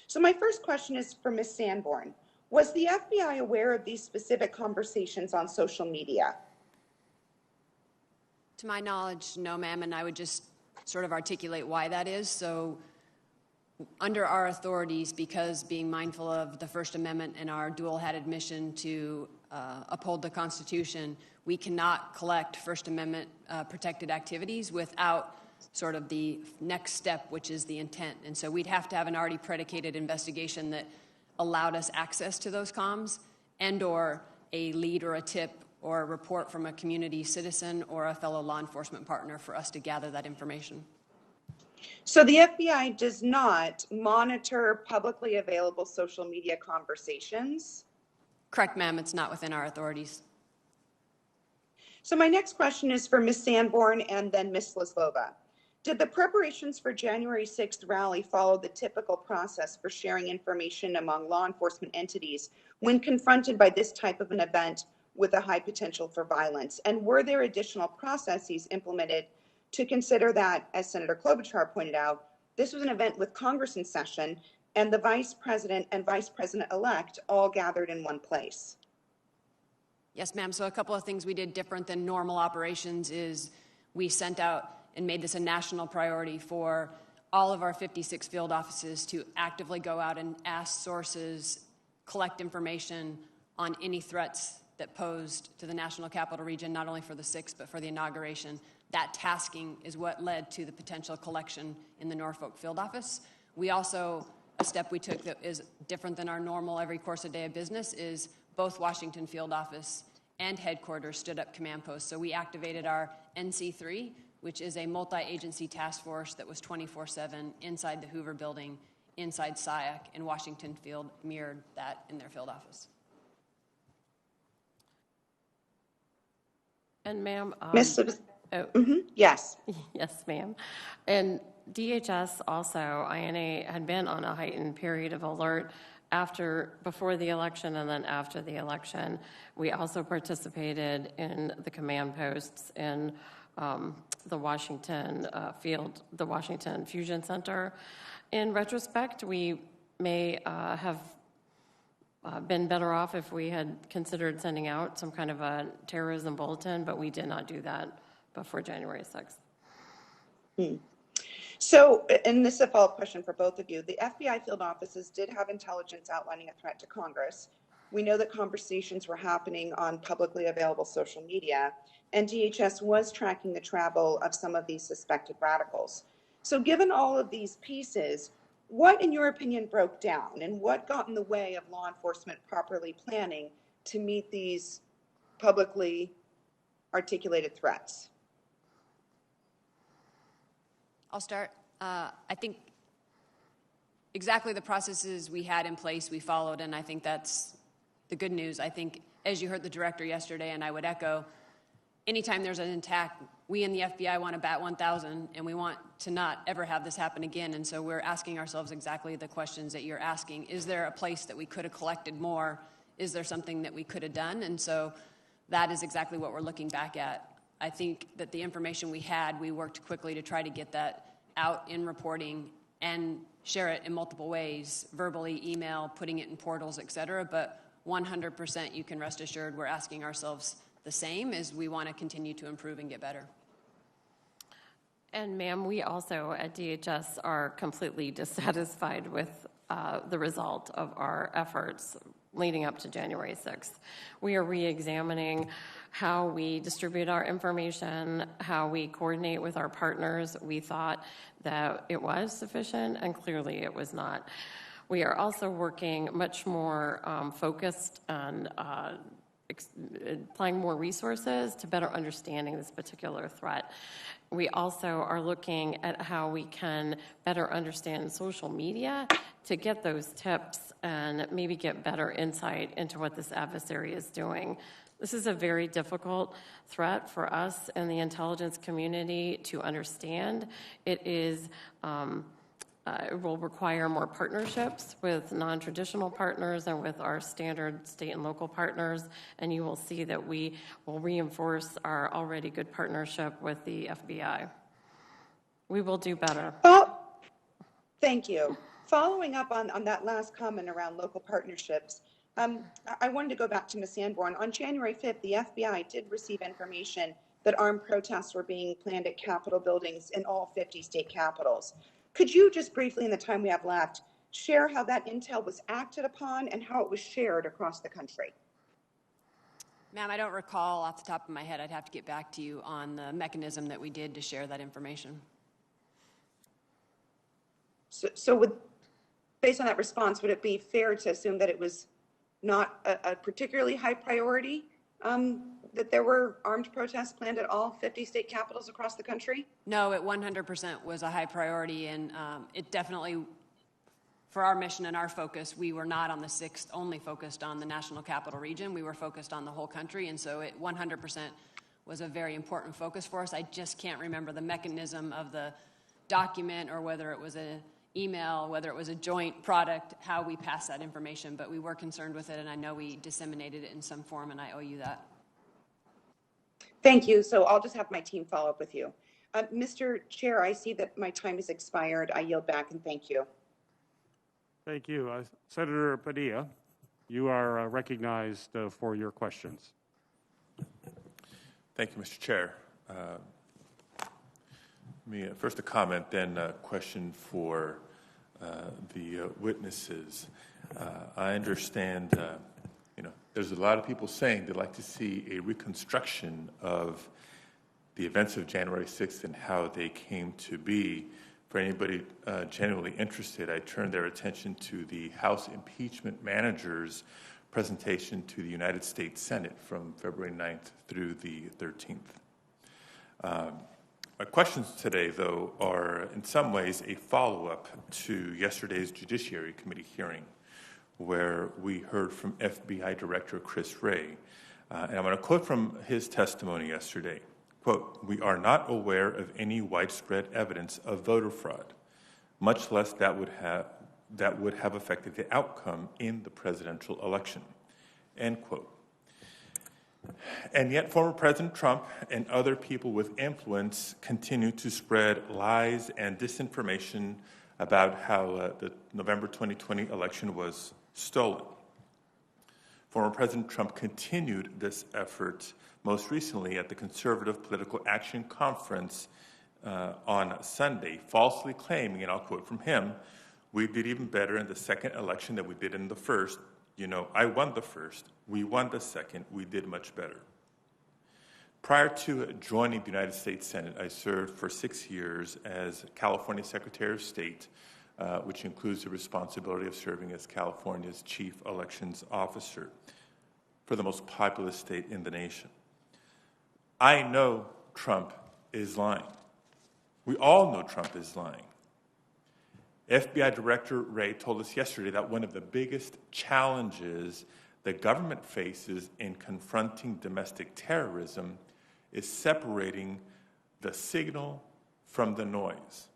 So my first question is for Ms. Sanborn. Was the FBI aware of these specific conversations on social media? To my knowledge, no, ma'am, and I would just sort of articulate why that is. So under our authorities, because being mindful of the First Amendment and our dual-hatted mission to uphold the Constitution, we cannot collect First Amendment protected activities without sort of the next step, which is the intent. And so we'd have to have an already predicated investigation that allowed us access to those comms, and or a lead or a tip or a report from a community citizen or a fellow law enforcement partner for us to gather that information. So the FBI does not monitor publicly available social media conversations? Correct, ma'am. It's not within our authorities. So my next question is for Ms. Sanborn and then Ms. Smislova. Did the preparations for January 6th rally follow the typical process for sharing information among law enforcement entities when confronted by this type of an event with a high potential for violence? And were there additional processes implemented to consider that, as Senator Klobuchar pointed out, this was an event with Congress in session and the Vice President and Vice President-elect all gathered in one place? Yes, ma'am. So a couple of things we did different than normal operations is we sent out and made this a national priority for all of our 56 field offices to actively go out and ask sources, collect information on any threats that posed to the National Capital Region, not only for the 6th, but for the inauguration. That tasking is what led to the potential collection in the Norfolk field office. We also, a step we took that is different than our normal every course a day of business is both Washington field office and headquarters stood up command posts. So we activated our NC3, which is a multi-agency task force that was 24/7 inside the Hoover building, inside SIAC, and Washington Field mirrored that in their field office. And ma'am, yes. Yes, ma'am. And DHS also, INA, had been on a heightened period of alert before the election and then after the election. We also participated in the command posts in the Washington the Washington Fusion Center. In retrospect, we may have been better off if we had considered sending out some kind of a terrorism bulletin, but we did not do that before January 6th. So, and this is a follow-up question for both of you. The FBI field offices did have intelligence outlining a threat to Congress. We know that conversations were happening on publicly available social media, and DHS was tracking the travel of some of these suspected radicals. So given all of these pieces, what, in your opinion, broke down, and what got in the way of law enforcement properly planning to meet these publicly articulated threats? I'll start. I think exactly the processes we had in place, we followed, and I think that's the good news. I think, as you heard the director yesterday, and I would echo, anytime there's an attack, we in the FBI want to bat 1,000, and we want to not ever have this happen again. And so we're asking ourselves exactly the questions that you're asking. Is there a place that we could have collected more? Is there something that we could have done? And so that is exactly what we're looking back at. I think that the information we had, we worked quickly to try to get that out in reporting and share it in multiple ways, verbally, email, putting it in portals, et cetera. But 100%, you can rest assured we're asking ourselves the same, as we want to continue to improve and get better. And ma'am, we also at DHS are completely dissatisfied with the result of our efforts leading up to January 6th. We are re-examining how we distribute our information, how we coordinate with our partners. We thought that it was sufficient, and clearly it was not. We are also working much more focused on applying more resources to better understanding this particular threat. We also are looking at how we can better understand social media to get those tips and maybe get better insight into what this adversary is doing. This is a very difficult threat for us in the intelligence community to understand. It will require more partnerships with non-traditional partners and with our standard state and local partners, and you will see that we will reinforce our already good partnership with the FBI. We will do better. Well, thank you. Following up on that last comment around local partnerships, I wanted to go back to Ms. Sanborn. On January 5th, the FBI did receive information that armed protests were being planned at Capitol buildings in all 50 state capitals. Could you just briefly, in the time we have left, share how that intel was acted upon and how it was shared across the country? Ma'am, I don't recall off the top of my head. I'd have to get back to you on the mechanism that we did to share that information. Based on that response, would it be fair to assume that it was not a particularly high priority that there were armed protests planned at all 50 state capitals across the country? No, it 100% was a high priority, and it definitely, for our mission and our focus, we were not on the 6th only focused on the National Capital Region. We were focused on the whole country, and so it 100% was a very important focus for us. I just can't remember the mechanism of the document or whether it was an email, whether it was a joint product, how we passed that information, but we were concerned with it, and I know we disseminated it in some form, and I owe you that. Thank you. So I'll just have my team follow up with you. Mr. Chair, I see that my time has expired. I yield back and thank you. Thank you. Senator Padilla, you are recognized for your questions. Thank you, Mr. Chair. First a comment, then a question for the witnesses. I understand, there's a lot of people saying they'd like to see a reconstruction of the events of January 6th and how they came to be. For anybody genuinely interested, I turn their attention to the House Impeachment Manager's presentation to the United States Senate from February 9th through the 13th. My questions today, though, are in some ways a follow-up to yesterday's Judiciary Committee hearing, where we heard from FBI Director Chris Wray. And I'm going to quote from his testimony yesterday. Quote, "We are not aware of any widespread evidence of voter fraud, much less that would have affected the outcome in the presidential election." End quote. And yet former President Trump and other people with influence continue to spread lies and disinformation about how the November 2020 election was stolen. Former President Trump continued this effort most recently at the Conservative Political Action Conference on Sunday, falsely claiming, and I'll quote from him, "We did even better in the second election than we did in the first. You know, I won the first, we won the second, we did much better." Prior to joining the United States Senate, I served for 6 years as California Secretary of State, which includes the responsibility of serving as California's Chief Elections Officer for the most populous state in the nation. I know Trump is lying. We all know Trump is lying. FBI Director Wray told us yesterday that one of the biggest challenges the government faces in confronting domestic terrorism is separating the signal from the noise.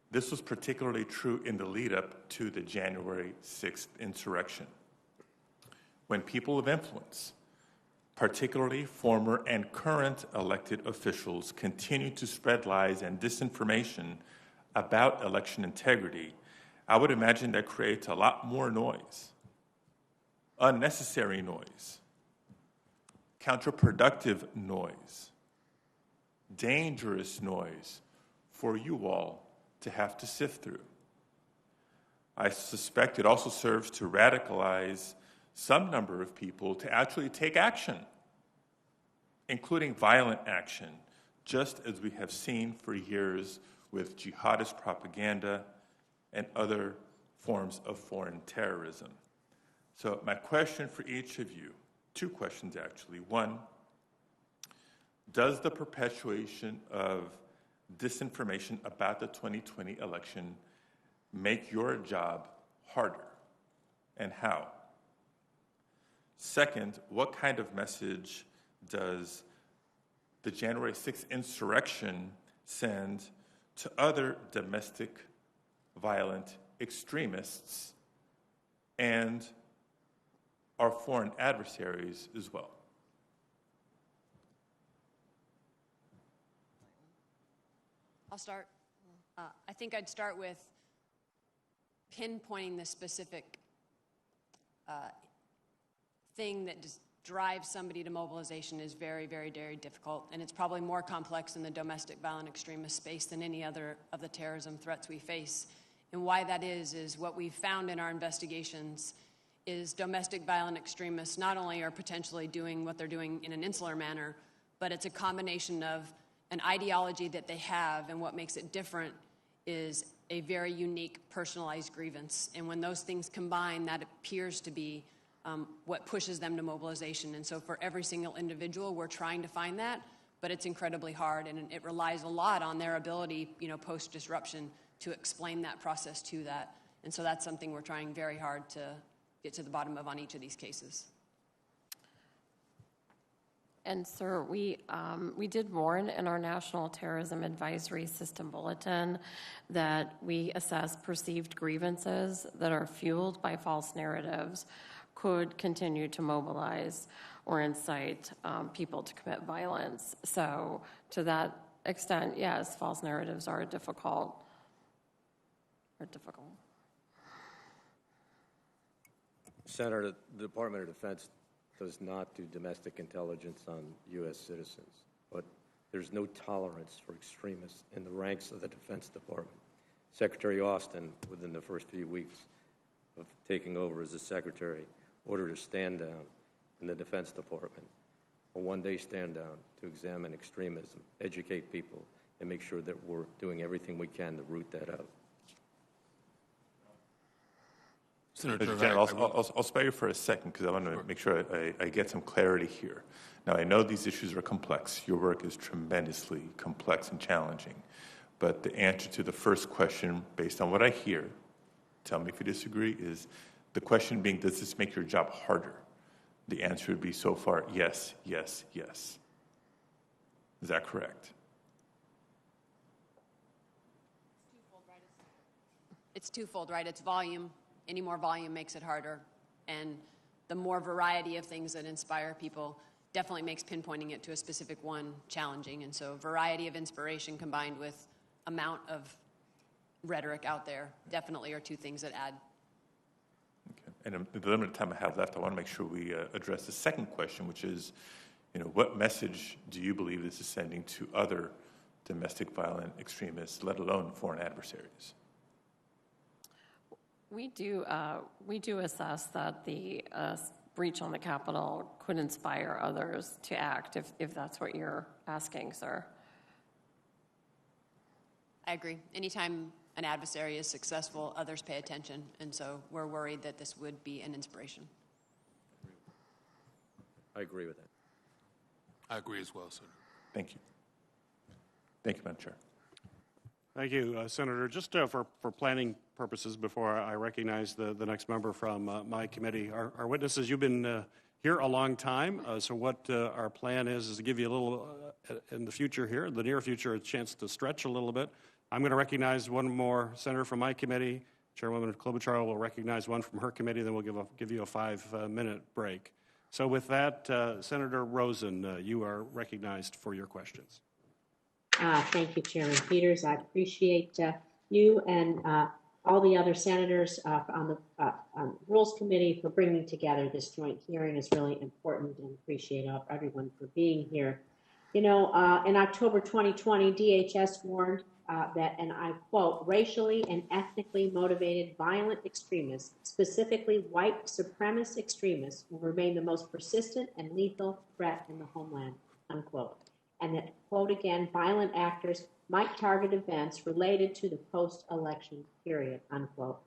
This was particularly true in the lead-up to the January 6th insurrection, when people of influence, particularly former and current elected officials, continue to spread lies and disinformation about election integrity. I would imagine that creates a lot more noise, unnecessary noise, counterproductive noise, dangerous noise for you all to have to sift through. I suspect it also serves to radicalize some number of people to actually take action, including violent action, just as we have seen for years with jihadist propaganda and other forms of foreign terrorism. So my question for each of you, two questions actually. One, does the perpetuation of disinformation about the 2020 election make your job harder, and how? Second, what kind of message does the January 6th insurrection send to other domestic violent extremists and our foreign adversaries as well? I'll start. I think I'd start with pinpointing the specific thing that drive somebody to mobilization is very, very, very difficult, and it's probably more complex in the domestic violent extremist space than any other of the terrorism threats we face. And why that is what we've found in our investigations is domestic violent extremists not only are potentially doing what they're doing in an insular manner, but it's a combination of an ideology that they have, and what makes it different is a very unique personalized grievance. And when those things combine, that appears to be what pushes them to mobilization. And so for every single individual, we're trying to find that, but it's incredibly hard, and it relies a lot on their ability, post-disruption, to explain that process to that. And so that's something we're trying very hard to get to the bottom of on each of these cases. And, sir, we did warn in our National Terrorism Advisory System Bulletin that we assess perceived grievances that are fueled by false narratives could continue to mobilize or incite people to commit violence. So to that extent, yes, false narratives are difficult. Senator, the Department of Defense does not do domestic intelligence on U.S. citizens, but there's no tolerance for extremists in the ranks of the Defense Department. Secretary Austin, within the first few weeks of taking over as the Secretary, ordered a stand-down in the Defense Department, a one-day stand-down to examine extremism, educate people, and make sure that we're doing everything we can to root that out. Senator, General, I'll spare you for a second because I want to make sure I get some clarity here. Now, I know these issues are complex. Your work is tremendously complex and challenging. But the answer to the first question, based on what I hear, tell me if you disagree, is the question being, does this make your job harder? The answer would be so far, yes, yes, yes. Is that correct? It's twofold, right? It's volume. Any more volume makes it harder. And the more variety of things that inspire people definitely makes pinpointing it to a specific one challenging. And so variety of inspiration combined with amount of rhetoric out there definitely are two things that add. Okay. And in the limited time I have left, I want to make sure we address the second question, which is, what message do you believe this is sending to other domestic violent extremists, let alone foreign adversaries? We do assess that the breach on the Capitol could inspire others to act, if that's what you're asking, sir. I agree. Anytime an adversary is successful, others pay attention, and so we're worried that this would be an inspiration. I agree with that. I agree as well, sir. Thank you. Thank you, Madam Chair. Thank you, Senator. Just for planning purposes, before I recognize the next member from my committee, our witnesses, you've been here a long time, so what our plan is to give you a little, in the future here, the near future, a chance to stretch a little bit. I'm going to recognize one more senator from my committee. Chairwoman Klobuchar will recognize one from her committee, then we'll give you a 5-minute break. So with that, Senator Rosen, you are recognized for your questions. Thank you, Chairman Peters. I appreciate you and all the other senators on the Rules Committee for bringing together this joint hearing. Is really important, and appreciate everyone for being here. In October 2020, DHS warned that, and I quote, racially and ethnically motivated violent extremists, specifically white supremacist extremists, will remain the most persistent and lethal threat in the homeland, unquote. And that, quote again, violent actors might target events related to the post-election period, unquote.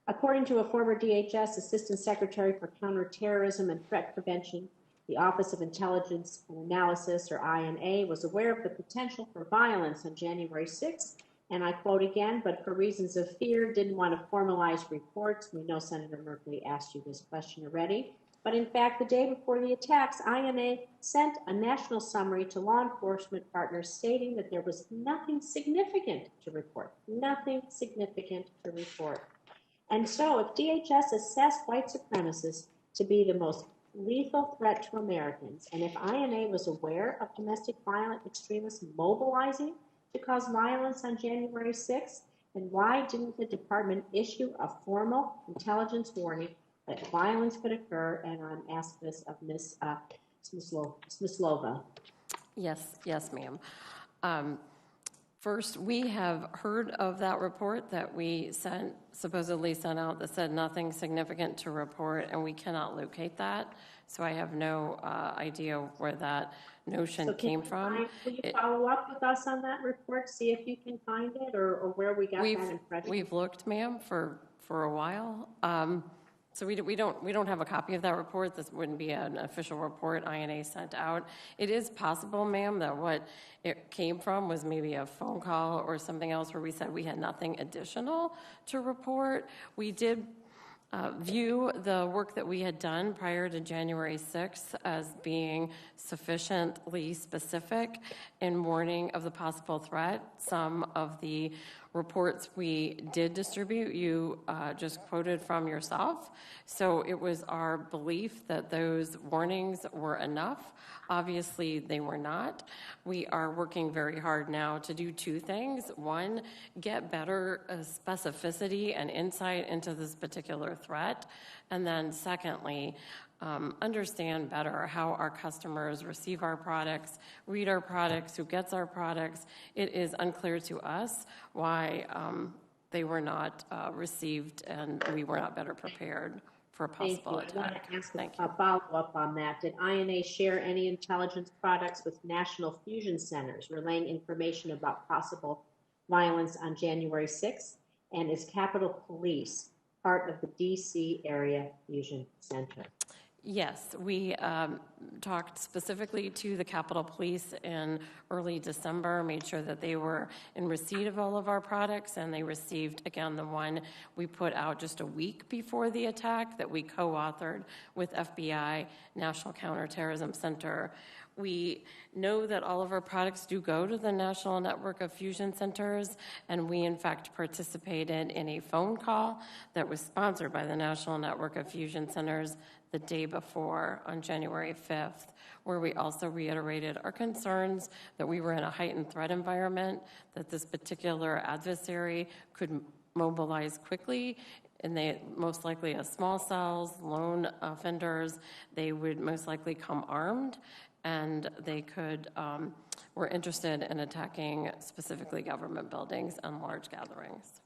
According to a former DHS Assistant Secretary for Counterterrorism and Threat Prevention, the Office of Intelligence and Analysis, or INA, was aware of the potential for violence on January 6th, and I quote again, but for reasons of fear, didn't want to formalize reports. We know Senator Merkley asked you this question already. But in fact, the day before the attacks, INA sent a national summary to law enforcement partners stating that there was nothing significant to report. Nothing significant to report. And so if DHS assessed white supremacists to be the most lethal threat to Americans, and if INA was aware of domestic violent extremists mobilizing to cause violence on January 6th, then why didn't the department issue a formal intelligence warning that violence could occur, and I'm asking this of Ms. Smislova. Yes, ma'am. First, we have heard of that report that we supposedly sent out that said nothing significant to report, and we cannot locate that. So I have no idea where that notion came from. Will you follow up with us on that report, see if you can find it, or where we got that impression? We've looked, ma'am, for a while. So we don't have a copy of that report. This wouldn't be an official report INA sent out. It is possible, ma'am, that what it came from was maybe a phone call or something else where we said we had nothing additional to report. We did view the work that we had done prior to January 6th as being sufficiently specific in warning of the possible threat. Some of the reports we did distribute, you just quoted from yourself. So it was our belief that those warnings were enough. Obviously, they were not. We are working very hard now to do two things. One, get better specificity and insight into this particular threat. And then secondly, understand better how our customers receive our products, read our products, who gets our products. It is unclear to us why they were not received and we were not better prepared for a possible attack. I want to ask a follow-up on that. Did INA share any intelligence products with national fusion centers relaying information about possible violence on January 6th? And is Capitol Police part of the D.C. Area Fusion Center? Yes, we talked specifically to the Capitol Police in early December, made sure that they were in receipt of all of our products, and they received, again, the one we put out just a week before the attack that we co-authored with FBI National Counterterrorism Center. We know that all of our products do go to the National Network of Fusion Centers, and we, in fact, participated in a phone call that was sponsored by the National Network of Fusion Centers the day before, on January 5th, where we also reiterated our concerns that we were in a heightened threat environment, that this particular adversary could mobilize quickly, and they most likely as small cells, lone offenders, they would most likely come armed, and they could, were interested in attacking specifically government buildings and large gatherings.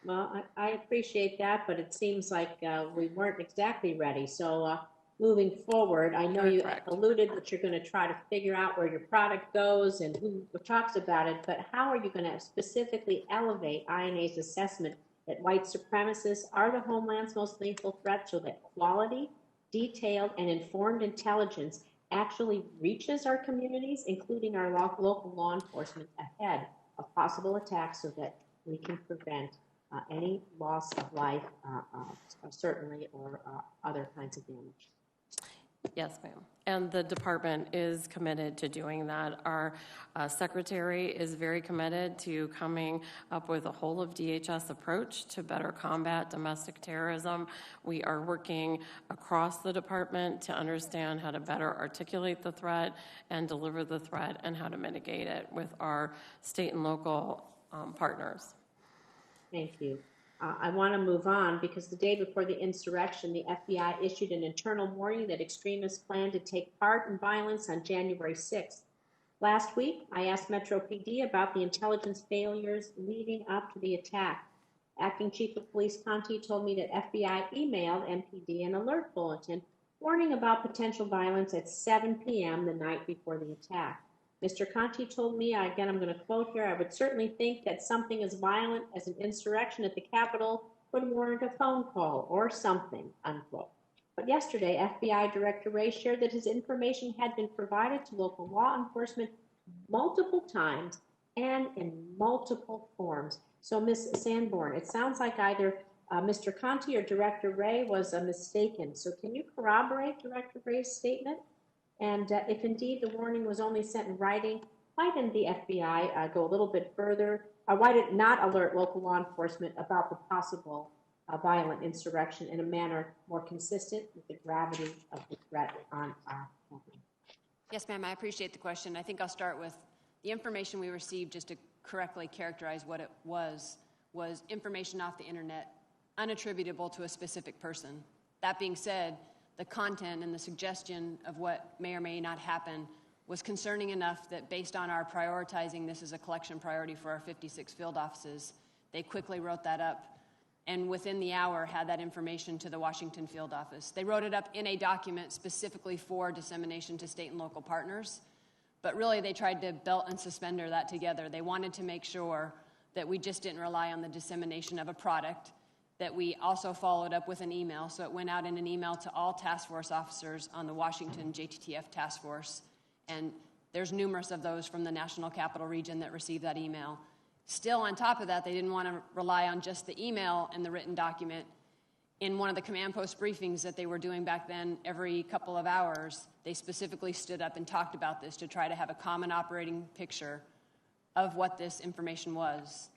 Well, I appreciate that, but it seems like we weren't exactly ready. So moving forward, I know you alluded that you're going to try to figure out where your product goes and who talks about it, but how are you going to specifically elevate INA's assessment that white supremacists are the Homeland's most lethal threat so that quality, detailed, and informed intelligence actually reaches our communities, including our local law enforcement, ahead of possible attacks so that we can prevent any loss of life, certainly, or other kinds of damage? Yes, ma'am. And the department is committed to doing that. Our secretary is very committed to coming up with a whole of DHS approach to better combat domestic terrorism. We are working across the department to understand how to better articulate the threat and deliver the threat and how to mitigate it with our state and local partners. Thank you. I want to move on because the day before the insurrection, the FBI issued an internal warning that extremists plan to take part in violence on January 6th. Last week, I asked Metro PD about the intelligence failures leading up to the attack. Acting Chief of Police Conti told me that FBI emailed MPD an alert bulletin warning about potential violence at 7 p.m. the night before the attack. Mr. Conti told me, again, I'm going to quote here, I would certainly think that something as violent as an insurrection at the Capitol would warrant a phone call or something, unquote. But yesterday, FBI Director Wray shared that his information had been provided to local law enforcement multiple times and in multiple forms. So, Ms. Sanborn, it sounds like either Mr. Conti or Director Wray was mistaken. So can you corroborate Director Wray's statement? And if indeed the warning was only sent in writing, why didn't the FBI go a little bit further? Why did it not alert local law enforcement about the possible violent insurrection in a manner more consistent with the gravity of the threat on our country? Yes, ma'am, I appreciate the question. I think I'll start with the information we received, just to correctly characterize what it was information off the internet, unattributable to a specific person. That being said, the content and the suggestion of what may or may not happen was concerning enough that based on our prioritizing this as a collection priority for our 56 field offices, they quickly wrote that up and within the hour had that information to the Washington field office. They wrote it up in a document specifically for dissemination to state and local partners, but really they tried to belt and suspender that together. They wanted to make sure that we just didn't rely on the dissemination of a product, that we also followed up with an email. So it went out in an email to all task force officers on the Washington JTTF task force. And there's numerous of those from the National Capital Region that received that email. Still, on top of that, they didn't want to rely on just the email and the written document. In one of the command post briefings that they were doing back then, every couple of hours, they specifically stood up and talked about this to try to have a common operating picture of what this information was.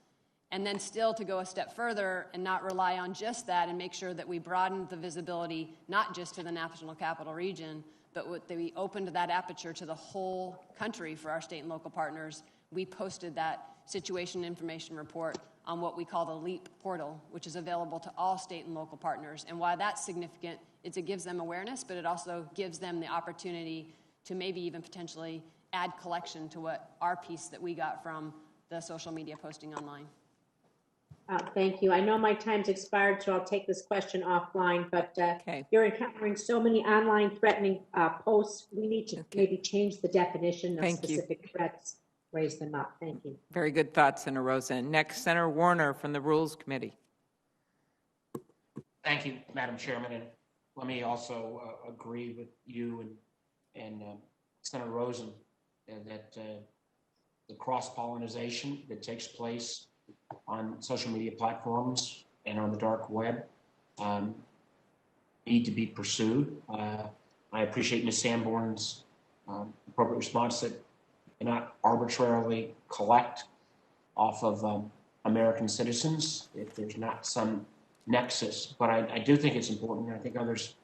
And then still to go a step further and not rely on just that and make sure that we broadened the visibility, not just to the National Capital Region, but we opened that aperture to the whole country for our state and local partners. We posted that situation information report on what we call the LEAP portal, which is available to all state and local partners. And why that's significant is it gives them awareness, but it also gives them the opportunity to maybe even potentially add collection to what our piece that we got from the social media posting online. Thank you. I know my time's expired, so I'll take this question offline, but you're encountering so many online threatening posts. We need to maybe change the definition of specific threats, raise them up. Thank you. Very good thoughts, Senator Rosen. Next, Senator Warner from the Rules Committee. Thank you, Madam Chairman. And let me also agree with you and Senator Rosen that the cross-pollinization that takes place on social media platforms and on the dark web need to be pursued. I appreciate Ms. Sanborn's appropriate response that you cannot arbitrarily collect off of American citizens if there's not some nexus. But I do think it's important, and I think others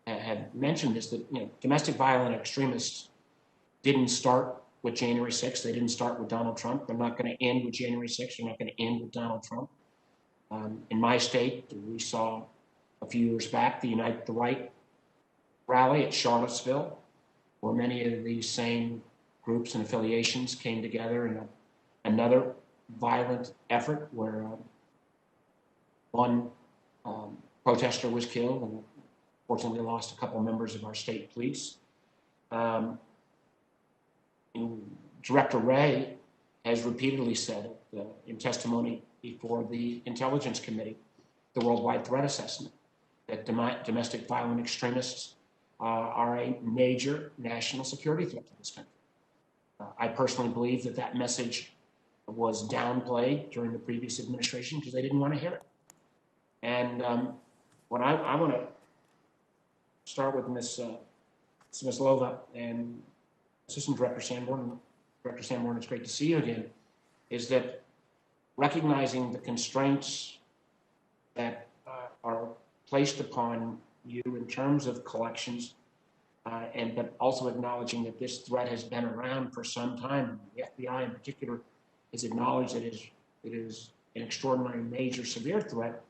have mentioned this, that domestic violent extremists didn't start with January 6th. They didn't start with Donald Trump. They're not going to end with January 6th. They're not going to end with Donald Trump. In my state, we saw a few years back the Unite the Right rally at Charlottesville, where many of these same groups and affiliations came together in another violent effort where one protester was killed and fortunately lost a couple members of our state police. Director Wray has repeatedly said in testimony before the Intelligence Committee, the Worldwide Threat Assessment, that domestic violent extremists are a major national security threat to this country. I personally believe that that message was downplayed during the previous administration because they didn't want to hear it. And when I want to start with Ms. Smislova and Assistant Director Sanborn. Director Sanborn, it's great to see you again, is that recognizing the constraints that are placed upon you in terms of collections, but also acknowledging that this threat has been around for some time. The FBI in particular has acknowledged that it is an extraordinary, major, severe threat.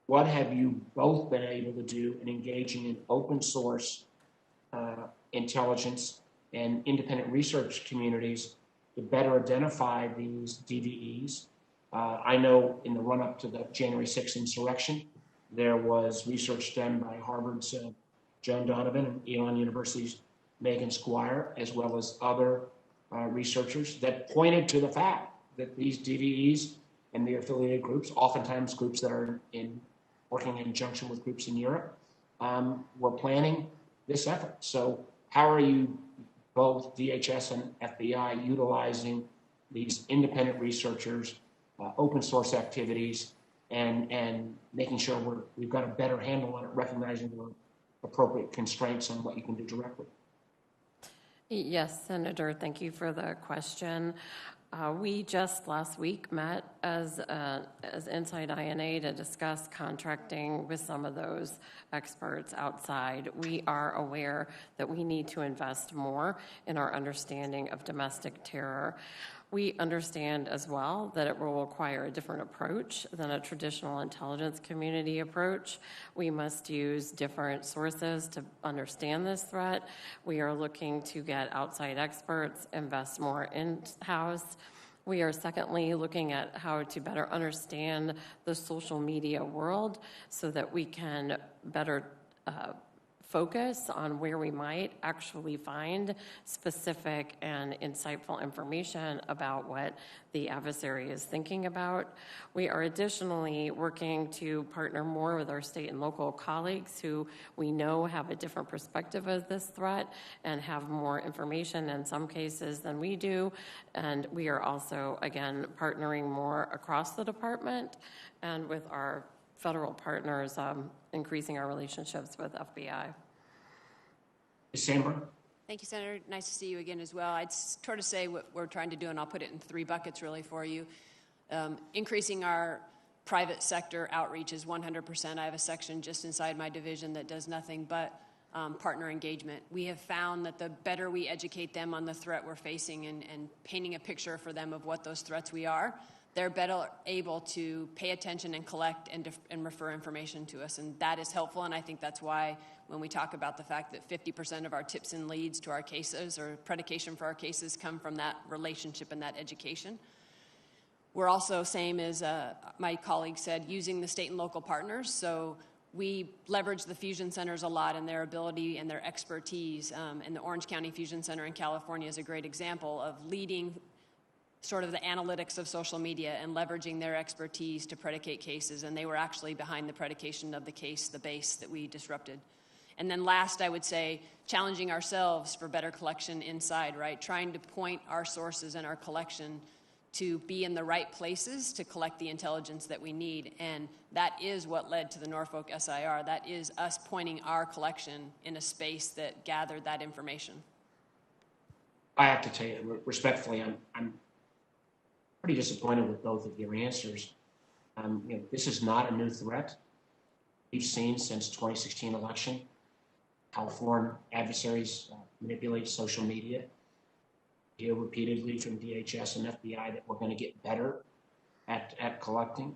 What have you both been able to do in engaging in open source intelligence and independent research communities to better identify these DVEs? I know in the run-up to the January 6th insurrection, there was research done by Harvard's Joan Donovan and Elon University's Megan Squire, as well as other researchers that pointed to the fact that these DVEs and the affiliated groups, oftentimes groups that are working in conjunction with groups in Europe, were planning this effort. So how are you, both DHS and FBI, utilizing these independent researchers, open source activities, and making sure we've got a better handle on it, recognizing the appropriate constraints on what you can do directly? Yes, Senator, thank you for the question. We just last week met as Inside INA to discuss contracting with some of those experts outside. We are aware that we need to invest more in our understanding of domestic terror. We understand as well that it will require a different approach than a traditional intelligence community approach. We must use different sources to understand this threat. We are looking to get outside experts, invest more in-house. We are secondly looking at how to better understand the social media world so that we can better focus on where we might actually find specific and insightful information about what the adversary is thinking about. We are additionally working to partner more with our state and local colleagues who we know have a different perspective of this threat and have more information in some cases than we do. And we are also, again, partnering more across the department and with our federal partners, increasing our relationships with FBI. Ms. Sanborn? Thank you, Senator. Nice to see you again as well. I'd sort of say what we're trying to do, and I'll put it in 3 buckets really for you. Increasing our private sector outreach is 100%. I have a section just inside my division that does nothing but partner engagement. We have found that the better we educate them on the threat we're facing and painting a picture for them of what those threats we are, they're better able to pay attention and collect and refer information to us. And that is helpful, and I think that's why when we talk about the fact that 50% of our tips and leads to our cases or predication for our cases come from that relationship and that education. We're also, same as my colleague said, using the state and local partners. So we leverage the fusion centers a lot and their ability and their expertise. And the Orange County Fusion Center in California is a great example of leading sort of the analytics of social media and leveraging their expertise to predicate cases. And they were actually behind the predication of the case, the base that we disrupted. And then last, I would say, challenging ourselves for better collection inside, right? Trying to point our sources and our collection to be in the right places to collect the intelligence that we need. And that is what led to the Norfolk SIR. That is us pointing our collection in a space that gathered that information. I have to tell you, respectfully, I'm pretty disappointed with both of your answers. This is not a new threat. We've seen since 2016 election how foreign adversaries manipulate social media. We hear repeatedly from DHS and FBI that we're going to get better at collecting.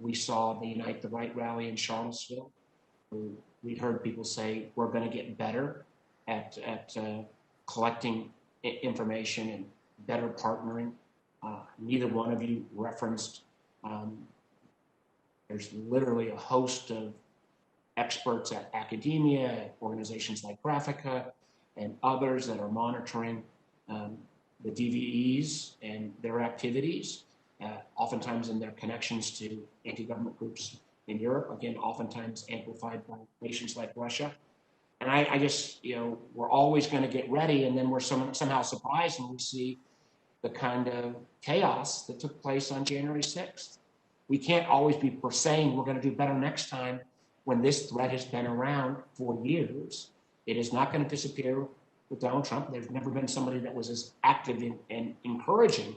We saw the Unite the Right rally in Charlottesville. We'd heard people say we're going to get better at collecting information and better partnering. Neither one of you referenced there's literally a host of experts at academia, organizations like Graphica, and others that are monitoring the DVEs and their activities, oftentimes in their connections to anti-government groups in Europe, again, oftentimes amplified by nations like Russia. And I just, we're always going to get ready, and then we're somehow surprised when we see the kind of chaos that took place on January 6th. We can't always be saying we're going to do better next time when this threat has been around for years. It is not going to disappear with Donald Trump. There's never been somebody that was as active in encouraging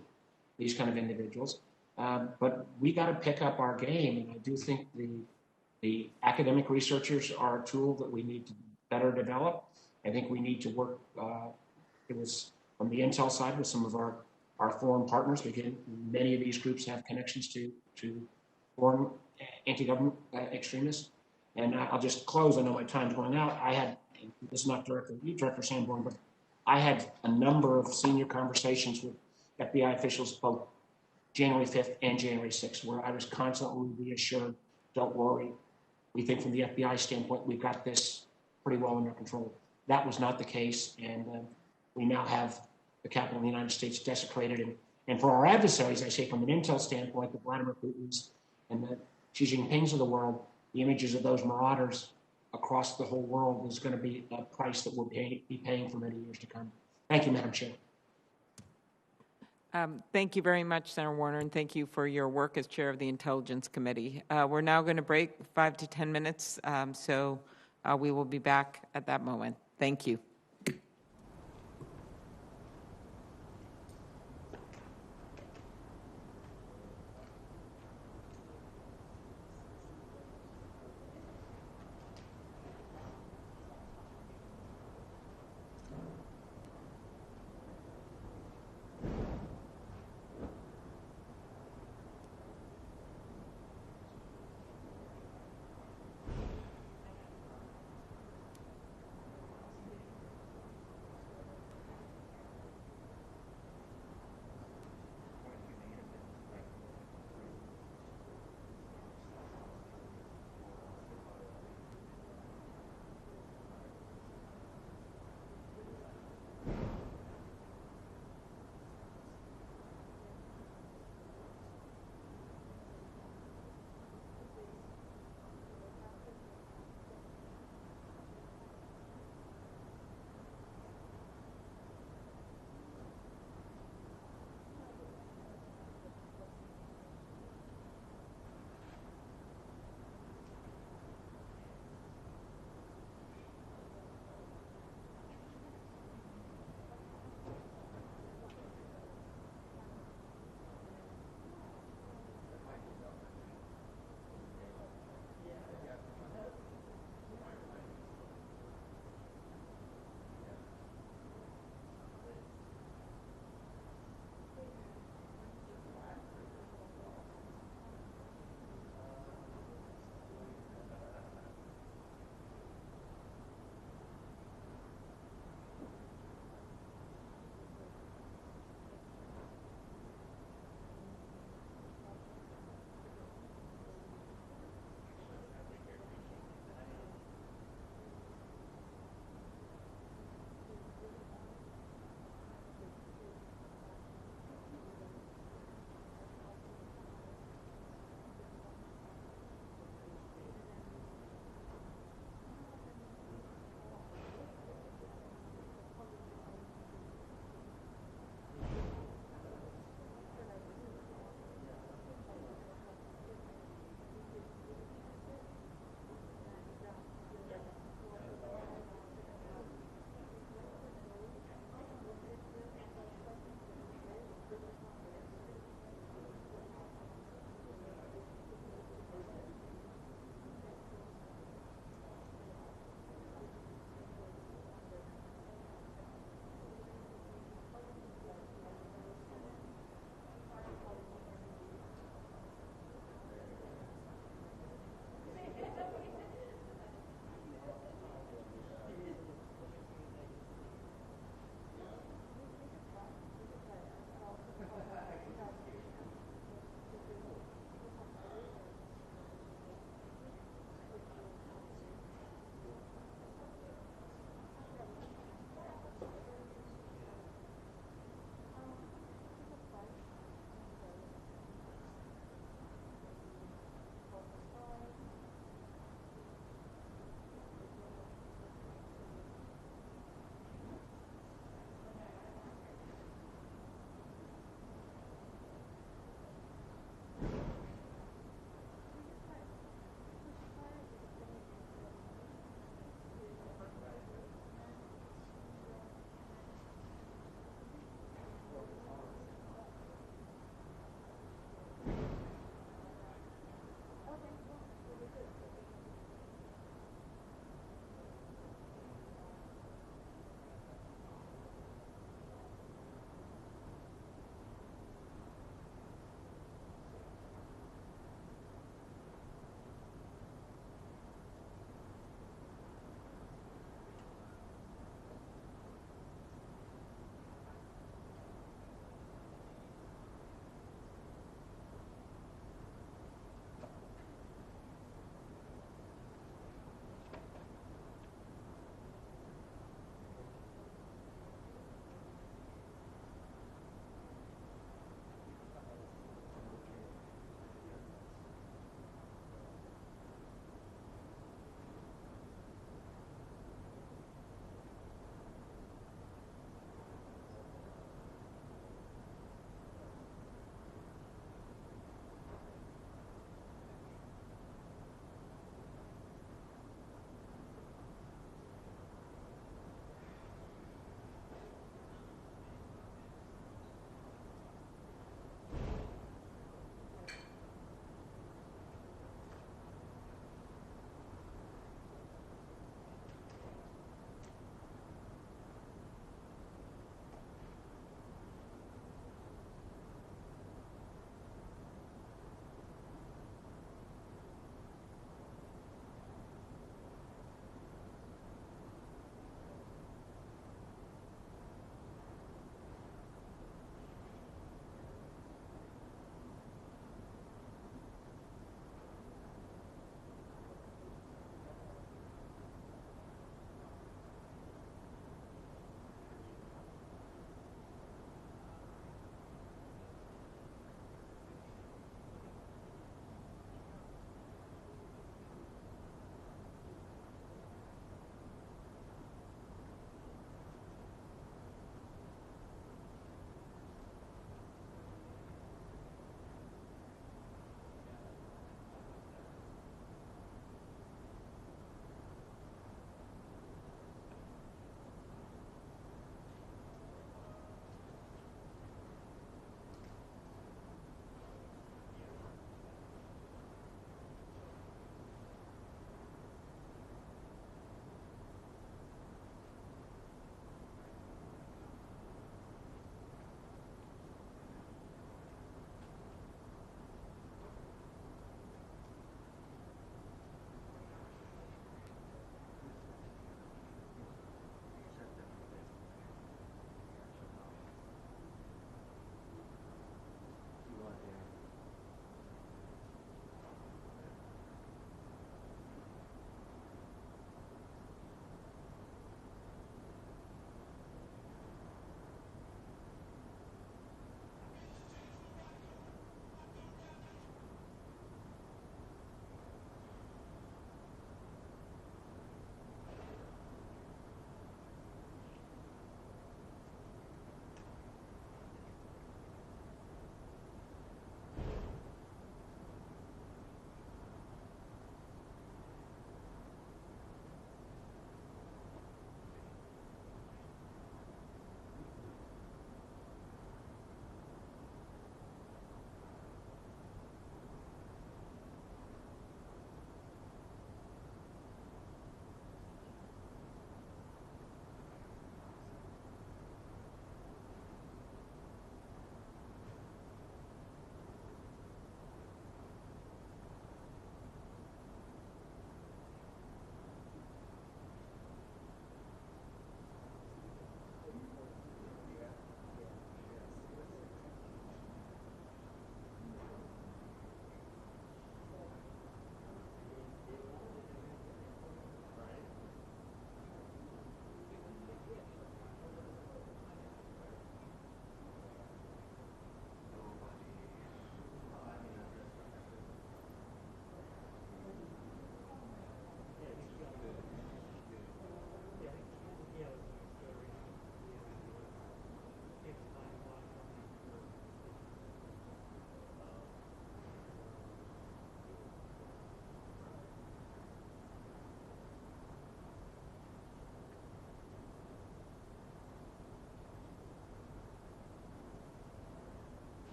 these kind of individuals. But we got to pick up our game, and I do think the academic researchers are a tool that we need to better develop. I think we need to work, it was on the intel side with some of our foreign partners. Again, many of these groups have connections to foreign anti-government extremists. And I'll just close. I know my time's going out. This is not directly you, Director Sanborn, but I had a number of senior conversations with FBI officials both January 5th and January 6th, where I was constantly reassured, don't worry. We think from the FBI standpoint, we've got this pretty well under control. That was not the case, and we now have the capital of the United States desecrated. And for our adversaries, I say from an intel standpoint, the Vladimir Putin's and the Xi Jinping's of the world, the images of those marauders across the whole world is going to be a price that we'll be paying for many years to come. Thank you, Madam Chair. Thank you very much, Senator Warner, and thank you for your work as chair of the Intelligence Committee. We're now going to break 5 to 10 minutes, so we will be back at that moment. Thank you.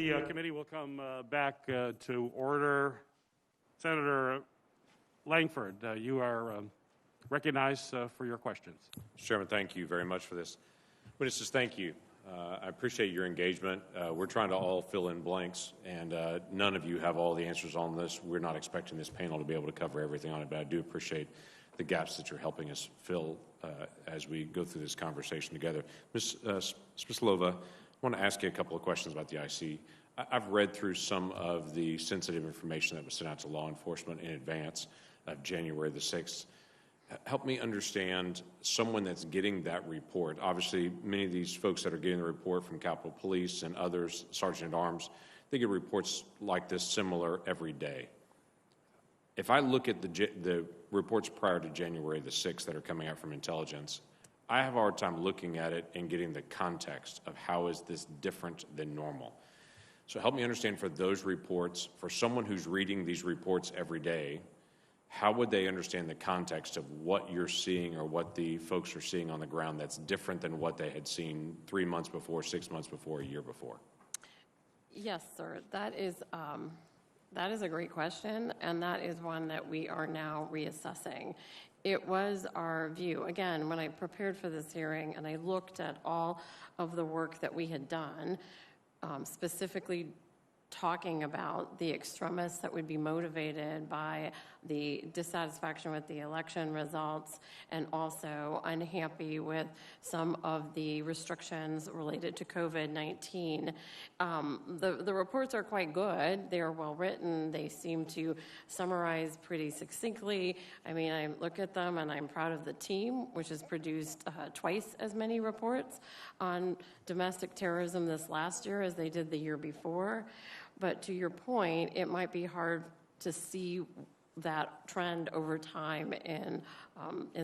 The committee will come back to order. Senator Langford, you are recognized for your questions. Mr. Chairman, thank you very much for this. Witnesses, thank you. I appreciate your engagement. We're trying to all fill in blanks, and none of you have all the answers on this. We're not expecting this panel to be able to cover everything on it, but I do appreciate the gaps that you're helping us fill as we go through this conversation together. Ms. Smislova, I want to ask you a couple of questions about the IC. I've read through some of the sensitive information that was sent out to law enforcement in advance of January the 6th. Help me understand someone that's getting that report. Obviously, many of these folks that are getting the report from Capitol Police and others, Sergeant at Arms, they get reports like this similar every day. If I look at the reports prior to January the 6th that are coming out from intelligence, I have a hard time looking at it and getting the context of how is this different than normal. So help me understand for those reports, for someone who's reading these reports every day, how would they understand the context of what you're seeing or what the folks are seeing on the ground that's different than what they had seen 3 months before, 6 months before, a year before? Yes, sir. That is a great question, and that is one that we are now reassessing. It was our view, again, when I prepared for this hearing and I looked at all of the work that we had done, specifically talking about the extremists that would be motivated by the dissatisfaction with the election results and also unhappy with some of the restrictions related to COVID-19. The reports are quite good. They are well written. They seem to summarize pretty succinctly. I mean, I look at them and I'm proud of the team, which has produced twice as many reports on domestic terrorism this last year as they did the year before. But to your point, it might be hard to see that trend over time in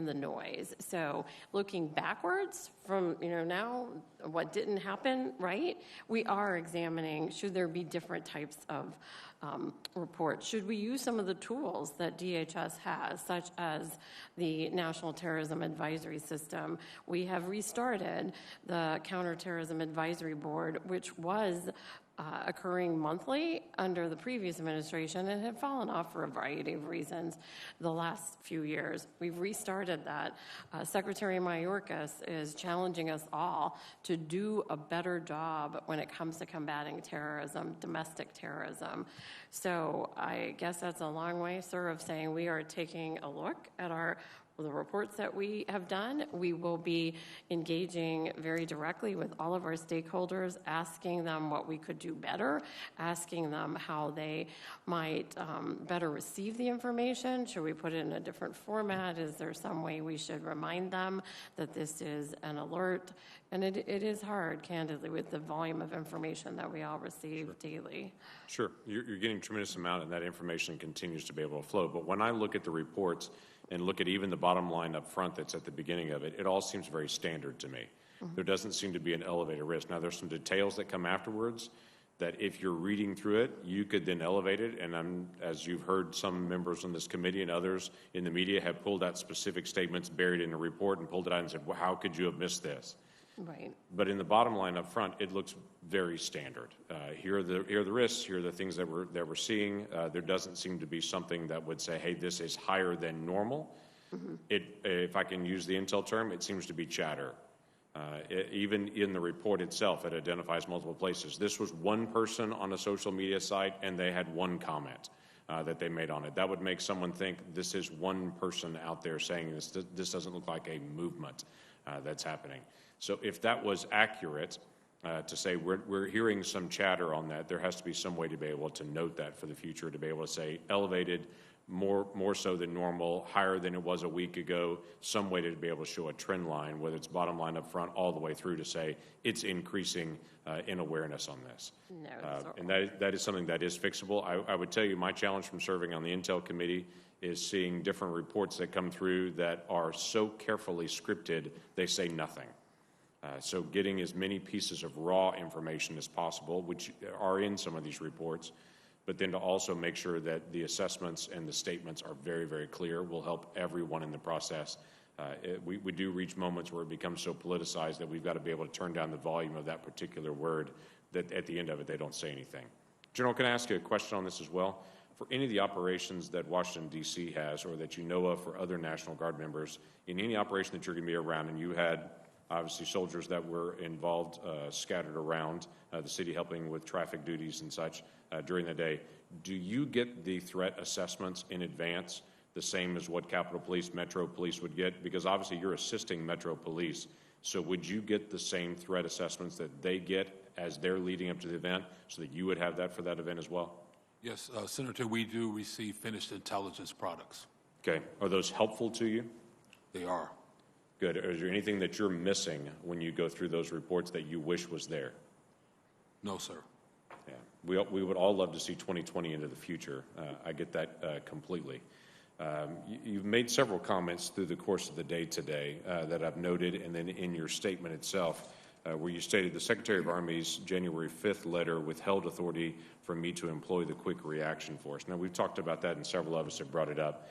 the noise. So looking backwards from, now what didn't happen, right? We are examining, should there be different types of reports? Should we use some of the tools that DHS has, such as the National Terrorism Advisory System? We have restarted the Counterterrorism Advisory Board, which was occurring monthly under the previous administration and had fallen off for a variety of reasons the last few years. We've restarted that. Secretary Mayorkas is challenging us all to do a better job when it comes to combating terrorism, domestic terrorism. So I guess that's a long way, sir, of saying we are taking a look at the reports that we have done. We will be engaging very directly with all of our stakeholders, asking them what we could do better, asking them how they might better receive the information. Should we put it in a different format? Is there some way we should remind them that this is an alert? And it is hard, candidly, with the volume of information that we all receive daily. Sure. You're getting a tremendous amount, and that information continues to be able to flow. But when I look at the reports and look at even the bottom line up front that's at the beginning of it, it all seems very standard to me. There doesn't seem to be an elevated risk. Now, there's some details that come afterwards that if you're reading through it, you could then elevate it. And as you've heard, some members on this committee and others in the media have pulled out specific statements buried in a report and pulled it out and said, well, how could you have missed this? Right. But in the bottom line up front, it looks very standard. Here are the risks. Here are the things that we're seeing. There doesn't seem to be something that would say, hey, this is higher than normal. If I can use the intel term, it seems to be chatter. Even in the report itself, it identifies multiple places. This was one person on a social media site, and they had one comment that they made on it. That would make someone think this is one person out there saying this. This doesn't look like a movement that's happening. So if that was accurate, to say we're hearing some chatter on that, there has to be some way to be able to note that for the future, to be able to say elevated, more so than normal, higher than it was a week ago, some way to be able to show a trend line, whether it's bottom line up front all the way through to say it's increasing in awareness on this. And that is something that is fixable. I would tell you my challenge from serving on the Intel Committee is seeing different reports that come through that are so carefully scripted, they say nothing. So getting as many pieces of raw information as possible, which are in some of these reports, but then to also make sure that the assessments and the statements are very, very clear will help everyone in the process We do reach moments where it becomes so politicized that we've got to be able to turn down the volume of that particular word that at the end of it they don't say anything. General, can I ask you a question on this as well? For any of the operations that Washington, D.C. has or that you know of for other National Guard members, in any operation that you're going to be around, and you had obviously soldiers that were involved scattered around the city helping with traffic duties and such during the day, do you get the threat assessments in advance the same as what Capitol Police, Metro Police would get? Because obviously you're assisting Metro Police, so would you get the same threat assessments that they get as they're leading up to the event so that you would have that for that event as well? Yes, Senator, we do receive finished intelligence products. Okay. Are those helpful to you? They are. Good. Is there anything that you're missing when you go through those reports that you wish was there? No, sir. Yeah. We would all love to see 2020 into the future. I get that completely. You've made several comments through the course of the day today that I've noted, and then in your statement itself, where you stated the Secretary of Army's January 5th letter withheld authority for me to employ the Quick Reaction Force. Now, we've talked about that, and several of us have brought it up.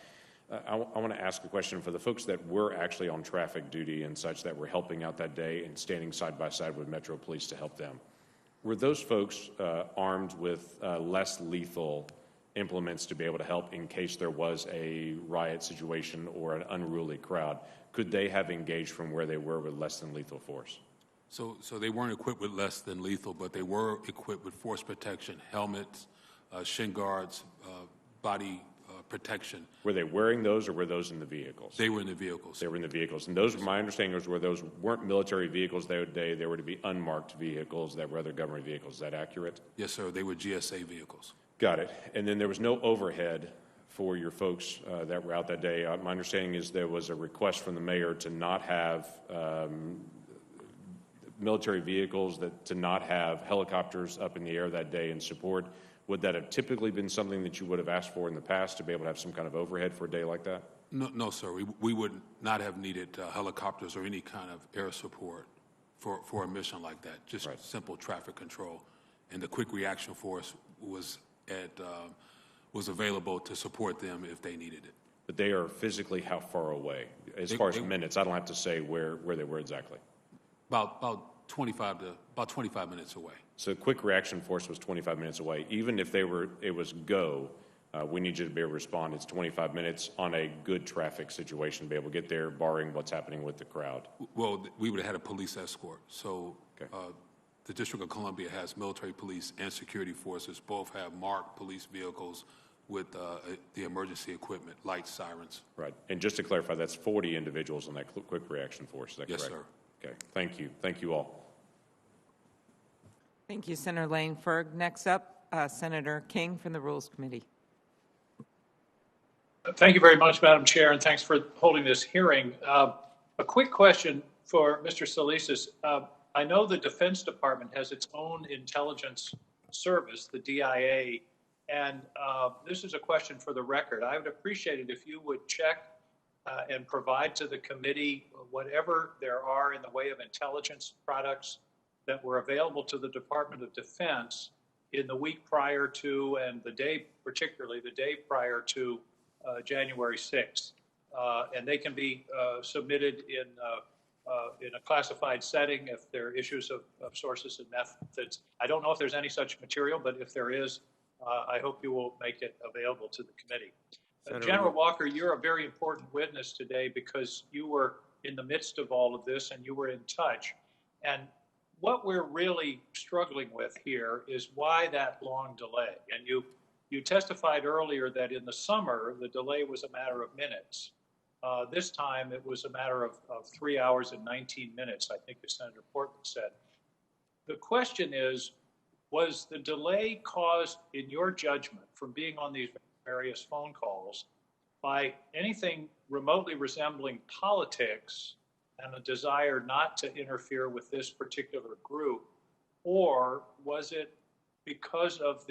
I want to ask a question for the folks that were actually on traffic duty and such that were helping out that day and standing side by side with Metro Police to help them. Were those folks armed with less lethal implements to be able to help in case there was a riot situation or an unruly crowd? Could they have engaged from where they were with less than lethal force? So they weren't equipped with less than lethal, but they were equipped with force protection, helmets, shin guards, body protection. Were they wearing those, or were those in the vehicles? They were in the vehicles. They were in the vehicles. And those, my understanding was, were those weren't military vehicles that day. They were to be unmarked vehicles that were other government vehicles. Is that accurate? Yes, sir. They were GSA vehicles. Got it. And then there was no overhead for your folks that were out that day. My understanding is there was a request from the mayor to not have military vehicles, to not have helicopters up in the air that day in support. Would that have typically been something that you would have asked for in the past, to be able to have some kind of overhead for a day like that? No, sir. We would not have needed helicopters or any kind of air support for a mission like that, just simple traffic control. And the Quick Reaction Force was available to support them if they needed it. But they are physically how far away? As far as minutes, I don't have to say where they were exactly. About 25 minutes away. So the Quick Reaction Force was 25 minutes away. Even if it was go, we need you to be able to respond. It's 25 minutes on a good traffic situation to be able to get there, barring what's happening with the crowd. Well, we would have had a police escort. So the District of Columbia has military police and security forces. Both have marked police vehicles with the emergency equipment, lights, sirens. Right. And just to clarify, that's 40 individuals on that Quick Reaction Force. Is that correct? Yes, sir. Okay. Thank you. Thank you all. Thank you, Senator Laneberg. Next up, Senator King from the Rules Committee. Thank you very much, Madam Chair, and thanks for holding this hearing. A quick question for Mr. Solisas. I know the Defense Department has its own intelligence service, the DIA, and this is a question for the record. I would appreciate it if you would check and provide to the committee whatever there are in the way of intelligence products that were available to the Department of Defense in the week prior to, and the day, particularly the day prior to January 6th. And they can be submitted in a classified setting if there are issues of sources and methods. I don't know if there's any such material, but if there is, I hope you will make it available to the committee. General Walker, you're a very important witness today because you were in the midst of all of this and you were in touch. And what we're really struggling with here is why that long delay. And you testified earlier that in the summer, the delay was a matter of minutes. This time, it was a matter of 3 hours and 19 minutes, I think as Senator Portman said. The question is, was the delay caused, in your judgment, from being on these various phone calls by anything remotely resembling politics and a desire not to interfere with this particular group, or was it because of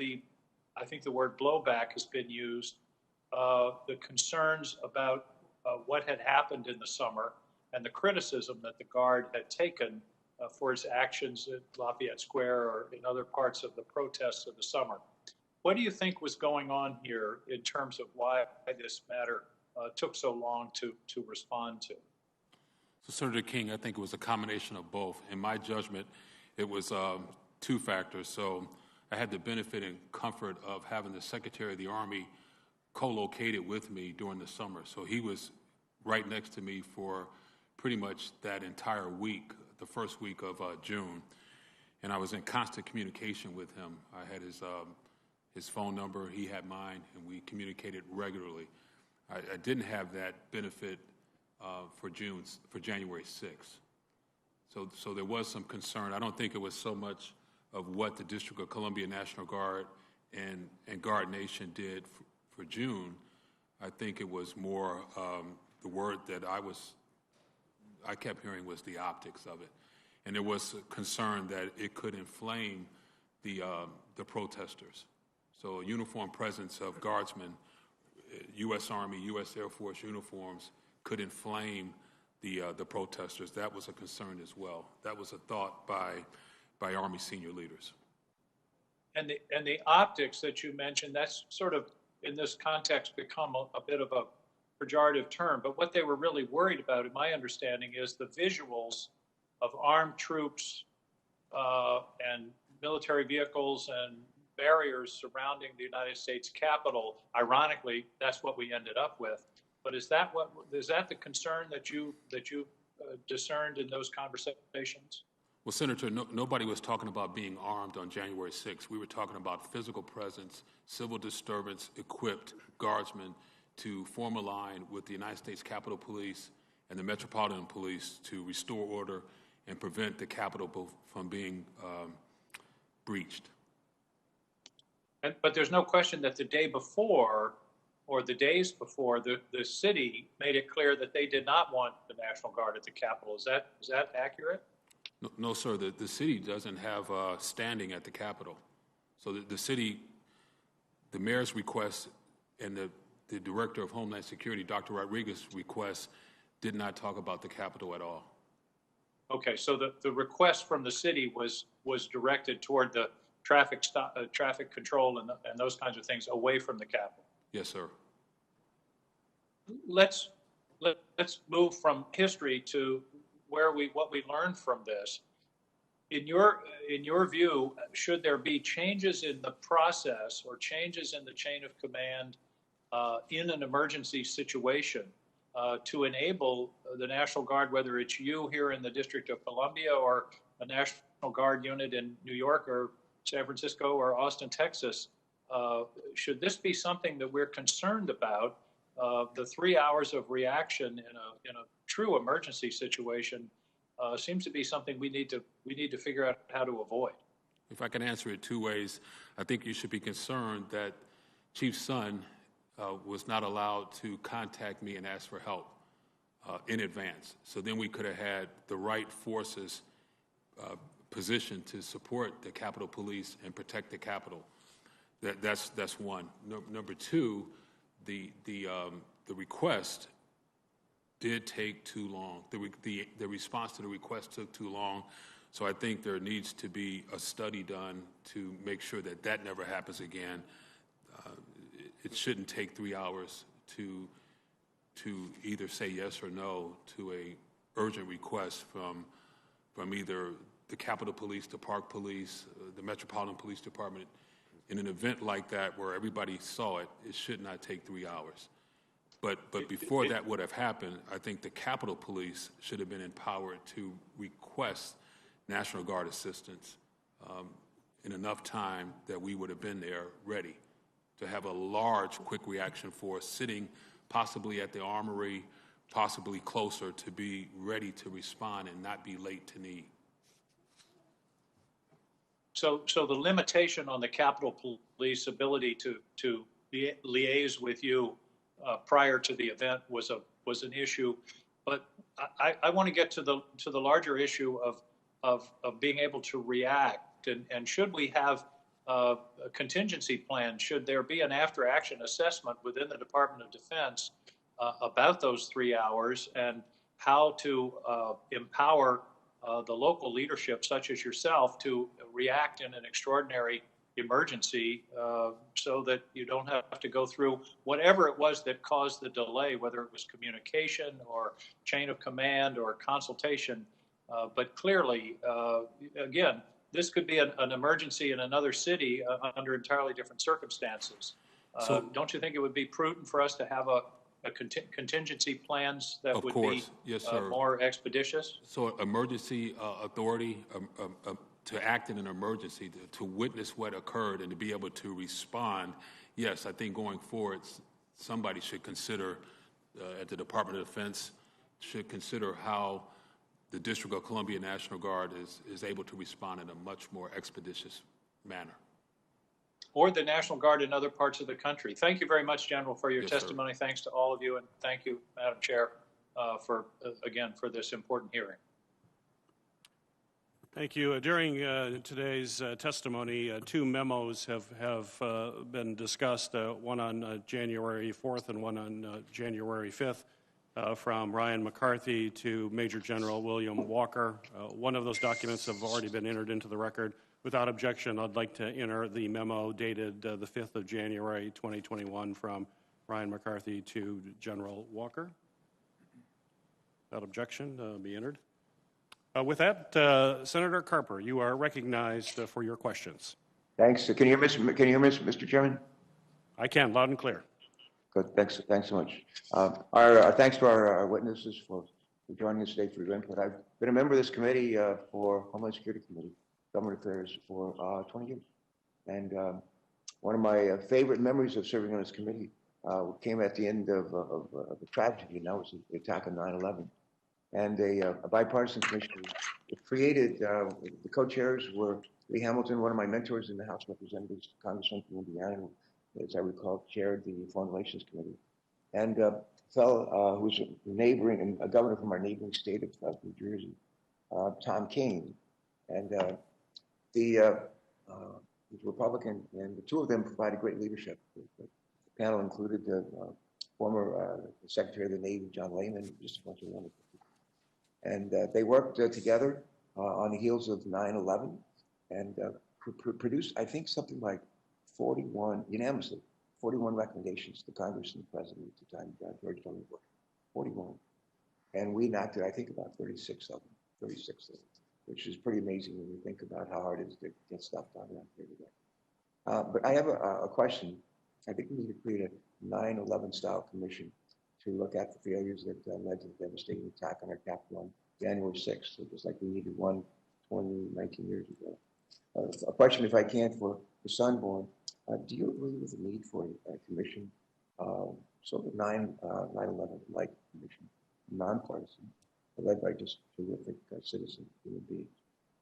I think the word blowback has been used, the concerns about what had happened in the summer and the criticism that the Guard had taken for its actions at Lafayette Square or in other parts of the protests of the summer? What do you think was going on here in terms of why this matter took so long to respond to? So, Senator King, I think it was a combination of both. In my judgment, it was two factors. So I had the benefit and comfort of having the Secretary of the Army co-located with me during the summer. So he was right next to me for pretty much that entire week, the first week of June. And I was in constant communication with him. I had his phone number, he had mine, and we communicated regularly. I didn't have that benefit for January 6th. So there was some concern. I don't think it was so much of what the District of Columbia National Guard and Guard Nation did for June. I think it was more the word that I kept hearing was the optics of it. And there was concern that it could inflame the protesters. So a uniform presence of guardsmen, U.S. Army, U.S. Air Force uniforms could inflame the protesters. That was a concern as well. That was a thought by Army senior leaders. And the optics that you mentioned, that's sort of in this context become a bit of a pejorative term. But what they were really worried about, in my understanding, is the visuals of armed troops and military vehicles and barriers surrounding the United States Capitol. Ironically, that's what we ended up with. But is that the concern that you discerned in those conversations? Well, Senator, nobody was talking about being armed on January 6th. We were talking about physical presence, civil disturbance, equipped guardsmen to form a line with the United States Capitol Police and the Metropolitan Police to restore order and prevent the Capitol from being breached. But there's no question that the day before, or the days before, the city made it clear that they did not want the National Guard at the Capitol. Is that accurate? No, sir. The city doesn't have standing at the Capitol. So the city, the mayor's request and the director of Homeland Security, Dr. Rodriguez's request, did not talk about the Capitol at all. Okay, so the request from the city was directed toward the traffic control and those kinds of things away from the Capitol. Yes, sir. Let's move from history to what we learned from this. In your view, should there be changes in the process or changes in the chain of command in an emergency situation to enable the National Guard, whether it's you here in the District of Columbia or a National Guard unit in New York or San Francisco or Austin, Texas, should this be something that we're concerned about? The 3 hours of reaction in a true emergency situation seems to be something we need to figure out how to avoid. If I can answer it two ways, I think you should be concerned that Chief Son was not allowed to contact me and ask for help in advance. So then we could have had the right forces positioned to support the Capitol Police and protect the Capitol. That's one. Number two, the request did take too long. The response to the request took too long. So I think there needs to be a study done to make sure that never happens again. It shouldn't take 3 hours to either say yes or no to a urgent request from either the Capitol Police, the Park Police, the Metropolitan Police Department. In an event like that where everybody saw it, it should not take 3 hours. But before that would have happened, I think the Capitol Police should have been empowered to request National Guard assistance in enough time that we would have been there ready to have a large quick reaction force sitting possibly at the armory, possibly closer, to be ready to respond and not be late to need. So the limitation on the Capitol Police ability to liaise with you prior to the event was an issue, but I want to get to the larger issue of being able to react, and should we have a contingency plan? Should there be an after-action assessment within the Department of Defense about those 3 hours and how to empower the local leadership, such as yourself, to react in an extraordinary emergency so that you don't have to go through whatever it was that caused the delay, whether it was communication or chain of command or consultation. But clearly, again, this could be an emergency in another city under entirely different circumstances. Don't you think it would be prudent for us to have a contingency plans that would be yes, sir. More expeditious? So emergency authority to act in an emergency, to witness what occurred and to be able to respond, yes, I think going forward, somebody should consider, at the Department of Defense, should consider how the District of Columbia National Guard is able to respond in a much more expeditious manner. Or the National Guard in other parts of the country. Thank you very much, General, for your Yes, testimony. Sir. Thanks to all of you, and thank you, Madam Chair, for this important hearing. Thank you. During today's testimony, two memos have been discussed, one on January 4th and one on January 5th. From Ryan McCarthy to Major General William Walker. One of those documents have already been entered into the record. Without objection, I'd like to enter the memo dated the 5th of January, 2021 from Ryan McCarthy to General Walker. Without objection, be entered. With that, Senator Carper, you are recognized for your questions. Thanks. Can you hear me, Mr. Chairman? I can, loud and clear. Good. Thanks so much. Our thanks to our witnesses for joining us today for your input. I've been a member of this committee for Homeland Security Committee, Government Affairs for 20 years. And one of my favorite memories of serving on this committee came at the end of a tragedy, and that was the attack on 9/11. And a bipartisan commission was created. The co-chairs were Lee Hamilton, one of my mentors in the House of Representatives, Congressman from Indiana, who, as I recall, chaired the Foreign Relations Committee, and a fellow who's a governor from our neighboring state of New Jersey, Tom Kean, and the Republican, and the two of them provided great leadership. The panel included the former Secretary of the Navy, John Lehman, just a bunch of wonderful people. And they worked together on the heels of 9/11 and produced, I think, something like 41 recommendations to Congress and the President at the time, George W. Bush. 41. And we enacted, I think, about 36 of them, which is pretty amazing when you think about how hard it is to get stuff done around here today. But I have a question. I think we need to create a 9/11 style commission to look at the failures that led to the devastating attack on our Capitol on January 6th, so just like we needed one 19 years ago. A question, if I can, for Sanborn. Do you agree with the need for a commission, sort of 9/11-like commission, nonpartisan, led by just terrific citizens, human beings?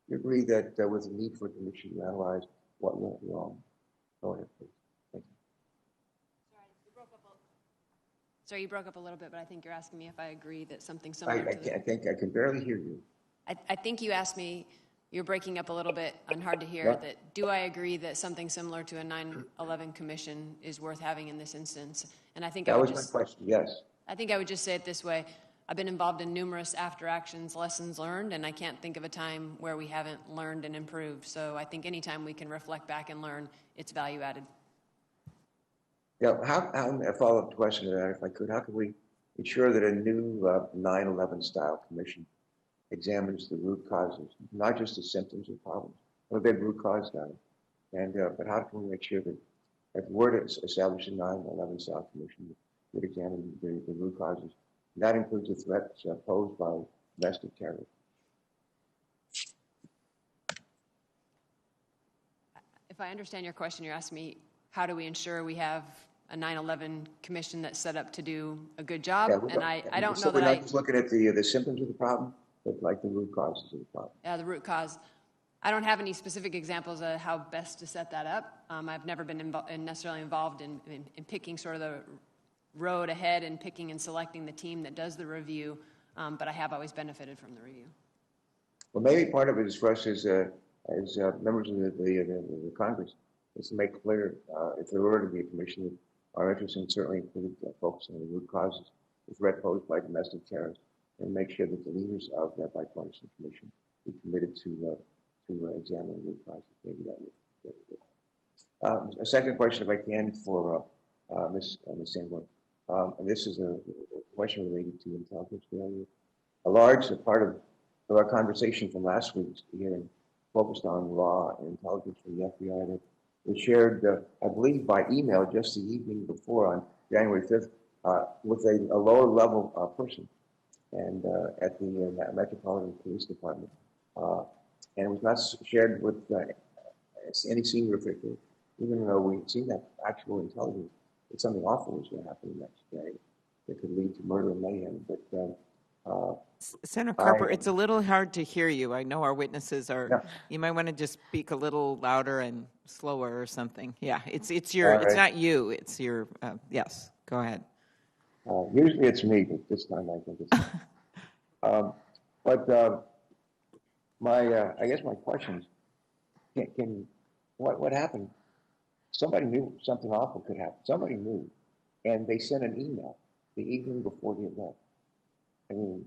Do you agree that there was a need for a commission to analyze what went wrong? Go ahead, please. Thank you. Sorry, you broke up a little bit, but I think you're asking me if I agree that something similar I think I can barely hear you. I think you asked me, you're breaking up a little bit and hard to hear, Yeah. that do I agree that something similar to a 9/11 commission is worth having in this instance? And I think That was my question, yes. I think I would just say it this way. I've been involved in numerous after actions lessons learned, and I can't think of a time where we haven't learned and improved. So I think anytime we can reflect back and learn, it's value added. Yeah, a follow-up question to that, if I could. How can we ensure that a new 9/11 style commission examines the root causes, not just the symptoms of problems? I'm a big root cause guy. And, but how can we make sure that if we were to establish a 9/11 style commission that would examine the root causes, and that includes the threats posed by domestic terrorism? If I understand your question, you're asking me, how do we ensure we have a 9/11 commission that's set up to do a good job? Yeah, and I don't so know that we're not just looking at the symptoms of the problem, but like the root causes of the problem. Yeah, the root cause. I don't have any specific examples of how best to set that up. I've never been necessarily involved in picking sort of the road ahead and picking and selecting the team that does the review, but I have always benefited from the review. Well, maybe part of it is for us as members of the Congress, is to make clear, if there were to be a commission, that our interests would certainly include focusing on the root causes, the threat posed by domestic terrorists, and make sure that the leaders of that bipartisan commission be committed to examine the root causes. Maybe that would. A second question, if I can, for Ms. Sanborn. And this is a question related to intelligence failure. A large part of our conversation from last week's hearing focused on raw intelligence from the FBI that was shared, I believe, by email just the evening before on January 5th with a lower level person and at the Metropolitan Police Department. And it was not shared with any senior official, even though we've seen that actual intelligence that something awful was going to happen the next day that could lead to murder and mayhem. But Senator Carper, it's a little hard to hear you. I know our witnesses are. Yeah. You might want to just speak a little louder and slower or something. Yeah, it's your. Right. It's not you. It's your. Yes, go ahead. Usually it's me, but this time I think it's. I guess my question is, what happened? Somebody knew something awful could happen. Somebody knew, and they sent an email the evening before the event. I mean,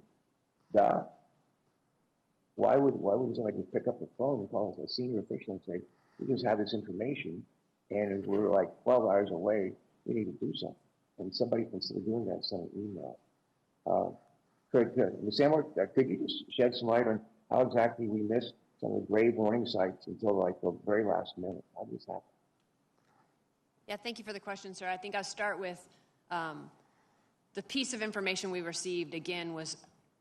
why would somebody pick up the phone and call us a senior official and say, we just have this information, and we're like 12 hours away, we need to do something. And somebody, instead of doing that, sent an email. Ms. Sanborn, could you just shed some light on how exactly we missed some of the grave warning sites until like the very last minute? How did this happen? Yeah, thank you for the question, sir. I think I'll start with the piece of information we received, again, was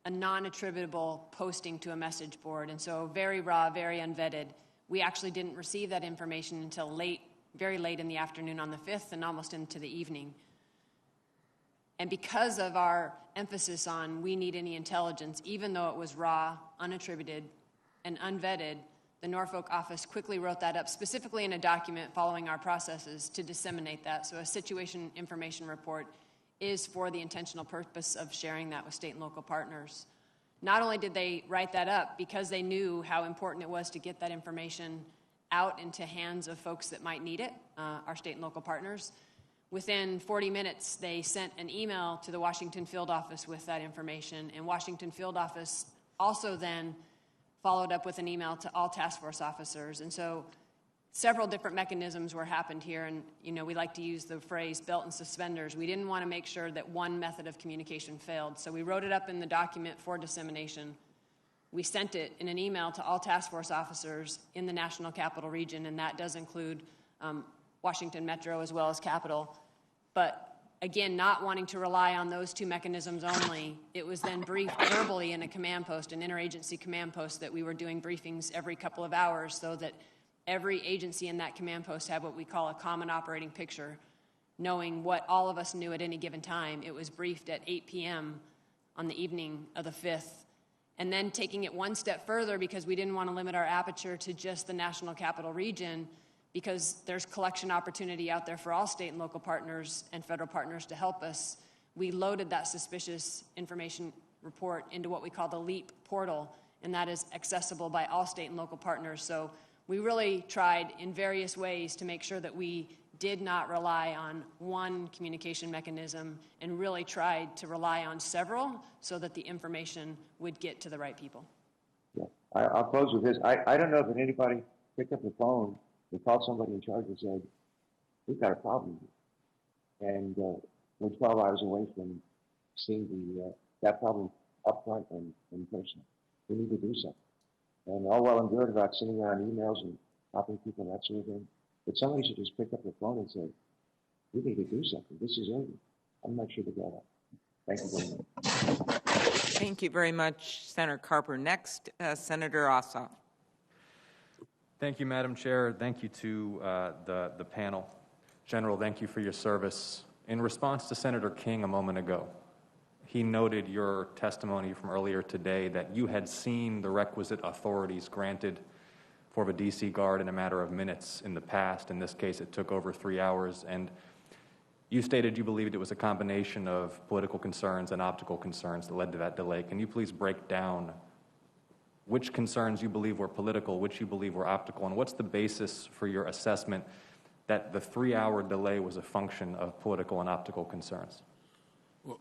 a non-attributable posting to a message board, and so very raw, very unvetted. We actually didn't receive that information until late, very late in the afternoon on the 5th and almost into the evening. And because of our emphasis on we need any intelligence, even though it was raw, unattributed, and unvetted, the Norfolk office quickly wrote that up, specifically in a document following our processes to disseminate that. So a situation information report is for the intentional purpose of sharing that with state and local partners. Not only did they write that up because they knew how important it was to get that information out into hands of folks that might need it, our state and local partners. Within 40 minutes, they sent an email to the Washington field office with that information, and Washington field office also then followed up with an email to all task force officers. And so several different mechanisms were happened here, and we like to use the phrase belt and suspenders. We didn't want to make sure that one method of communication failed, so we wrote it up in the document for dissemination. We sent it in an email to all task force officers in the National Capital Region, and that does include Washington Metro as well as Capital. But again, not wanting to rely on those two mechanisms only, it was then briefed verbally in a command post, an interagency command post, that we were doing briefings every couple of hours so that every agency in that command post had what we call a common operating picture, knowing what all of us knew at any given time. It was briefed at 8 p.m. on the evening of the 5th. And then taking it one step further, because we didn't want to limit our aperture to just the National Capital Region, because there's collection opportunity out there for all state and local partners and federal partners to help us, we loaded that suspicious information report into what we call the LEAP portal, and that is accessible by all state and local partners. So we really tried in various ways to make sure that we did not rely on one communication mechanism and really tried to rely on several so that the information would get to the right people. Yeah. I'll close with this. I don't know if anybody picked up the phone and called somebody in charge and said, we've got a problem. And we're 12 hours away from seeing that problem up front and in person. We need to do something. And all well and good about sending around emails and helping people and that sort of thing. But somebody should just pick up the phone and say, we need to do something. This is urgent. I'm not sure to get that. Thank you very much. Thank you very much, Senator Carper. Next, Senator Ossoff. Thank you, Madam Chair. Thank you to the panel. General, thank you for your service. In response to Senator King a moment ago, he noted your testimony from earlier today that you had seen the requisite authorities granted for the D.C. Guard in a matter of minutes in the past. In this case, it took over 3 hours. And you stated you believed it was a combination of political concerns and optical concerns that led to that delay. Can you please break down which concerns you believe were political, which you believe were optical, and what's the basis for your assessment that the 3-hour delay was a function of political and optical concerns? Well,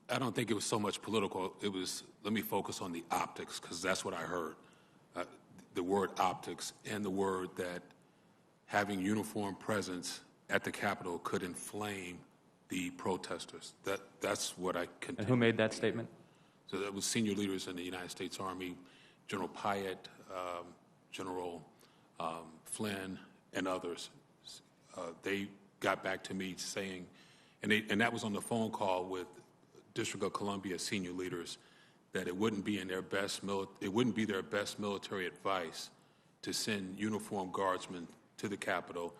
I don't think it was so much political. It was, let me focus on the optics, because that's what I heard. the word optics and the word that having uniformed presence at the Capitol could inflame the protesters. That's what I contend. And who made that statement? So that was senior leaders in the United States Army, General Riot, General Flynn, and others. They got back to me saying, and that was on the phone call with District of Columbia senior leaders, that it wouldn't be their best military advice to send uniformed guardsmen to the Capitol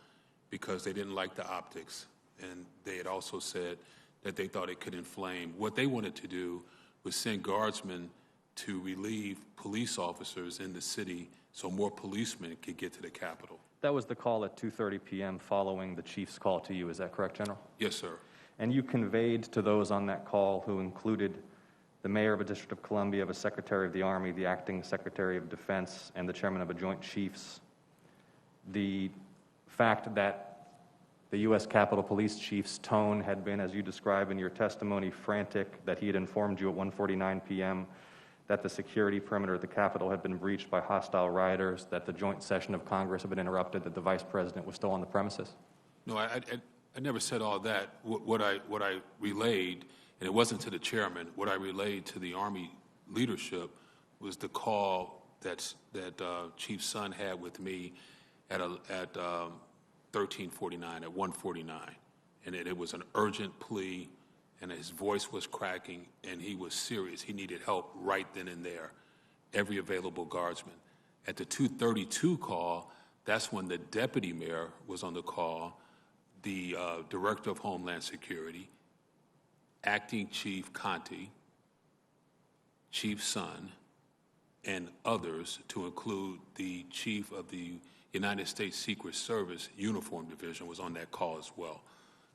because they didn't like the optics. And they had also said that they thought it could inflame. What they wanted to do was send guardsmen to relieve police officers in the city so more policemen could get to the Capitol. That was the call at 2:30 p.m. following the chief's call to you. Is that correct, General? Yes, sir. And you conveyed to those on that call, who included the mayor of a District of Columbia, a Secretary of the Army, the acting Secretary of Defense, and the chairman of a Joint Chiefs, the fact that the U.S. Capitol Police Chief's tone had been, as you describe in your testimony, frantic, that he had informed you at 1:49 p.m. that the security perimeter of the Capitol had been breached by hostile rioters, that the joint session of Congress had been interrupted, that the Vice President was still on the premises? No, I never said all that. What I relayed, and it wasn't to the chairman, what I relayed to the Army leadership was the call that Chief Son had with me at 13:49, at 1:49, and it was an urgent plea, and his voice was cracking, and he was serious. He needed help right then and there, every available guardsman. At the 2:32 call, that's when the deputy mayor was on the call, the director of Homeland Security, acting Chief Conte, Chief Son, and others, to include the chief of the United States Secret Service Uniform Division, was on that call as well.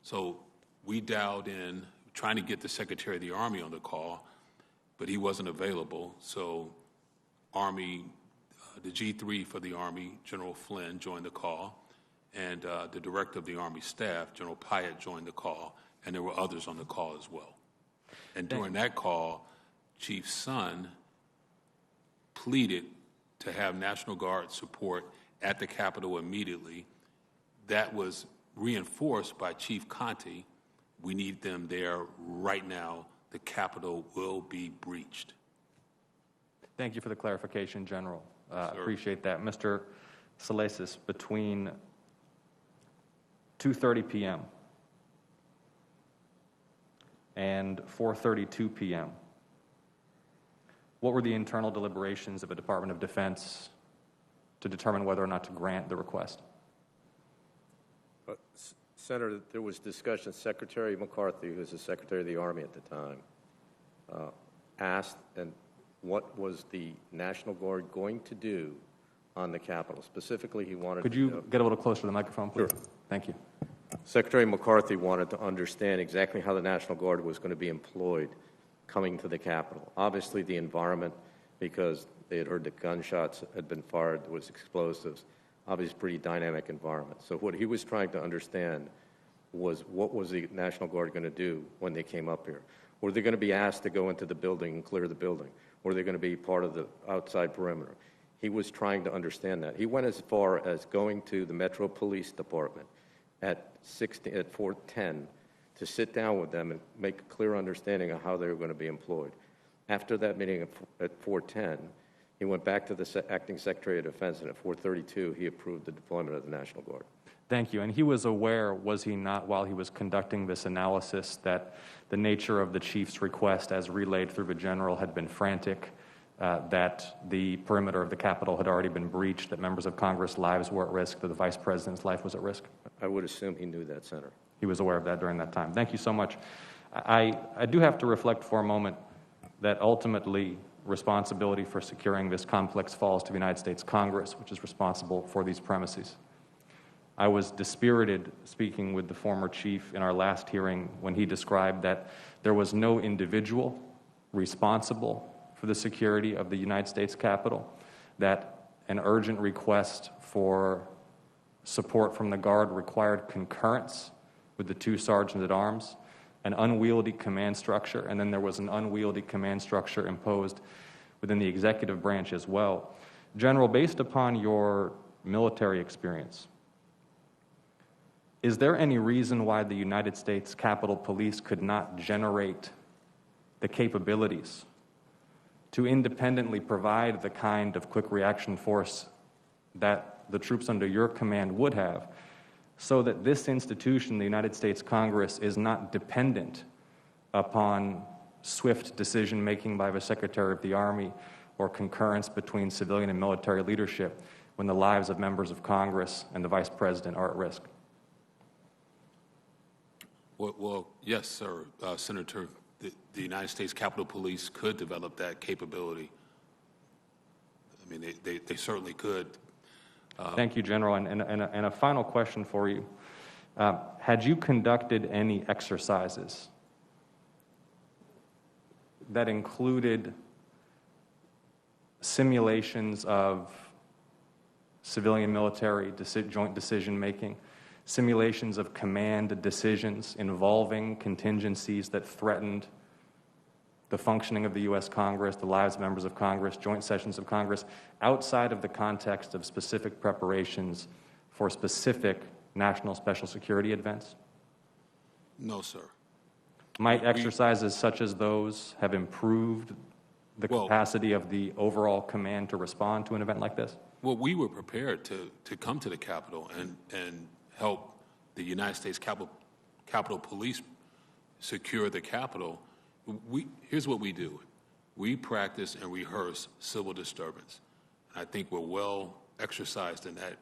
So we dialed in, trying to get the Secretary of the Army on the call, but he wasn't available. So Army, the G3 for the Army, General Flynn, joined the call, and the Director of the Army Staff, General Riot, joined the call, and there were others on the call as well. And during that call, Chief Son pleaded to have National Guard support at the Capitol immediately. That was reinforced by Chief Conte. We need them there right now. The Capitol will be breached. Thank you for the clarification, General. Appreciate that. Mr. Salasis, between 2:30 p.m. and 4:32 p.m., what were the internal deliberations of the Department of Defense to determine whether or not to grant the request? Senator, there was discussion. Secretary McCarthy, who was the Secretary of the Army at the time, asked, and what was the National Guard going to do on the Capitol? Specifically, he wanted Could you get a little closer to the microphone, please? Sure. Thank you. Secretary McCarthy wanted to understand exactly how the National Guard was going to be employed coming to the Capitol. Obviously, the environment, because they had heard that gunshots had been fired, there was explosives, obviously pretty dynamic environment. So what he was trying to understand was, what was the National Guard going to do when they came up here? Were they going to be asked to go into the building and clear the building? Were they going to be part of the outside perimeter? He was trying to understand that. He went as far as going to the Metro Police Department at 4:10 to sit down with them and make a clear understanding of how they were going to be employed. After that meeting at 4:10, he went back to the acting Secretary of Defense, and at 4:32, he approved the deployment of the National Guard. Thank you. And he was aware, was he not, while he was conducting this analysis, that the nature of the chief's request, as relayed through the general, had been frantic, that the perimeter of the Capitol had already been breached, that members of Congress' lives were at risk, that the Vice President's life was at risk? I would assume he knew that, Senator. He was aware of that during that time. Thank you so much. I do have to reflect for a moment that ultimately responsibility for securing this complex falls to the United States Congress, which is responsible for these premises. I was dispirited speaking with the former chief in our last hearing when he described that there was no individual responsible for the security of the United States Capitol, that an urgent request for support from the Guard required concurrence with the two sergeants-at-arms, an unwieldy command structure, and then there was an unwieldy command structure imposed within the executive branch as well, General, based upon your military experience, is there any reason why the United States Capitol Police could not generate the capabilities to independently provide the kind of quick reaction force that the troops under your command would have, so that this institution, the United States Congress, is not dependent upon swift decision-making by the Secretary of the Army or concurrence between civilian and military leadership when the lives of members of Congress and the Vice President are at risk? Well, yes, sir, Senator. The United States Capitol Police could develop that capability. I mean, they certainly could. Thank you, General. And a final question for you. Had you conducted any exercises that included simulations of civilian-military joint decision-making, simulations of command decisions involving contingencies that threatened the functioning of the U.S. Congress, the lives of members of Congress, joint sessions of Congress, outside of the context of specific preparations for specific national special security events? No, sir. Might exercises such as those have improved the capacity of the overall command to respond to an event like this? Well, we were prepared to come to the Capitol and help the United States Capitol Police secure the Capitol. Here's what we do. We practice and rehearse civil disturbance. I think we're well exercised in that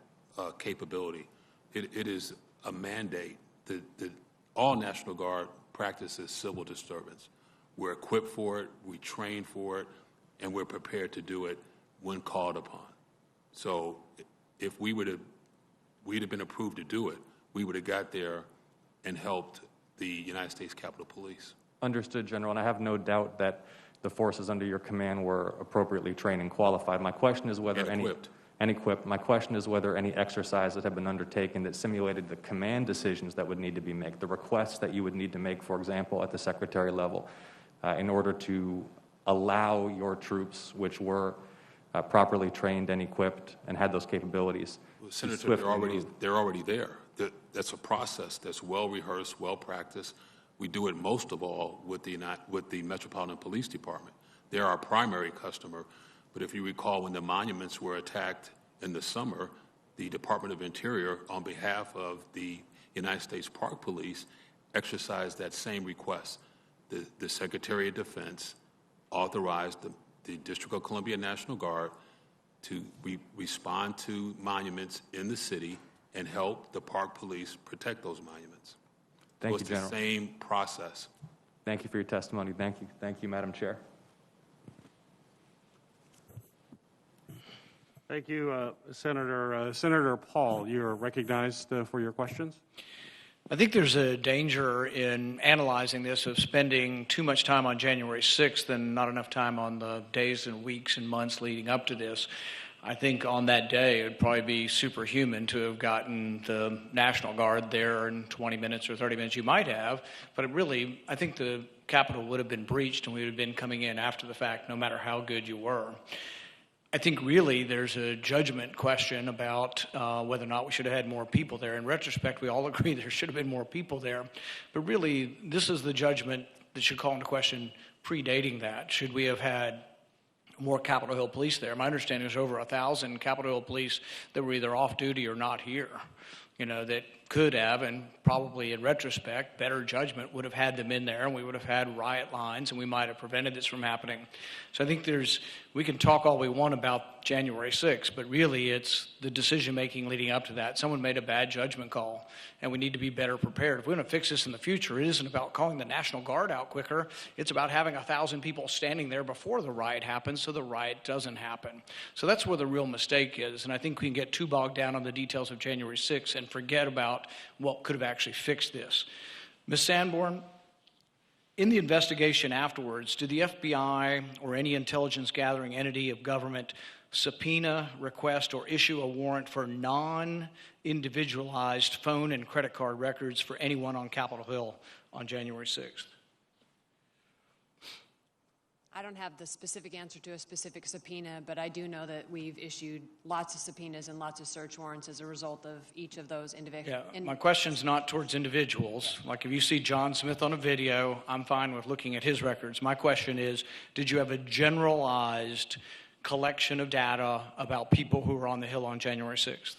capability. It is a mandate that all National Guard practices civil disturbance. We're equipped for it, we train for it, and we're prepared to do it when called upon. So if we'd have been approved to do it, we would have got there and helped the United States Capitol Police. Understood, General, and I have no doubt that the forces under your command were appropriately trained and qualified. My question is whether equipped. My question is whether any exercises have been undertaken that simulated the command decisions that would need to be made, the requests that you would need to make, for example, at the secretary level, in order to allow your troops, which were properly trained and equipped and had those capabilities. Well, Senator, they're already there. That's a process that's well rehearsed, well practiced. We do it most of all with the Metropolitan Police Department. They're our primary customer. But if you recall, when the monuments were attacked in the summer, the Department of Interior, on behalf of the United States Park Police, exercised that same request. The Secretary of Defense authorized the District of Columbia National Guard to respond to monuments in the city and help the Park Police protect those monuments. Thank you, General. It's the same process. Thank you for your testimony. Thank you. Thank you, Madam Chair. Thank you, Senator. Senator Paul, you're recognized for your questions. I think there's a danger in analyzing this of spending too much time on January 6th and not enough time on the days and weeks and months leading up to this. I think on that day it would probably be superhuman to have gotten the National Guard there in 20 minutes or 30 minutes. You might have, but I think the Capitol would have been breached and we would have been coming in after the fact no matter how good you were. I think really there's a judgment question about whether or not we should have had more people there. In retrospect, we all agree there should have been more people there. But really, this is the judgment that should call into question predating that. Should we have had more Capitol Hill police there? My understanding is over 1,000 Capitol Hill police that were either off duty or not here, that could have, and probably in retrospect, better judgment would have had them in there, and we would have had riot lines, and we might have prevented this from happening. So I think we can talk all we want about January 6th, but really it's the decision-making leading up to that. Someone made a bad judgment call, and we need to be better prepared. If we want to fix this in the future, it isn't about calling the National Guard out quicker. It's about having 1,000 people standing there before the riot happens so the riot doesn't happen. So that's where the real mistake is, and I think we can get too bogged down on the details of January 6th and forget about what could have actually fixed this. Ms. Sanborn, in the investigation afterwards, did the FBI or any intelligence gathering entity of government subpoena, request, or issue a warrant for non-individualized phone and credit card records for anyone on Capitol Hill on January 6th? I don't have the specific answer to a specific subpoena, but I do know that we've issued lots of subpoenas and lots of search warrants as a result of each of those individuals. Yeah, my question's not towards individuals. Like if you see John Smith on a video, I'm fine with looking at his records. My question is, did you have a generalized collection of data about people who were on the Hill on January 6th?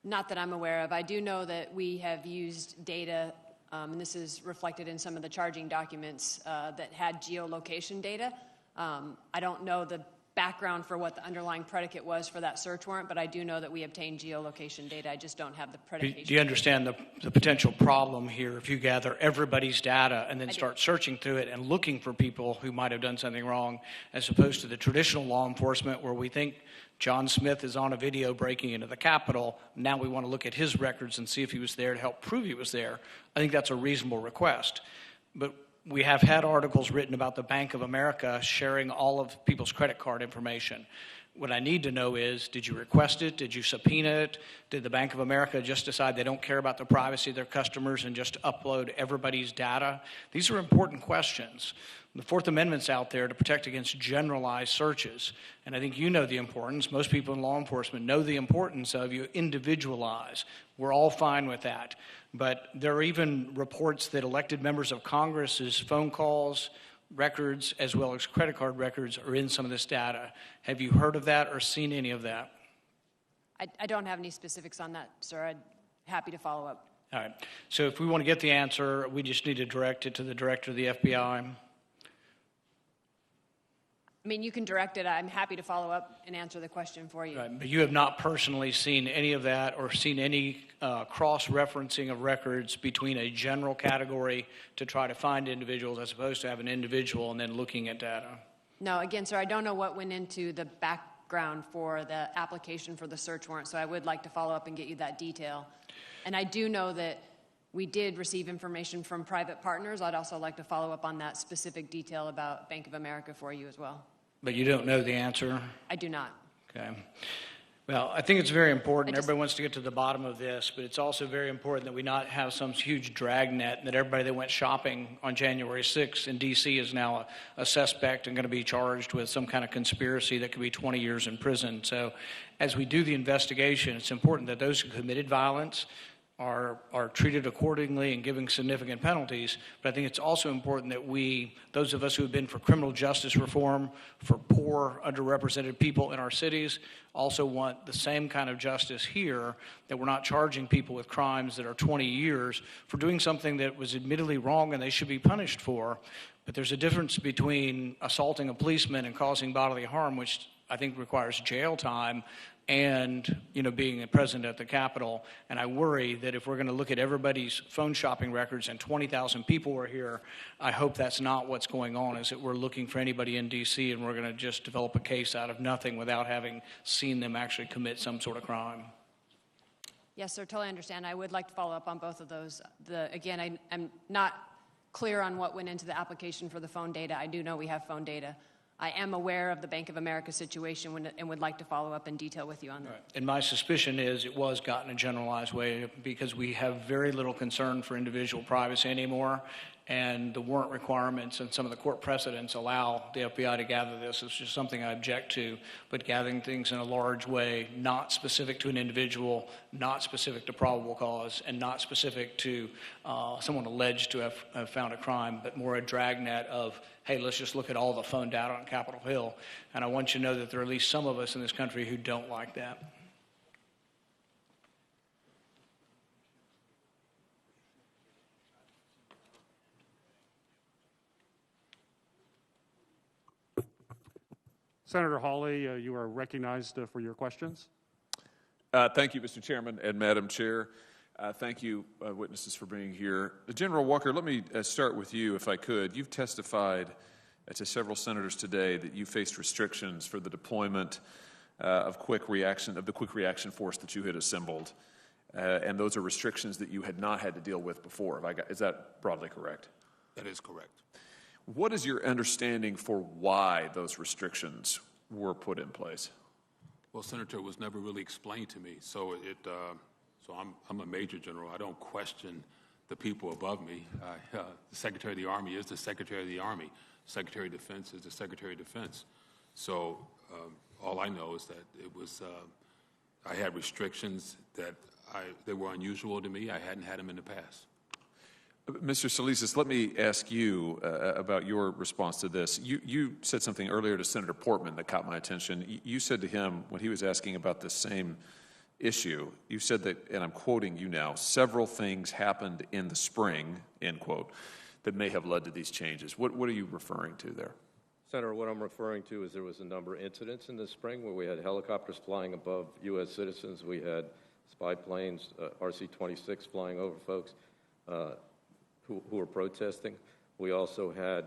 Not that I'm aware of. I do know that we have used data, and this is reflected in some of the charging documents that had geolocation data. I don't know the background for what the underlying predicate was for that search warrant, but I do know that we obtained geolocation data. I just don't have the predication. Do you understand the potential problem here if you gather everybody's data and then start searching through it and looking for people who might have done something wrong, as opposed to the traditional law enforcement where we think John Smith is on a video breaking into the Capitol. Now we want to look at his records and see if he was there to help prove he was there. I think that's a reasonable request. But we have had articles written about the Bank of America sharing all of people's credit card information. What I need to know is, did you request it? Did you subpoena it? Did the Bank of America just decide they don't care about the privacy of their customers and just upload everybody's data? These are important questions. The Fourth Amendment's out there to protect against generalized searches. And I think you know the importance. Most people in law enforcement know the importance of you individualize. We're all fine with that. But there are even reports that elected members of Congress's phone calls, records, as well as credit card records are in some of this data. Have you heard of that or seen any of that? I don't have any specifics on that, sir. I'm happy to follow up. All right. So if we want to get the answer, we just need to direct it to the director of the FBI. I mean, you can direct it. I'm happy to follow up and answer the question for you. Right, but you have not personally seen any of that or seen any cross-referencing of records between a general category to try to find individuals as opposed to have an individual and then looking at data? No, again, sir, I don't know what went into the background for the application for the search warrant, so I would like to follow up and get you that detail. And I do know that we did receive information from private partners. I'd also like to follow up on that specific detail about Bank of America for you as well. But you don't know the answer? I do not. Okay. Well, I think it's very important. Everybody wants to get to the bottom of this, but it's also very important that we not have some huge dragnet and that everybody that went shopping on January 6th in D.C. is now a suspect and going to be charged with some kind of conspiracy that could be 20 years in prison. So as we do the investigation, it's important that those who committed violence are treated accordingly and given significant penalties. But I think it's also important that those of us who have been for criminal justice reform, for poor, underrepresented people in our cities, also want the same kind of justice here, that we're not charging people with crimes that are 20 years for doing something that was admittedly wrong and they should be punished for. But there's a difference between assaulting a policeman and causing bodily harm, which I think requires jail time, and being present at the Capitol. And I worry that if we're going to look at everybody's phone shopping records and 20,000 people were here, I hope that's not what's going on, is that we're looking for anybody in D.C. and we're going to just develop a case out of nothing without having seen them actually commit some sort of crime. Yes, sir, totally understand. I would like to follow up on both of those. Again, I'm not clear on what went into the application for the phone data. I do know we have phone data. I am aware of the Bank of America situation and would like to follow up in detail with you on that. Right. And my suspicion is it was gotten in a generalized way because we have very little concern for individual privacy anymore, and the warrant requirements and some of the court precedents allow the FBI to gather this. It's just something I object to, but gathering things in a large way, not specific to an individual, not specific to probable cause, and not specific to someone alleged to have found a crime, but more a dragnet of, hey, let's just look at all the phone data on Capitol Hill. And I want you to know that there are at least some of us in this country who don't like that. Senator Hawley, you are recognized for your questions. Thank you, Mr. Chairman and Madam Chair. Thank you, witnesses, for being here. General Walker, let me start with you, if I could. You've testified to several senators today that you faced restrictions for the deployment of the quick reaction force that you had assembled, and those are restrictions that you had not had to deal with before. Is that broadly correct? That is correct. What is your understanding for why those restrictions were put in place? Well, Senator, it was never really explained to me. So I'm a major general. I don't question the people above me. The Secretary of the Army is the Secretary of the Army. Secretary of Defense is the Secretary of Defense. So all I know is that it was, I had restrictions that were unusual to me. I hadn't had them in the past. Mr. Solisas, let me ask you about your response to this. You said something earlier to Senator Portman that caught my attention. You said to him, when he was asking about the same issue, you said that, and I'm quoting you now, several things happened in the spring, end quote, that may have led to these changes. What are you referring to there? Senator, what I'm referring to is there was a number of incidents in the spring where we had helicopters flying above U.S. citizens. We had spy planes, RC-26 flying over folks who were protesting. We also had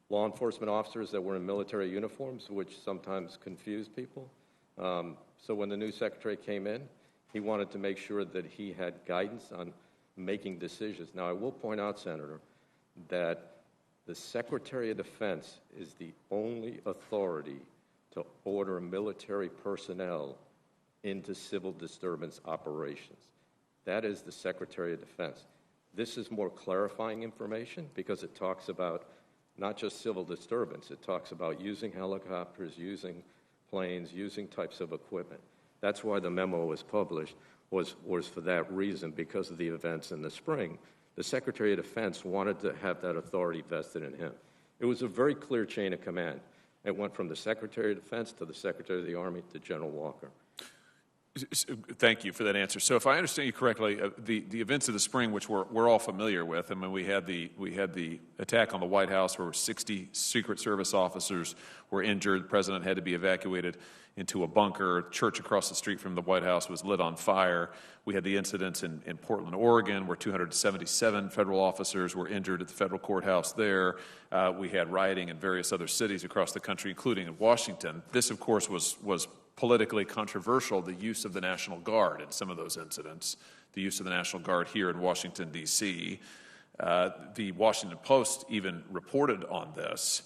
law enforcement officers that were in military uniforms, which sometimes confuse people. So when the new secretary came in, he wanted to make sure that he had guidance on making decisions. Now, I will point out, Senator, that the Secretary of Defense is the only authority to order military personnel into civil disturbance operations. That is the Secretary of Defense. This is more clarifying information because it talks about not just civil disturbance. It talks about using helicopters, using planes, using types of equipment. That's why the memo was published, was for that reason, because of the events in the spring. The Secretary of Defense wanted to have that authority vested in him. It was a very clear chain of command. It went from the Secretary of Defense to the Secretary of the Army to General Walker. Thank you for that answer. So if I understand you correctly, the events of the spring, which we're all familiar with, I mean, we had the attack on the White House where 60 Secret Service officers were injured. The president had to be evacuated into a bunker. A church across the street from the White House was lit on fire. We had the incidents in Portland, Oregon, where 277 federal officers were injured at the federal courthouse there. We had rioting in various other cities across the country, including in Washington. This, of course, was politically controversial, the use of the National Guard in some of those incidents, the use of the National Guard here in Washington, D.C. The Washington Post even reported on this.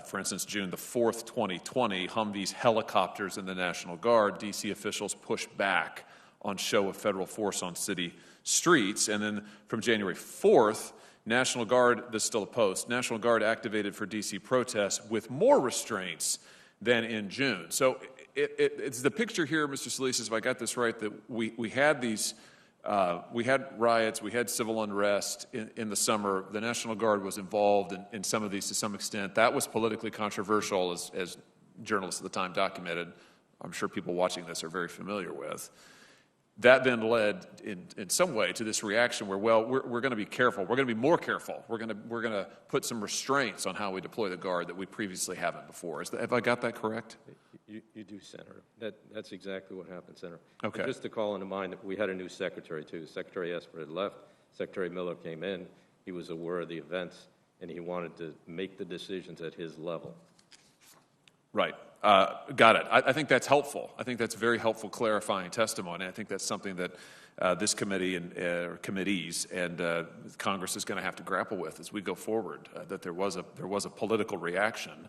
For instance, June the 4th, 2020, Humvees, helicopters, and the National Guard, D.C. officials pushed back on show of federal force on city streets. And then from January 4th, National Guard, this is still a Post, National Guard activated for D.C. protests with more restraints than in June. So it's the picture here, Mr. Solisas, if I got this right, that we had these, we had riots, we had civil unrest in the summer. The National Guard was involved in some of these to some extent. That was politically controversial, as journalists at the time documented. I'm sure people watching this are very familiar with. That then led, in some way, to this reaction where, well, we're going to be careful. We're going to be more careful. We're going to put some restraints on how we deploy the Guard that we previously haven't before. Have I got that correct? You do, Senator. That's exactly what happened, Senator. Okay. And just to call into mind that we had a new secretary, too. Secretary Esper had left. Secretary Miller came in. He was aware of the events, and he wanted to make the decisions at his level. Right. Got it. I think that's helpful. I think that's very helpful clarifying testimony. I think that's something that this committee and committees and Congress is going to have to grapple with as we go forward, that there was a political reaction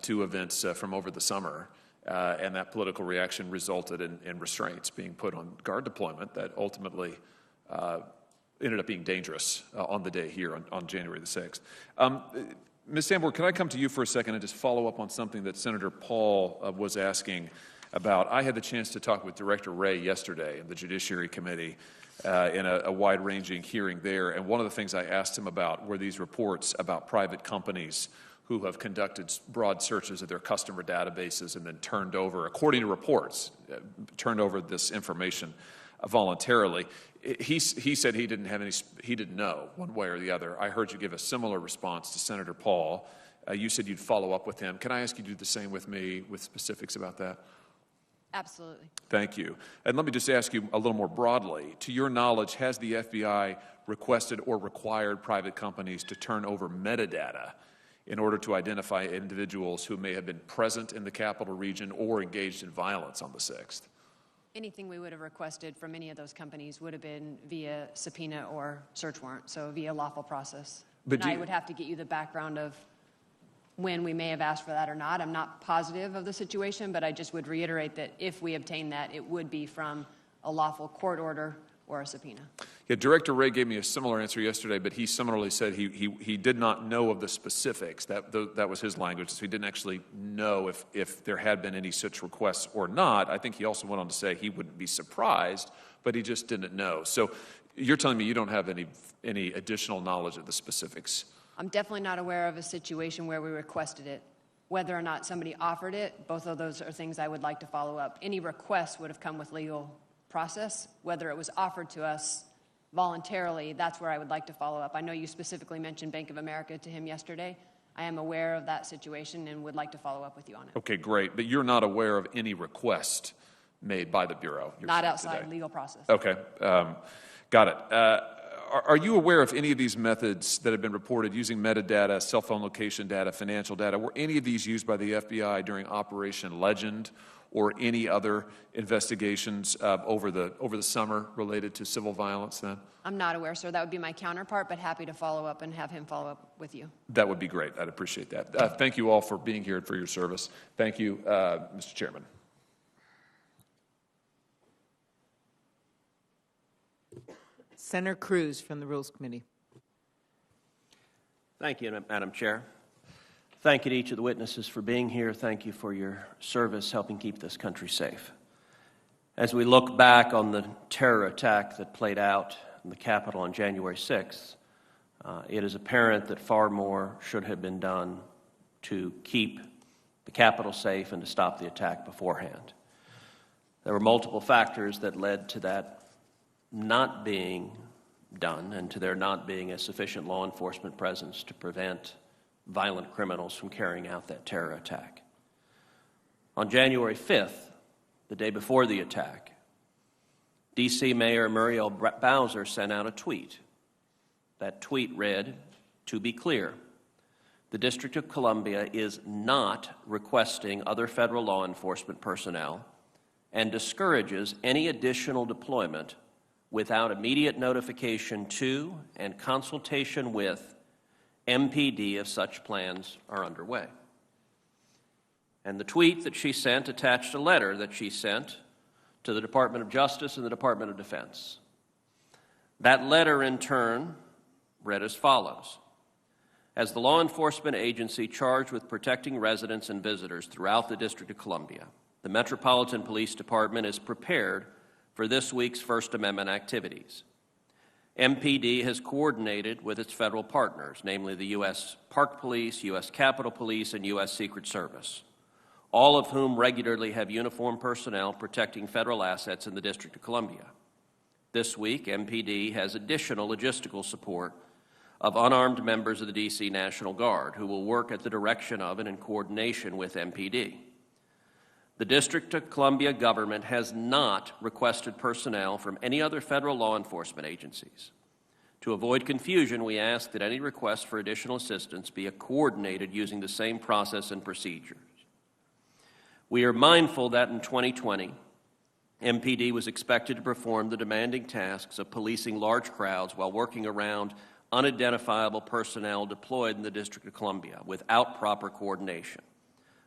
to events from over the summer, and that political reaction resulted in restraints being put on Guard deployment that ultimately ended up being dangerous on the day here on January the 6th. Ms. Sanborn, can I come to you for a second and just follow up on something that Senator Paul was asking about? I had the chance to talk with Director Wray yesterday in the Judiciary Committee in a wide-ranging hearing there, and one of the things I asked him about were these reports about private companies who have conducted broad searches of their customer databases and then turned over, according to reports, turned over this information voluntarily. He said he didn't know one way or the other. I heard you give a similar response to Senator Paul. You said you'd follow up with him. Can I ask you to do the same with me with specifics about that? Absolutely. Thank you. And let me just ask you a little more broadly. To your knowledge, has the FBI requested or required private companies to turn over metadata in order to identify individuals who may have been present in the capital region or engaged in violence on the 6th? Anything we would have requested from any of those companies would have been via subpoena or search warrant, so via lawful process. But I would have to get you the background of when we may have asked for that or not. I'm not positive of the situation, but I just would reiterate that if we obtain that, it would be from a lawful court order or a subpoena. Yeah, Director Wray gave me a similar answer yesterday, but he similarly said he did not know of the specifics. That was his language, so he didn't actually know if there had been any such requests or not. I think he also went on to say he wouldn't be surprised, but he just didn't know. So you're telling me you don't have any additional knowledge of the specifics? I'm definitely not aware of a situation where we requested it. Whether or not somebody offered it, both of those are things I would like to follow up. Any request would have come with legal process. Whether it was offered to us voluntarily, that's where I would like to follow up. I know you specifically mentioned Bank of America to him yesterday. I am aware of that situation and would like to follow up with you on it. Okay, great. But you're not aware of any request made by the Bureau? Not outside today. legal process. Okay, got it. Are you aware of any of these methods that have been reported using metadata, cell phone location data, financial data? Were any of these used by the FBI during Operation Legend or any other investigations over the summer related to civil violence then? I'm not aware, sir. That would be my counterpart, but happy to follow up and have him follow up with you. That would be great. I'd appreciate that. Thank you all for being here and for your service. Thank you, Mr. Chairman. Senator Cruz from the Rules Committee. Thank you, Madam Chair. Thank you to each of the witnesses for being here. Thank you for your service helping keep this country safe. As we look back on the terror attack that played out in the Capitol on January 6th, it is apparent that far more should have been done to keep the Capitol safe and to stop the attack beforehand. There were multiple factors that led to that not being done and to there not being a sufficient law enforcement presence to prevent violent criminals from carrying out that terror attack. On January 5th, the day before the attack, D.C. Mayor Muriel Bowser sent out a tweet. That tweet read, "To be clear, the District of Columbia is not requesting other federal law enforcement personnel and discourages any additional deployment without immediate notification to and consultation with MPD if such plans are underway." And the tweet that she sent attached a letter that she sent to the Department of Justice and the Department of Defense. That letter, in turn, read as follows. As the law enforcement agency charged with protecting residents and visitors throughout the District of Columbia, the Metropolitan Police Department is prepared for this week's First Amendment activities. MPD has coordinated with its federal partners, namely the U.S. Park Police, U.S. Capitol Police, and U.S. Secret Service, all of whom regularly have uniformed personnel protecting federal assets in the District of Columbia. This week, MPD has additional logistical support of unarmed members of the D.C. National Guard who will work at the direction of and in coordination with MPD. The District of Columbia government has not requested personnel from any other federal law enforcement agencies. To avoid confusion, we ask that any request for additional assistance be coordinated using the same process and procedures. We are mindful that in 2020, MPD was expected to perform the demanding tasks of policing large crowds while working around unidentifiable personnel deployed in the District of Columbia without proper coordination.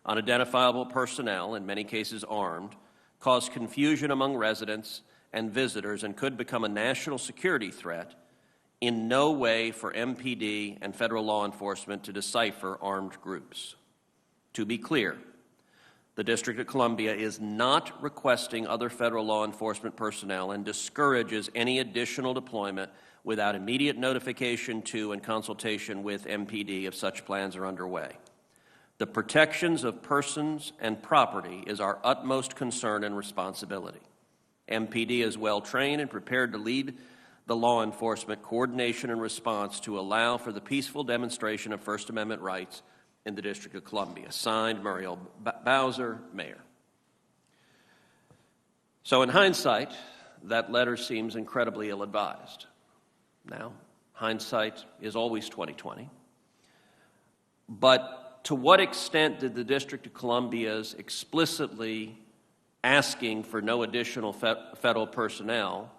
Unidentifiable personnel, in many cases armed, cause confusion among residents and visitors and could become a national security threat, in no way for MPD and federal law enforcement to decipher armed groups. To be clear, the District of Columbia is not requesting other federal law enforcement personnel and discourages any additional deployment without immediate notification to and consultation with MPD if such plans are underway. The protections of persons and property is our utmost concern and responsibility. MPD is well trained and prepared to lead the law enforcement coordination and response to allow for the peaceful demonstration of First Amendment rights in the District of Columbia. Signed, Muriel Bowser, Mayor. So in hindsight, that letter seems incredibly ill-advised. Now, hindsight is always 20/20. But to what extent did the District of Columbia's explicitly asking for no additional federal personnel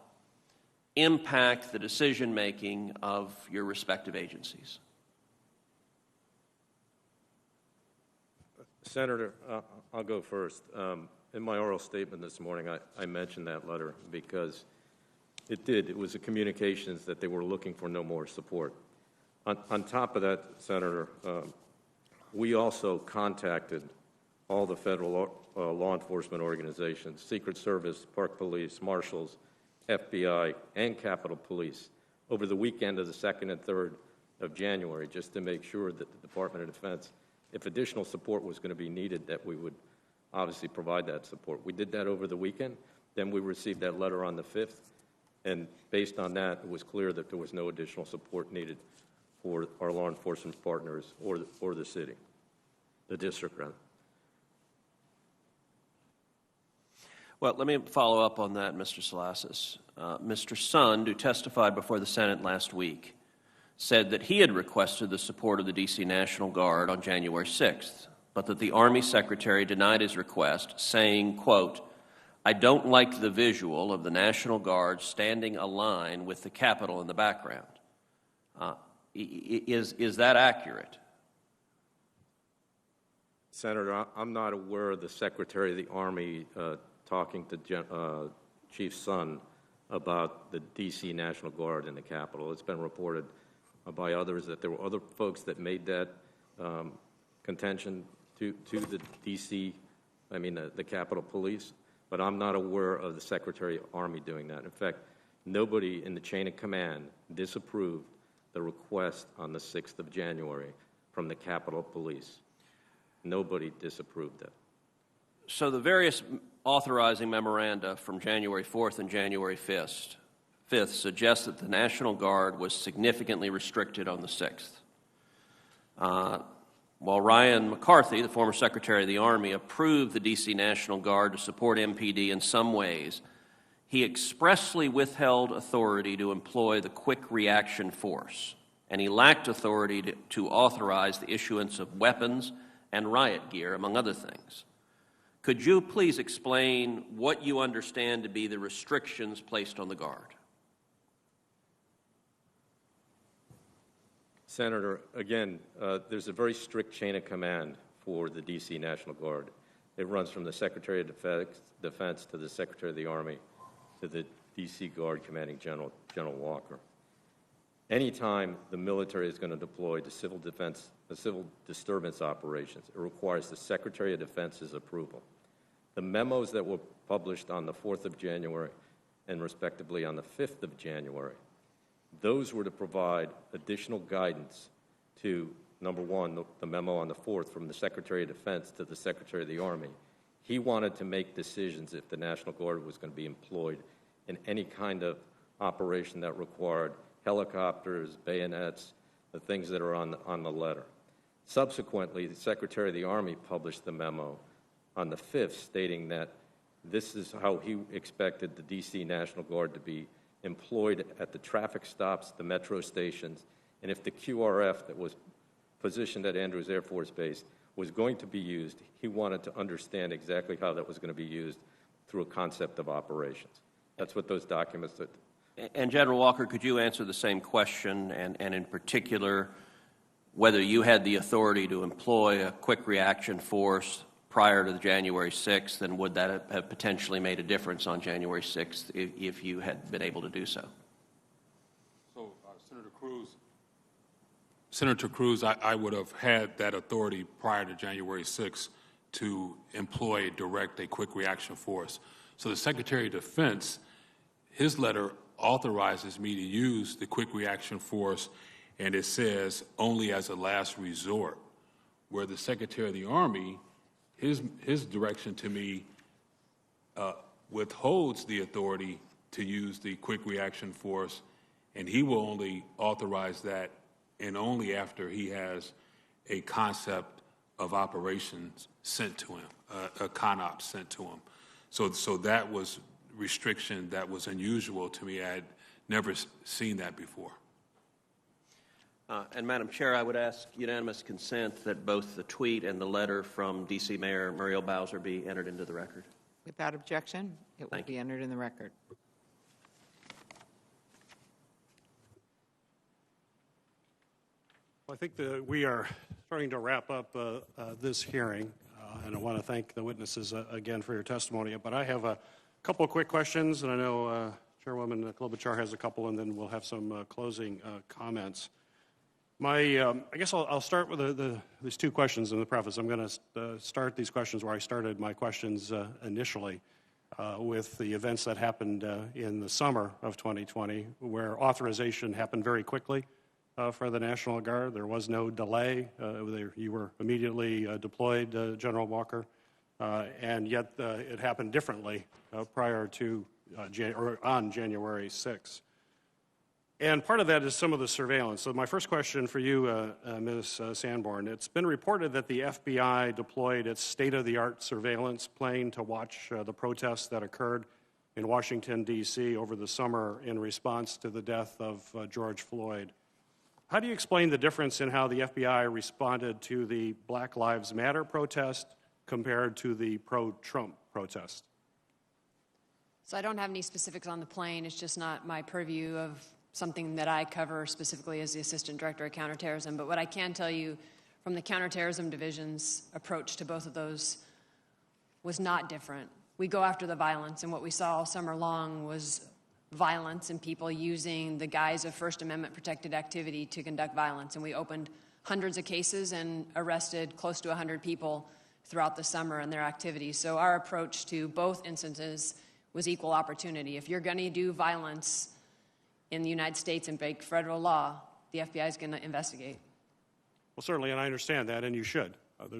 impact the decision-making of your respective agencies? Senator, I'll go first. In my oral statement this morning, I mentioned that letter because It did. It was a communications that they were looking for no more support. On top of that, Senator, we also contacted all the federal law enforcement organizations, Secret Service, Park Police, Marshals, FBI, and Capitol Police over the weekend of the 2nd and 3rd of January, just to make sure that the Department of Defense, if additional support was going to be needed, that we would obviously provide that support. We did that over the weekend. Then we received that letter on the 5th, and based on that, it was clear that there was no additional support needed for our law enforcement partners or the city, the district, rather. Well, let me follow up on that, Mr. Salasas. Mr. Sund, who testified before the Senate last week, said that he had requested the support of the D.C. National Guard on January 6th, but that the Army Secretary denied his request, saying, quote, "I don't like the visual of the National Guard standing a line with the Capitol in the background." Is that accurate? Senator, I'm not aware of the Secretary of the Army talking to Chief Sund about the D.C. National Guard in the Capitol. It's been reported by others that there were other folks that made that contention to the D.C., the Capitol Police, but I'm not aware of the Secretary of the Army doing that. In fact, nobody in the chain of command disapproved the request on the 6th of January from the Capitol Police. Nobody disapproved it. So the various authorizing memoranda from January 4th and January 5th suggest that the National Guard was significantly restricted on the 6th. While Ryan McCarthy, the former Secretary of the Army, approved the D.C. National Guard to support MPD in some ways, he expressly withheld authority to employ the quick reaction force, and he lacked authority to authorize the issuance of weapons and riot gear, among other things. Could you please explain what you understand to be the restrictions placed on the Guard? Senator, again, there's a very strict chain of command for the D.C. National Guard. It runs from the Secretary of Defense to the Secretary of the Army to the D.C. Guard Commanding General Walker. Anytime the military is going to deploy to civil disturbance operations, it requires the Secretary of Defense's approval. The memos that were published on the 4th of January and respectively on the 5th of January, those were to provide additional guidance to, number one, the memo on the 4th from the Secretary of Defense to the Secretary of the Army. He wanted to make decisions if the National Guard was going to be employed in any kind of operation that required helicopters, bayonets, the things that are on the letter. Subsequently, the Secretary of the Army published the memo on the 5th stating that this is how he expected the D.C. National Guard to be employed at the traffic stops, the metro stations, and if the QRF that was positioned at Andrews Air Force Base was going to be used, he wanted to understand exactly how that was going to be used through a concept of operations. That's what those documents said. And General Walker, could you answer the same question, and in particular, whether you had the authority to employ a quick reaction force prior to the January 6th, and would that have potentially made a difference on January 6th if you had been able to do so? So, Senator Cruz, I would have had that authority prior to January 6th to employ, direct a quick reaction force. So the Secretary of Defense, his letter authorizes me to use the quick reaction force, and it says only as a last resort, where the Secretary of the Army, his direction to me withholds the authority to use the quick reaction force, and he will only authorize that and only after he has a concept of operations sent to him, a CONOP sent to him. So that was restriction that was unusual to me. I had never seen that before. And Madam Chair, I would ask unanimous consent that both the tweet and the letter from D.C. Mayor Muriel Bowser be entered into the record. Without objection, it will be entered in the record. Well, I think that we are starting to wrap up this hearing, and I want to thank the witnesses again for your testimony. But I have a couple of quick questions, and I know Chairwoman Klobuchar has a couple, and then we'll have some closing comments. I guess I'll start with these two questions in the preface. I'm going to start these questions where I started my questions initially, with the events that happened in the summer of 2020, where authorization happened very quickly for the National Guard. There was no delay. You were immediately deployed, General Walker, and yet it happened differently prior to on January 6th. And part of that is some of the surveillance. So my first question for you, Ms. Sanborn, it's been reported that the FBI deployed its state-of-the-art surveillance plane to watch the protests that occurred in Washington, D.C. over the summer in response to the death of George Floyd. How do you explain the difference in how the FBI responded to the Black Lives Matter protest compared to the pro-Trump protest? So I don't have any specifics on the plane. It's just not my purview of something that I cover specifically as the Assistant Director of Counterterrorism. But what I can tell you from the Counterterrorism Division's approach to both of those was not different. We go after the violence, and what we saw all summer long was violence and people using the guise of First Amendment protected activity to conduct violence. And we opened hundreds of cases and arrested close to 100 people throughout the summer and their activities. So our approach to both instances was equal opportunity. If you're going to do violence in the United States and break federal law, the FBI is going to investigate. Well, certainly, and I understand that, and you should.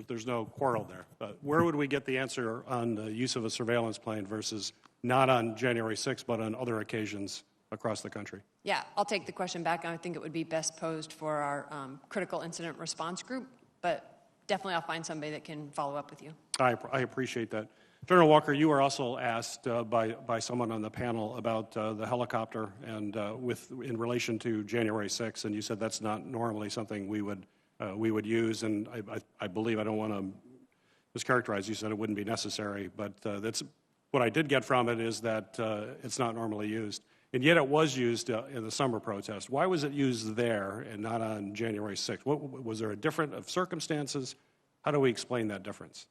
There's no quarrel there. But where would we get the answer on the use of a surveillance plane versus not on January 6th, but on other occasions across the country? Yeah, I'll take the question back. I think it would be best posed for our critical incident response group, but definitely I'll find somebody that can follow up with you. I appreciate that. General Walker, you were also asked by someone on the panel about the helicopter and in relation to January 6th, and you said that's not normally something we would use, and I believe, I don't want to mischaracterize, you said it wouldn't be necessary, but that's what I did get from it is that it's not normally used. And yet it was used in the summer protest. Why was it used there and not on January 6th? Was there a difference of circumstances? How do we explain that difference?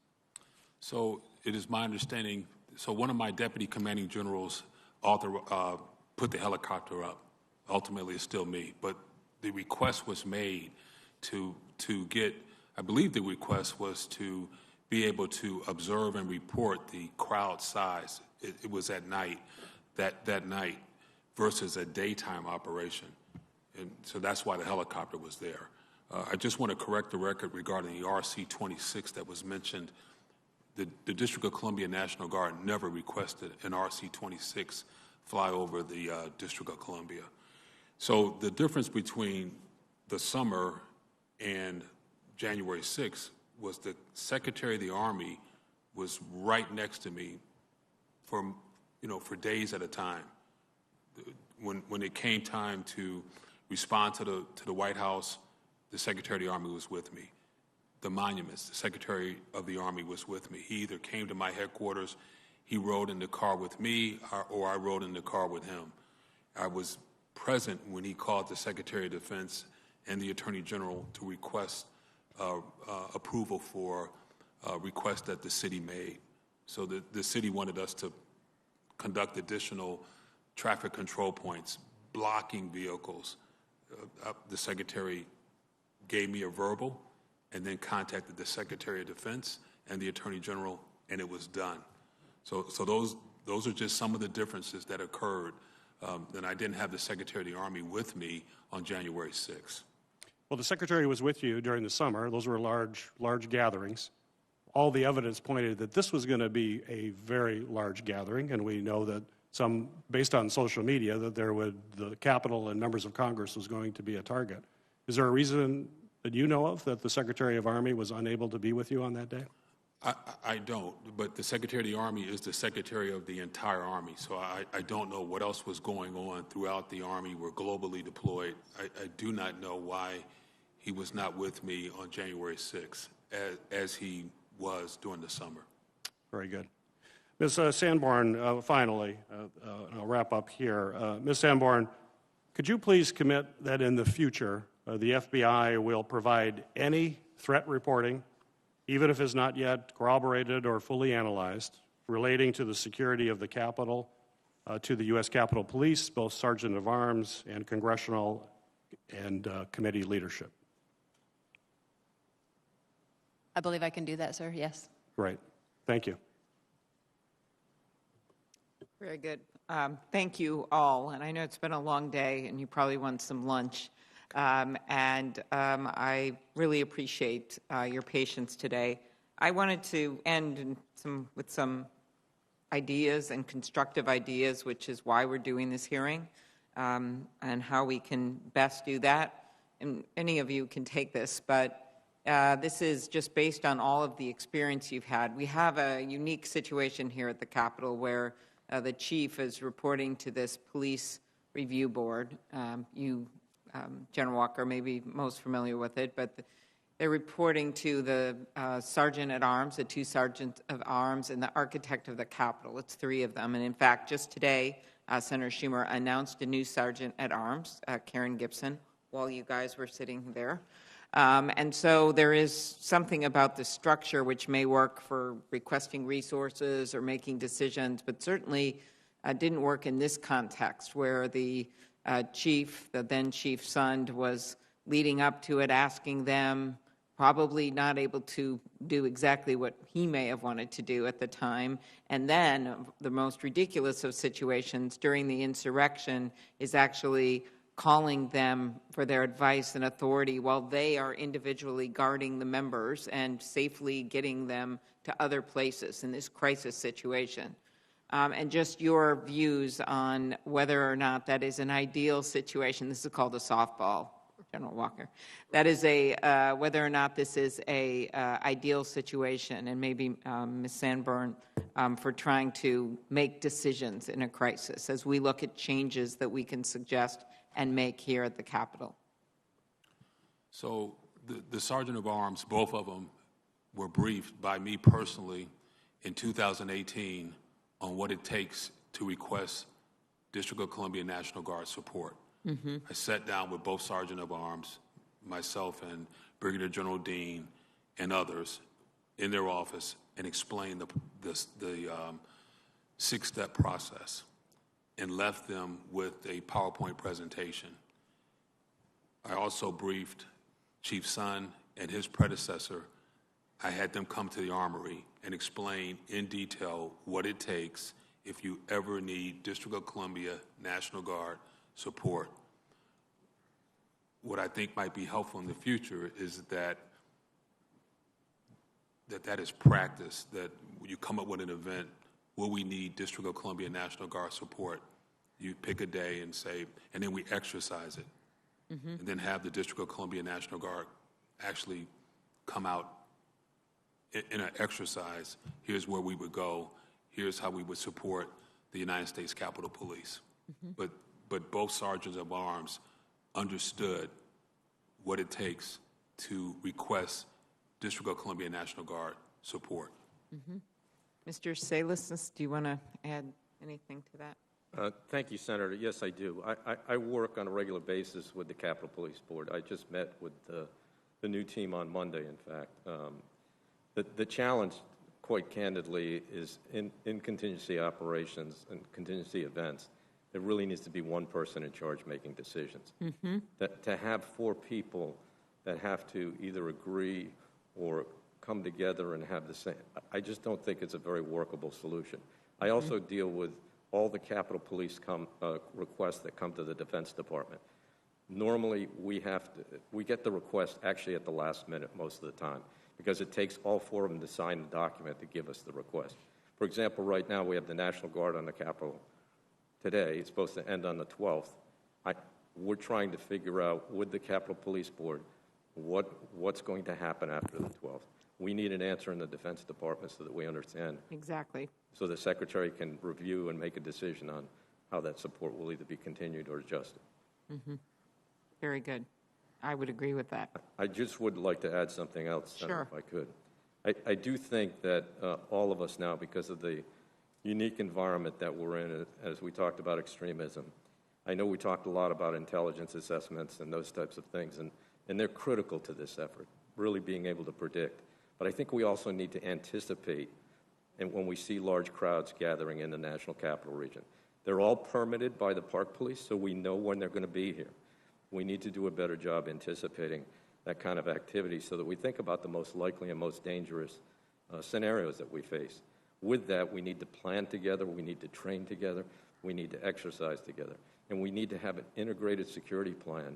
So it is my understanding, so one of my deputy commanding generals put the helicopter up. Ultimately, it's still me. But the request was made to get, I believe the request was to be able to observe and report the crowd size. It was at night, that night, versus a daytime operation. And so that's why the helicopter was there. I just want to correct the record regarding the RC-26 that was mentioned. The District of Columbia National Guard never requested an RC-26 fly over the District of Columbia. So the difference between the summer and January 6th was the Secretary of the Army was right next to me for days at a time. When it came time to respond to the White House, the Secretary of the Army was with me. The monuments, the Secretary of the Army was with me. He either came to my headquarters, he rode in the car with me, or I rode in the car with him. I was present when he called the Secretary of Defense and the Attorney General to request approval for a request that the city made. So the city wanted us to conduct additional traffic control points, blocking vehicles. The Secretary gave me a verbal and then contacted the Secretary of Defense and the Attorney General, and it was done. So those are just some of the differences that occurred. And I didn't have the Secretary of the Army with me on January 6th. Well, the Secretary was with you during the summer. Those were large gatherings. All the evidence pointed that this was going to be a very large gathering, and we know that based on social media, that the Capitol and members of Congress was going to be a target. Is there a reason that you know of that the Secretary of Army was unable to be with you on that day? I don't, but the Secretary of the Army is the Secretary of the entire Army, so I don't know what else was going on throughout the Army. We're globally deployed. I do not know why he was not with me on January 6th as he was during the summer. Very good. Ms. Sanborn, finally, I'll wrap up here. Ms. Sanborn, could you please commit that in the future the FBI will provide any threat reporting, even if it's not yet corroborated or fully analyzed, relating to the security of the Capitol to the U.S. Capitol Police, both Sergeant of Arms and congressional and committee leadership. I believe I can do that, sir. Yes. Great. Thank you. Very good. Thank you all. And I know it's been a long day, and you probably want some lunch. I really appreciate your patience today. I wanted to end with some ideas and constructive ideas, which is why we're doing this hearing, and how we can best do that. And any of you can take this, but this is just based on all of the experience you've had. We have a unique situation here at the Capitol where the chief is reporting to this police review board. General Walker may be most familiar with it, but they're reporting to the sergeant at arms, the two sergeants of arms, and the architect of the Capitol. It's three of them. And in fact, just today, Senator Schumer announced a new sergeant at arms, Karen Gibson, while you guys were sitting there. And so there is something about the structure which may work for requesting resources or making decisions, but certainly didn't work in this context where the chief, the then Chief Sund, was leading up to it, asking them, probably not able to do exactly what he may have wanted to do at the time. And then the most ridiculous of situations during the insurrection is actually calling them for their advice and authority while they are individually guarding the members and safely getting them to other places in this crisis situation. And just your views on whether or not that is an ideal situation. This is called a softball, General Walker. That is whether or not this is a ideal situation, and maybe Ms. Sanborn for trying to make decisions in a crisis as we look at changes that we can suggest and make here at the Capitol. So the Sergeant of Arms, both of them, were briefed by me personally in 2018 on what it takes to request District of Columbia National Guard support. Mm-hmm. I sat down with both Sergeant of Arms, myself and Brigadier General Dean and others in their office and explained the six-step process and left them with a PowerPoint presentation. I also briefed Chief Sund and his predecessor. I had them come to the Armory and explain in detail what it takes if you ever need District of Columbia National Guard support. What I think might be helpful in the future is that is practice, that when you come up with an event, will we need District of Columbia National Guard support? You pick a day and say, and then we exercise it. Mm-hmm. And then have the District of Columbia National Guard actually come out in an exercise. Here's where we would go. Here's how we would support the United States Capitol Police. Mm-hmm. But both sergeants of arms understood what it takes to request District of Columbia National Guard support. Mm-hmm. Mr. Salas, do you want to add anything to that? Thank you, Senator. Yes, I do. I work on a regular basis with the Capitol Police Board. I just met with the new team on Monday, in fact. The challenge, quite candidly, is in contingency operations and contingency events, there really needs to be one person in charge making decisions. Mm-hmm. To have four people that have to either agree or come together and have the same, I just don't think it's a very workable solution. I also deal with all the Capitol Police requests that come to the Defense Department. Normally, we get the request actually at the last minute most of the time because it takes all four of them to sign the document to give us the request. For example, right now we have the National Guard on the Capitol today. It's supposed to end on the 12th. We're trying to figure out with the Capitol Police Board what's going to happen after the 12th. We need an answer in the Defense Department so that we understand. Exactly. So the Secretary can review and make a decision on how that support will either be continued or adjusted. Mm-hmm. Very good. I would agree with that. I just would like to add something else, Senator, sure. if I could. I do think that all of us now, because of the unique environment that we're in, as we talked about extremism, I know we talked a lot about intelligence assessments and those types of things, and they're critical to this effort, really being able to predict. But I think we also need to anticipate, and when we see large crowds gathering in the National Capital Region, They're all permitted by the Park Police, so we know when they're going to be here. We need to do a better job anticipating that kind of activity so that we think about the most likely and most dangerous scenarios that we face. With that, we need to plan together, we need to train together, we need to exercise together, and we need to have an integrated security plan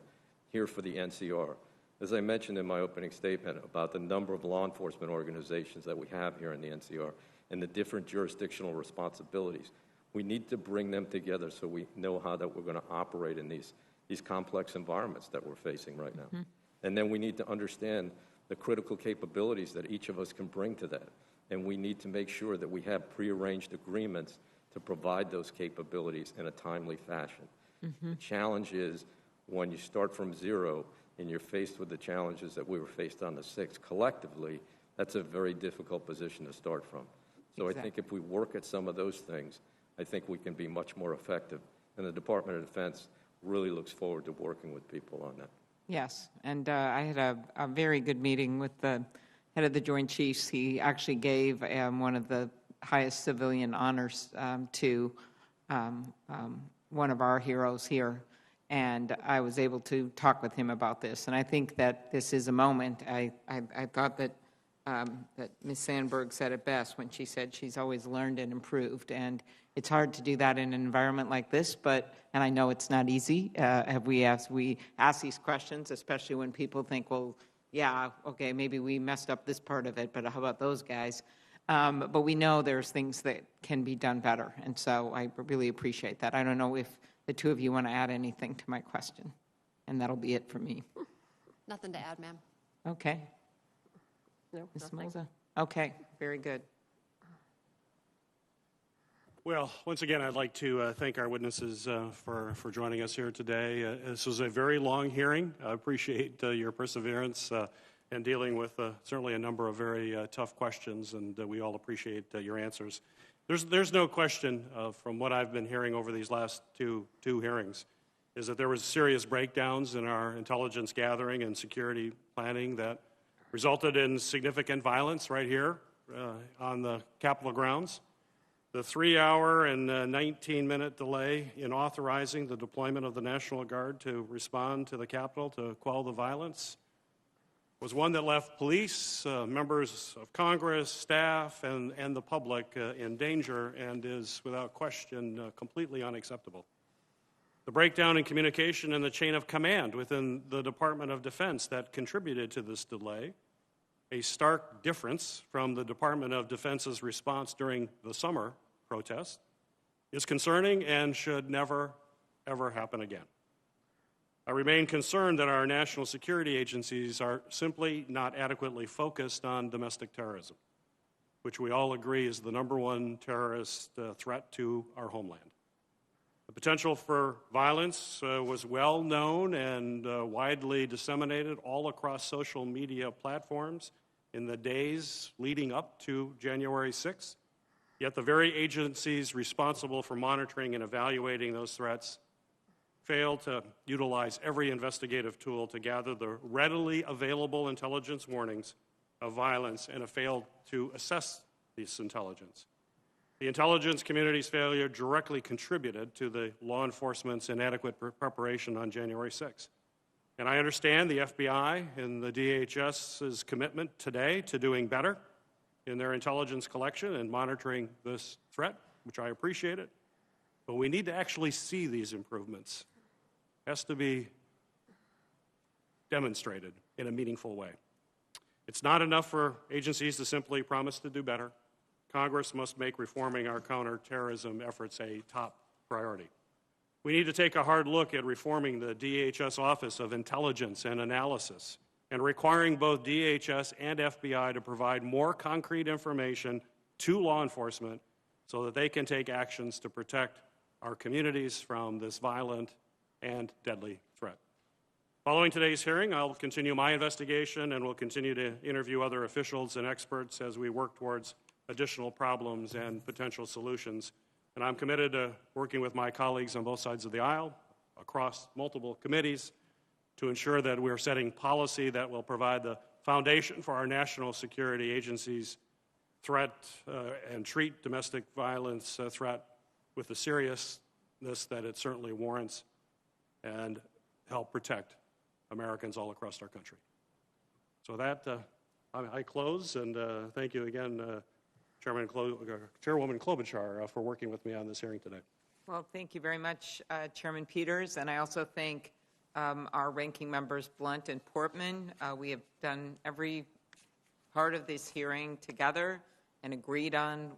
here for the NCR. As I mentioned in my opening statement about the number of law enforcement organizations that we have here in the NCR and the different jurisdictional responsibilities, we need to bring them together so we know how that we're going to operate in these complex environments that we're facing right now. Mm-hmm. And then we need to understand the critical capabilities that each of us can bring to that. And we need to make sure that we have prearranged agreements to provide those capabilities in a timely fashion. Mm-hmm. The challenge is when you start from zero and you're faced with the challenges that we were faced on the 6th, collectively, that's a very difficult position to start from. So exactly. I think if we work at some of those things, I think we can be much more effective. And the Department of Defense really looks forward to working with people on that. Yes, and I had a very good meeting with the head of the Joint Chiefs. He actually gave one of the highest civilian honors to one of our heroes here, and I was able to talk with him about this. And I think that this is a moment. I thought that that Ms. Sandberg said it best when she said she's always learned and improved, and it's hard to do that in an environment like this, and I know it's not easy. We ask these questions, especially when people think, well, yeah, okay, maybe we messed up this part of it, but how about those guys? But we know there's things that can be done better, and so I really appreciate that. I don't know if the two of you want to add anything to my question, and that'll be it for me. Nothing to add, ma'am. Okay. No, Ms. nothing. Moza? Okay, very good. Well, once again, I'd like to thank our witnesses for joining us here today. This was a very long hearing. I appreciate your perseverance in dealing with certainly a number of very tough questions, and we all appreciate your answers. There's no question from what I've been hearing over these last two hearings is that there was serious breakdowns in our intelligence gathering and security planning that resulted in significant violence right here on the Capitol grounds. The 3-hour and 19-minute delay in authorizing the deployment of the National Guard to respond to the Capitol to quell the violence was one that left police, members of Congress, staff, and the public in danger and is, without question, completely unacceptable. The breakdown in communication and the chain of command within the Department of Defense that contributed to this delay, a stark difference from the Department of Defense's response during the summer protest, is concerning and should never, ever happen again. I remain concerned that our national security agencies are simply not adequately focused on domestic terrorism, which we all agree is the #1 terrorist threat to our homeland. The potential for violence was well known and widely disseminated all across social media platforms in the days leading up to January 6th. Yet the very agencies responsible for monitoring and evaluating those threats failed to utilize every investigative tool to gather the readily available intelligence warnings of violence and have failed to assess this intelligence. The intelligence community's failure directly contributed to the law enforcement's inadequate preparation on January 6th. And I understand the FBI and the DHS's commitment today to doing better in their intelligence collection and monitoring this threat, which I appreciate it. But we need to actually see these improvements. It has to be demonstrated in a meaningful way. It's not enough for agencies to simply promise to do better. Congress must make reforming our counterterrorism efforts a top priority. We need to take a hard look at reforming the DHS Office of Intelligence and Analysis and requiring both DHS and FBI to provide more concrete information to law enforcement so that they can take actions to protect our communities from this violent and deadly threat. Following today's hearing, I'll continue my investigation and will continue to interview other officials and experts as we work towards additional problems and potential solutions. And I'm committed to working with my colleagues on both sides of the aisle, across multiple committees, to ensure that we're setting policy that will provide the foundation for our national security agencies threat and treat domestic violence threat with the that it certainly warrants and help protect Americans all across our country. So that, I close, and thank you again, Chairwoman Klobuchar, for working with me on this hearing today. Well, thank you very much, Chairman Peters, and I also thank our ranking members Blunt and Portman. We have done every part of this hearing together and agreed on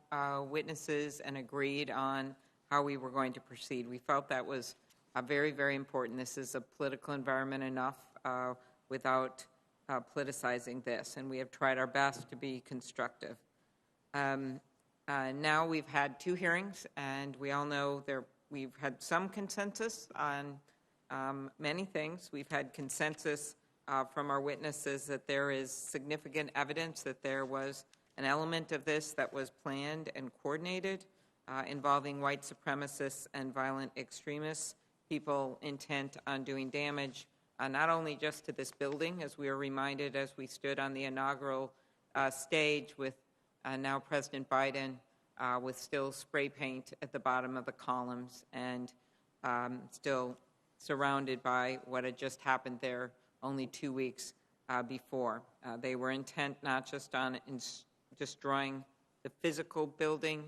witnesses and agreed on how we were going to proceed. We felt that was very, very important. This is a political environment enough without politicizing this, and we have tried our best to be constructive. Now we've had 2 hearings, and we all know we've had some consensus on many things. We've had consensus from our witnesses that there is significant evidence that there was an element of this that was planned and coordinated involving white supremacists and violent extremists, people intent on doing damage, not only just to this building, as we were reminded as we stood on the inaugural stage with now President Biden with still spray paint at the bottom of the columns and still surrounded by what had just happened there only 2 weeks before. They were intent not just on destroying the physical building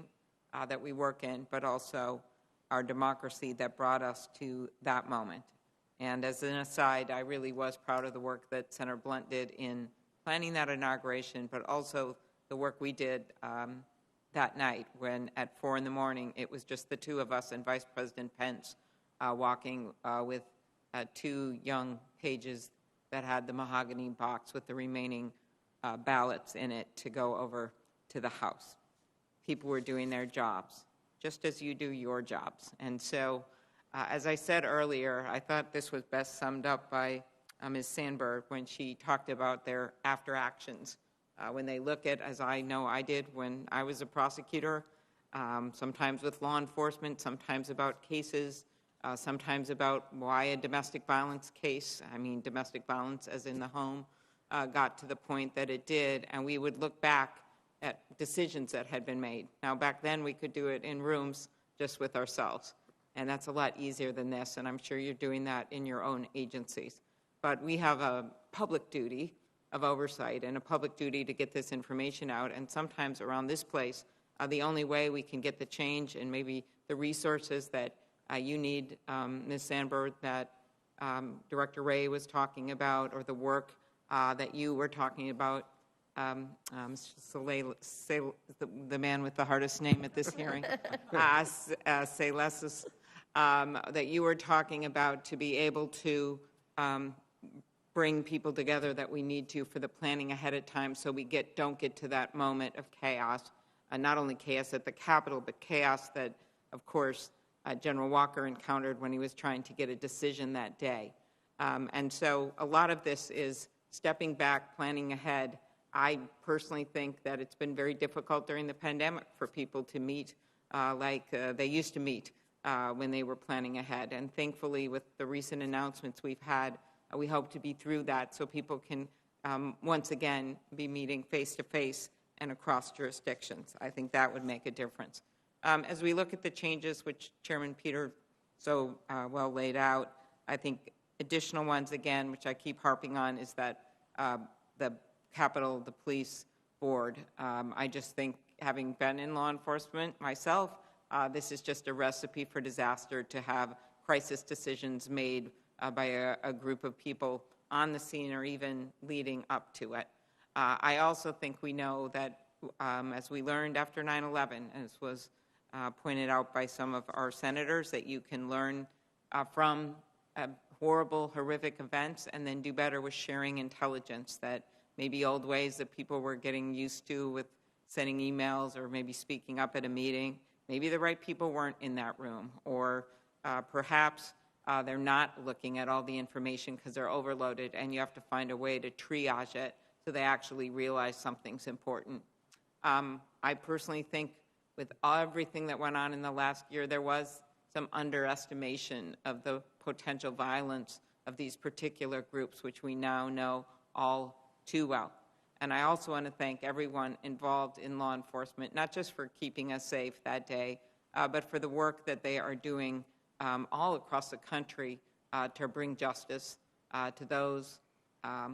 that we work in, but also our democracy that brought us to that moment. And as an aside, I really was proud of the work that Senator Blunt did in planning that inauguration, but also the work we did that night when at 4 in the morning it was just the 2 of us and Vice President Pence walking with 2 young pages that had the mahogany box with the remaining ballots in it to go over to the House. People were doing their jobs, just as you do your jobs. And so, as I said earlier, I thought this was best summed up by Ms. Sanborn when she talked about their after actions. When they look at, as I know I did when I was a prosecutor, sometimes with law enforcement, sometimes about cases, sometimes about why a domestic violence case, domestic violence as in the home, got to the point that it did, and we would look back at decisions that had been made. Now, back then, we could do it in rooms just with ourselves, and that's a lot easier than this, and I'm sure you're doing that in your own agencies. But we have a public duty of oversight and a public duty to get this information out, and sometimes around this place, the only way we can get the change and maybe the resources that you need, Ms. Sanborn, that Director Wray was talking about, or the work that you were talking about, the man with the hardest name at this hearing, Saylesis, that you were talking about to be able to bring people together that we need to for the planning ahead of time so we don't get to that moment of chaos, not only chaos at the Capitol, but chaos that, of course, General Walker encountered when he was trying to get a decision that day. And so a lot of this is stepping back, planning ahead. I personally think that it's been very difficult during the pandemic for people to meet like they used to meet when they were planning ahead. And thankfully, with the recent announcements we've had, we hope to be through that so people can once again be meeting face-to-face and across jurisdictions. I think that would make a difference. As we look at the changes, which Chairman Peter so well laid out, I think additional ones, again, which I keep harping on, is that the Capitol, the police board, I just think, having been in law enforcement myself, this is just a recipe for disaster to have crisis decisions made by a group of people on the scene or even leading up to it. I also think we know that, as we learned after 9/11, as was pointed out by some of our senators, that you can learn from horrible, horrific events and then do better with sharing intelligence, that maybe old ways that people were getting used to with sending emails or maybe speaking up at a meeting, maybe the right people weren't in that room, or perhaps they're not looking at all the information because they're overloaded, and you have to find a way to triage it so they actually realize something's important. I personally think with everything that went on in the last year, there was some underestimation of the potential violence of these particular groups, which we now know all too well. And I also want to thank everyone involved in law enforcement, not just for keeping us safe that day, but for the work that they are doing all across the country to bring justice to those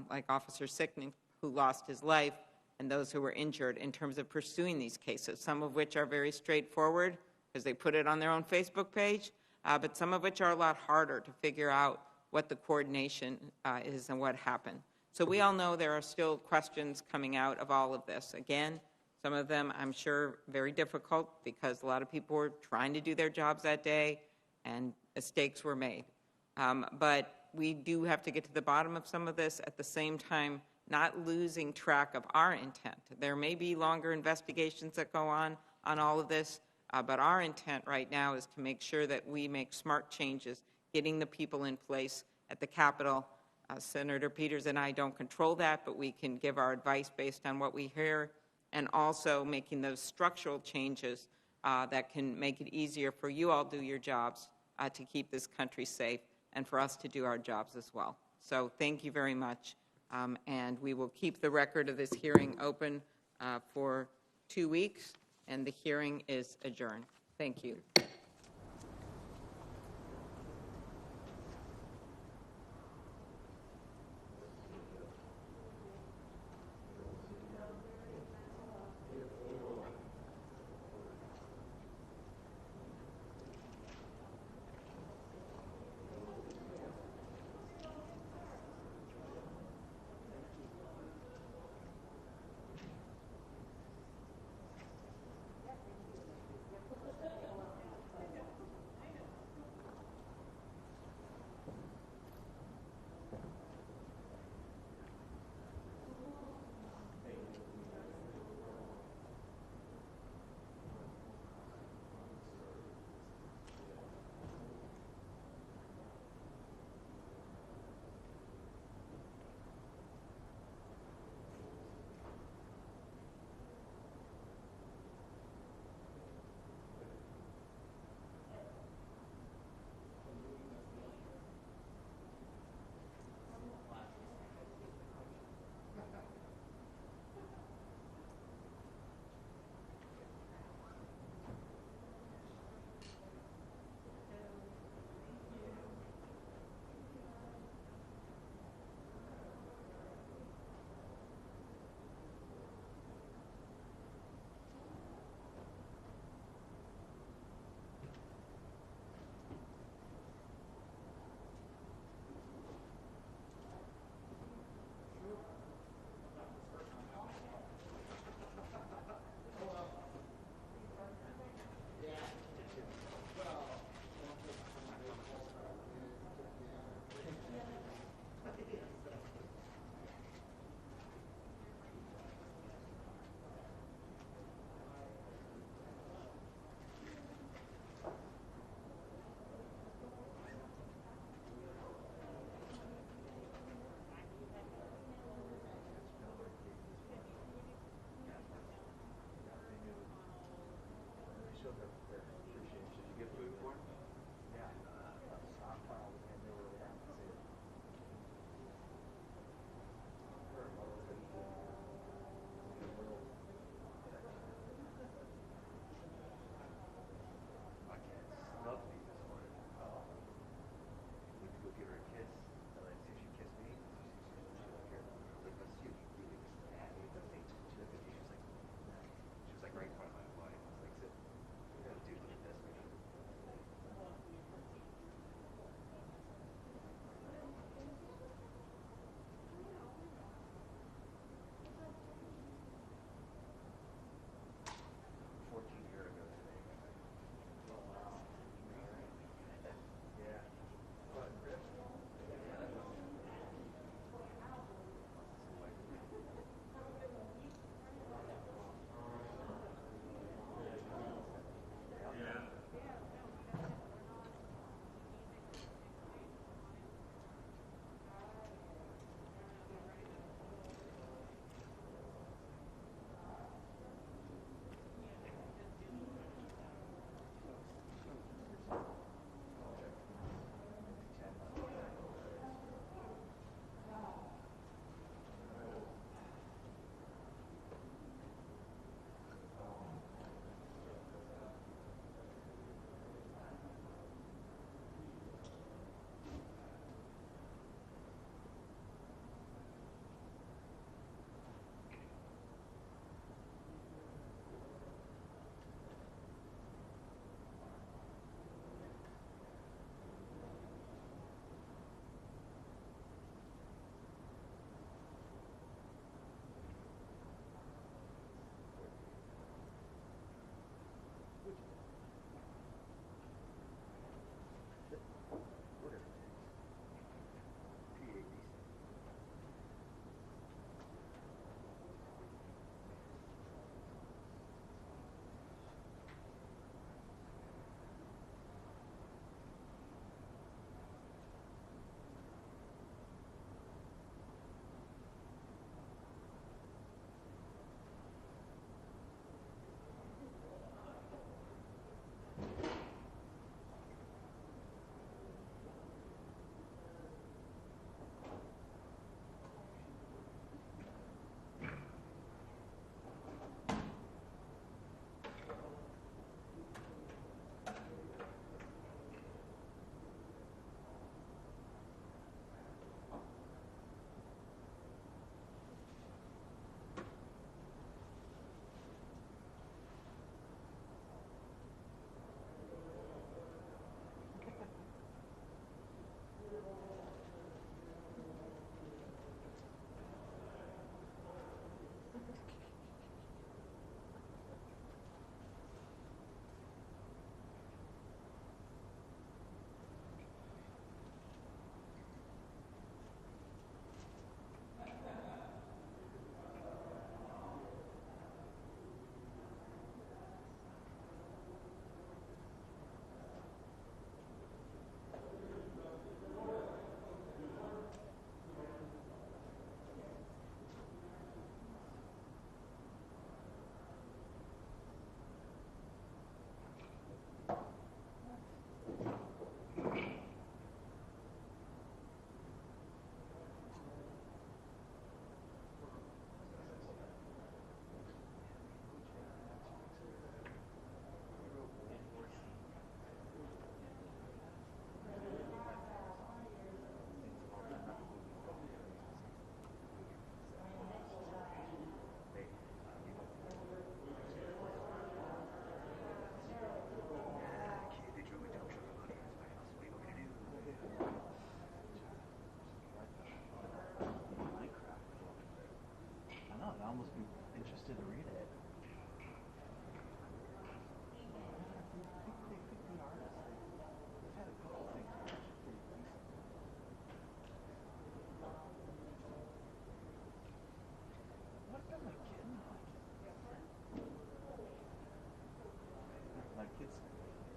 like Officer Sicknick, who lost his life, and those who were injured in terms of pursuing these cases, some of which are very straightforward because they put it on their own Facebook page, but some of which are a lot harder to figure out what the coordination is and what happened. So we all know there are still questions coming out of all of this. Again, some of them I'm sure very difficult because a lot of people were trying to do their jobs that day and mistakes were made. But we do have to get to the bottom of some of this, at the same time not losing track of our intent. There may be longer investigations that go on all of this, but our intent right now is to make sure that we make smart changes, getting the people in place at the Capitol. Senator Peters and I don't control that, but we can give our advice based on what we hear, and also making those structural changes that can make it easier for you all to do your jobs to keep this country safe, and for us to do our jobs as well. So thank you very much, and we will keep the record of this hearing open for 2 weeks, and the hearing is adjourned. Thank you.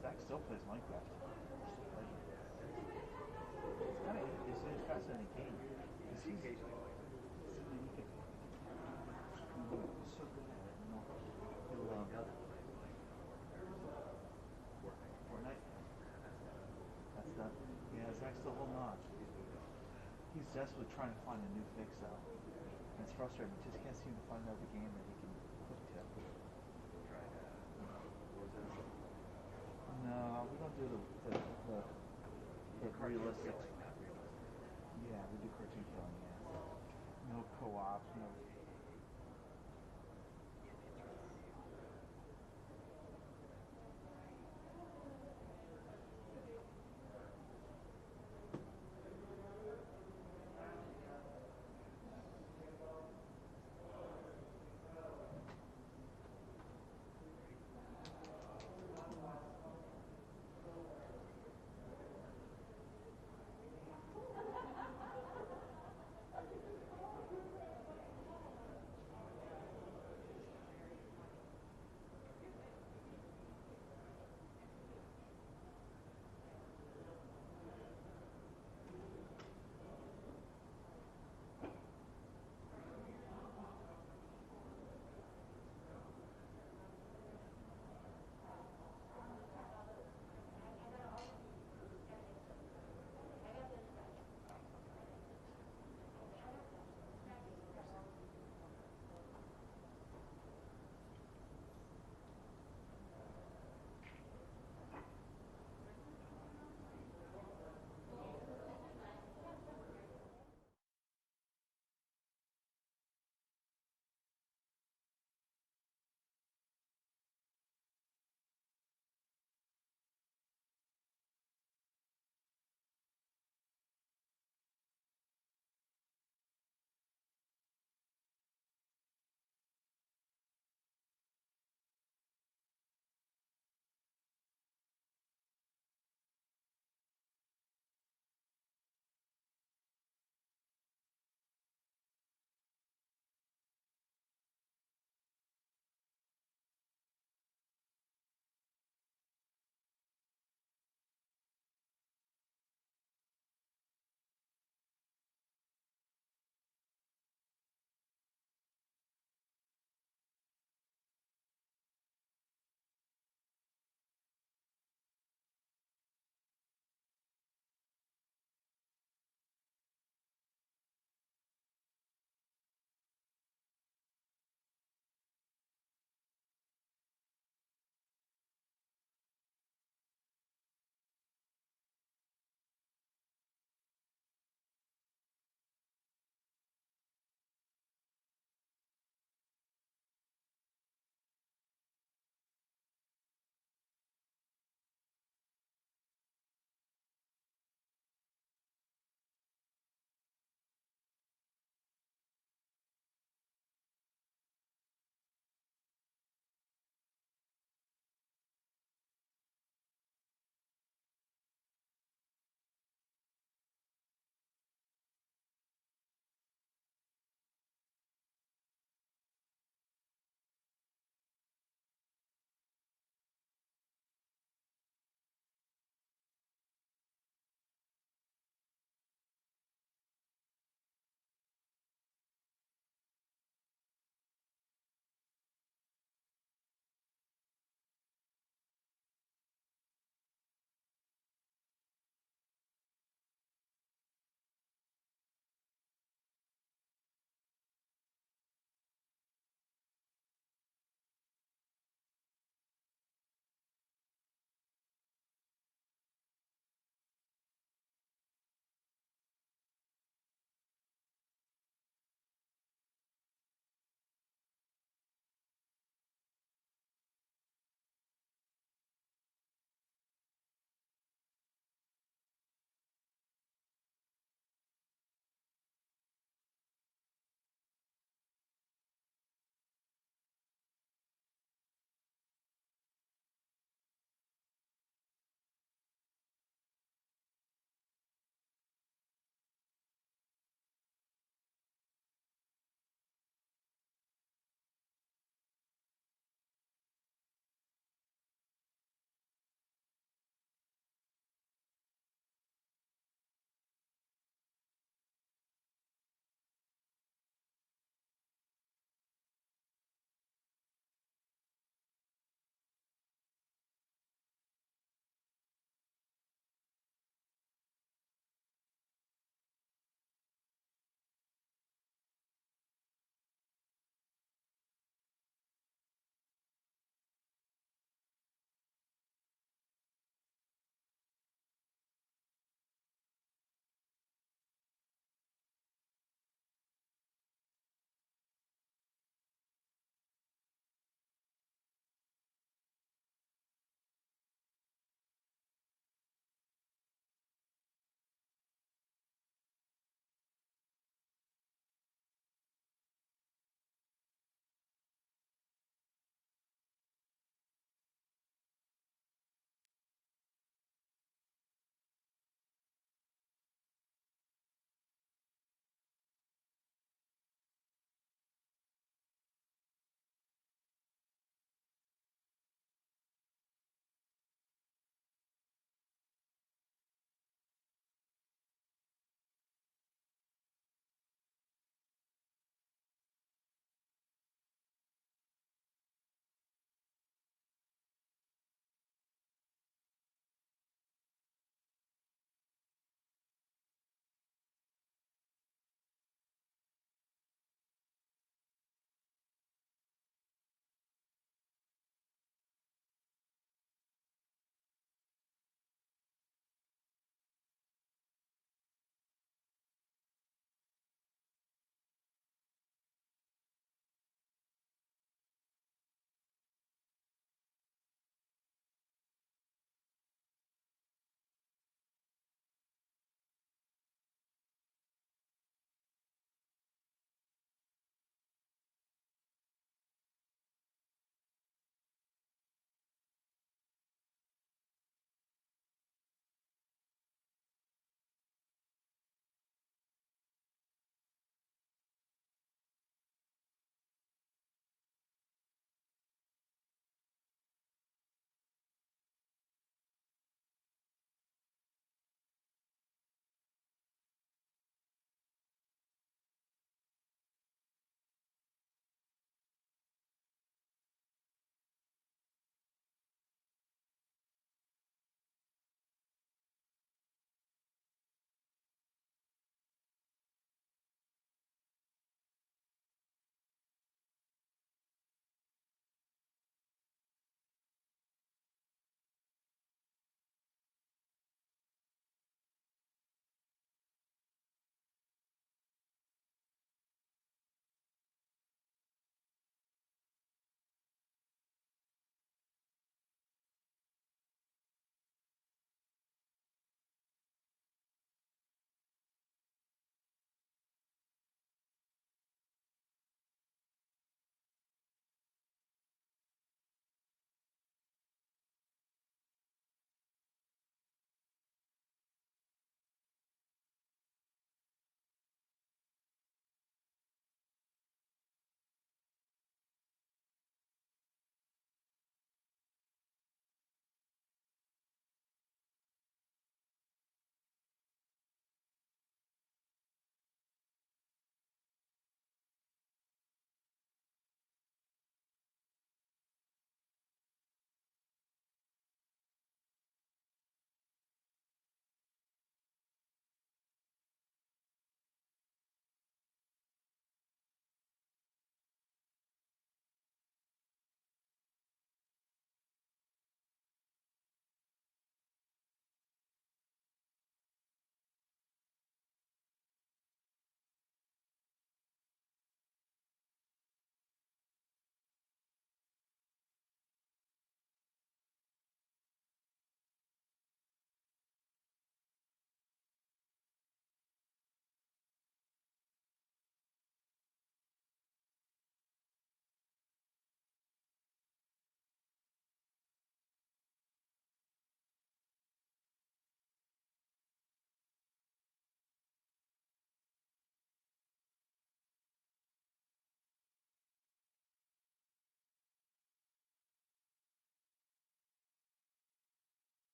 Zach still plays Minecraft. It's kind of it's a fascinating game. Because he's so good at it. Fortnite. That's done. Yeah, Zach's still holding on. He's desperately trying to find a new fix though. And it's frustrating. He just can't seem to find another game that he can put to. No, we don't do the realistic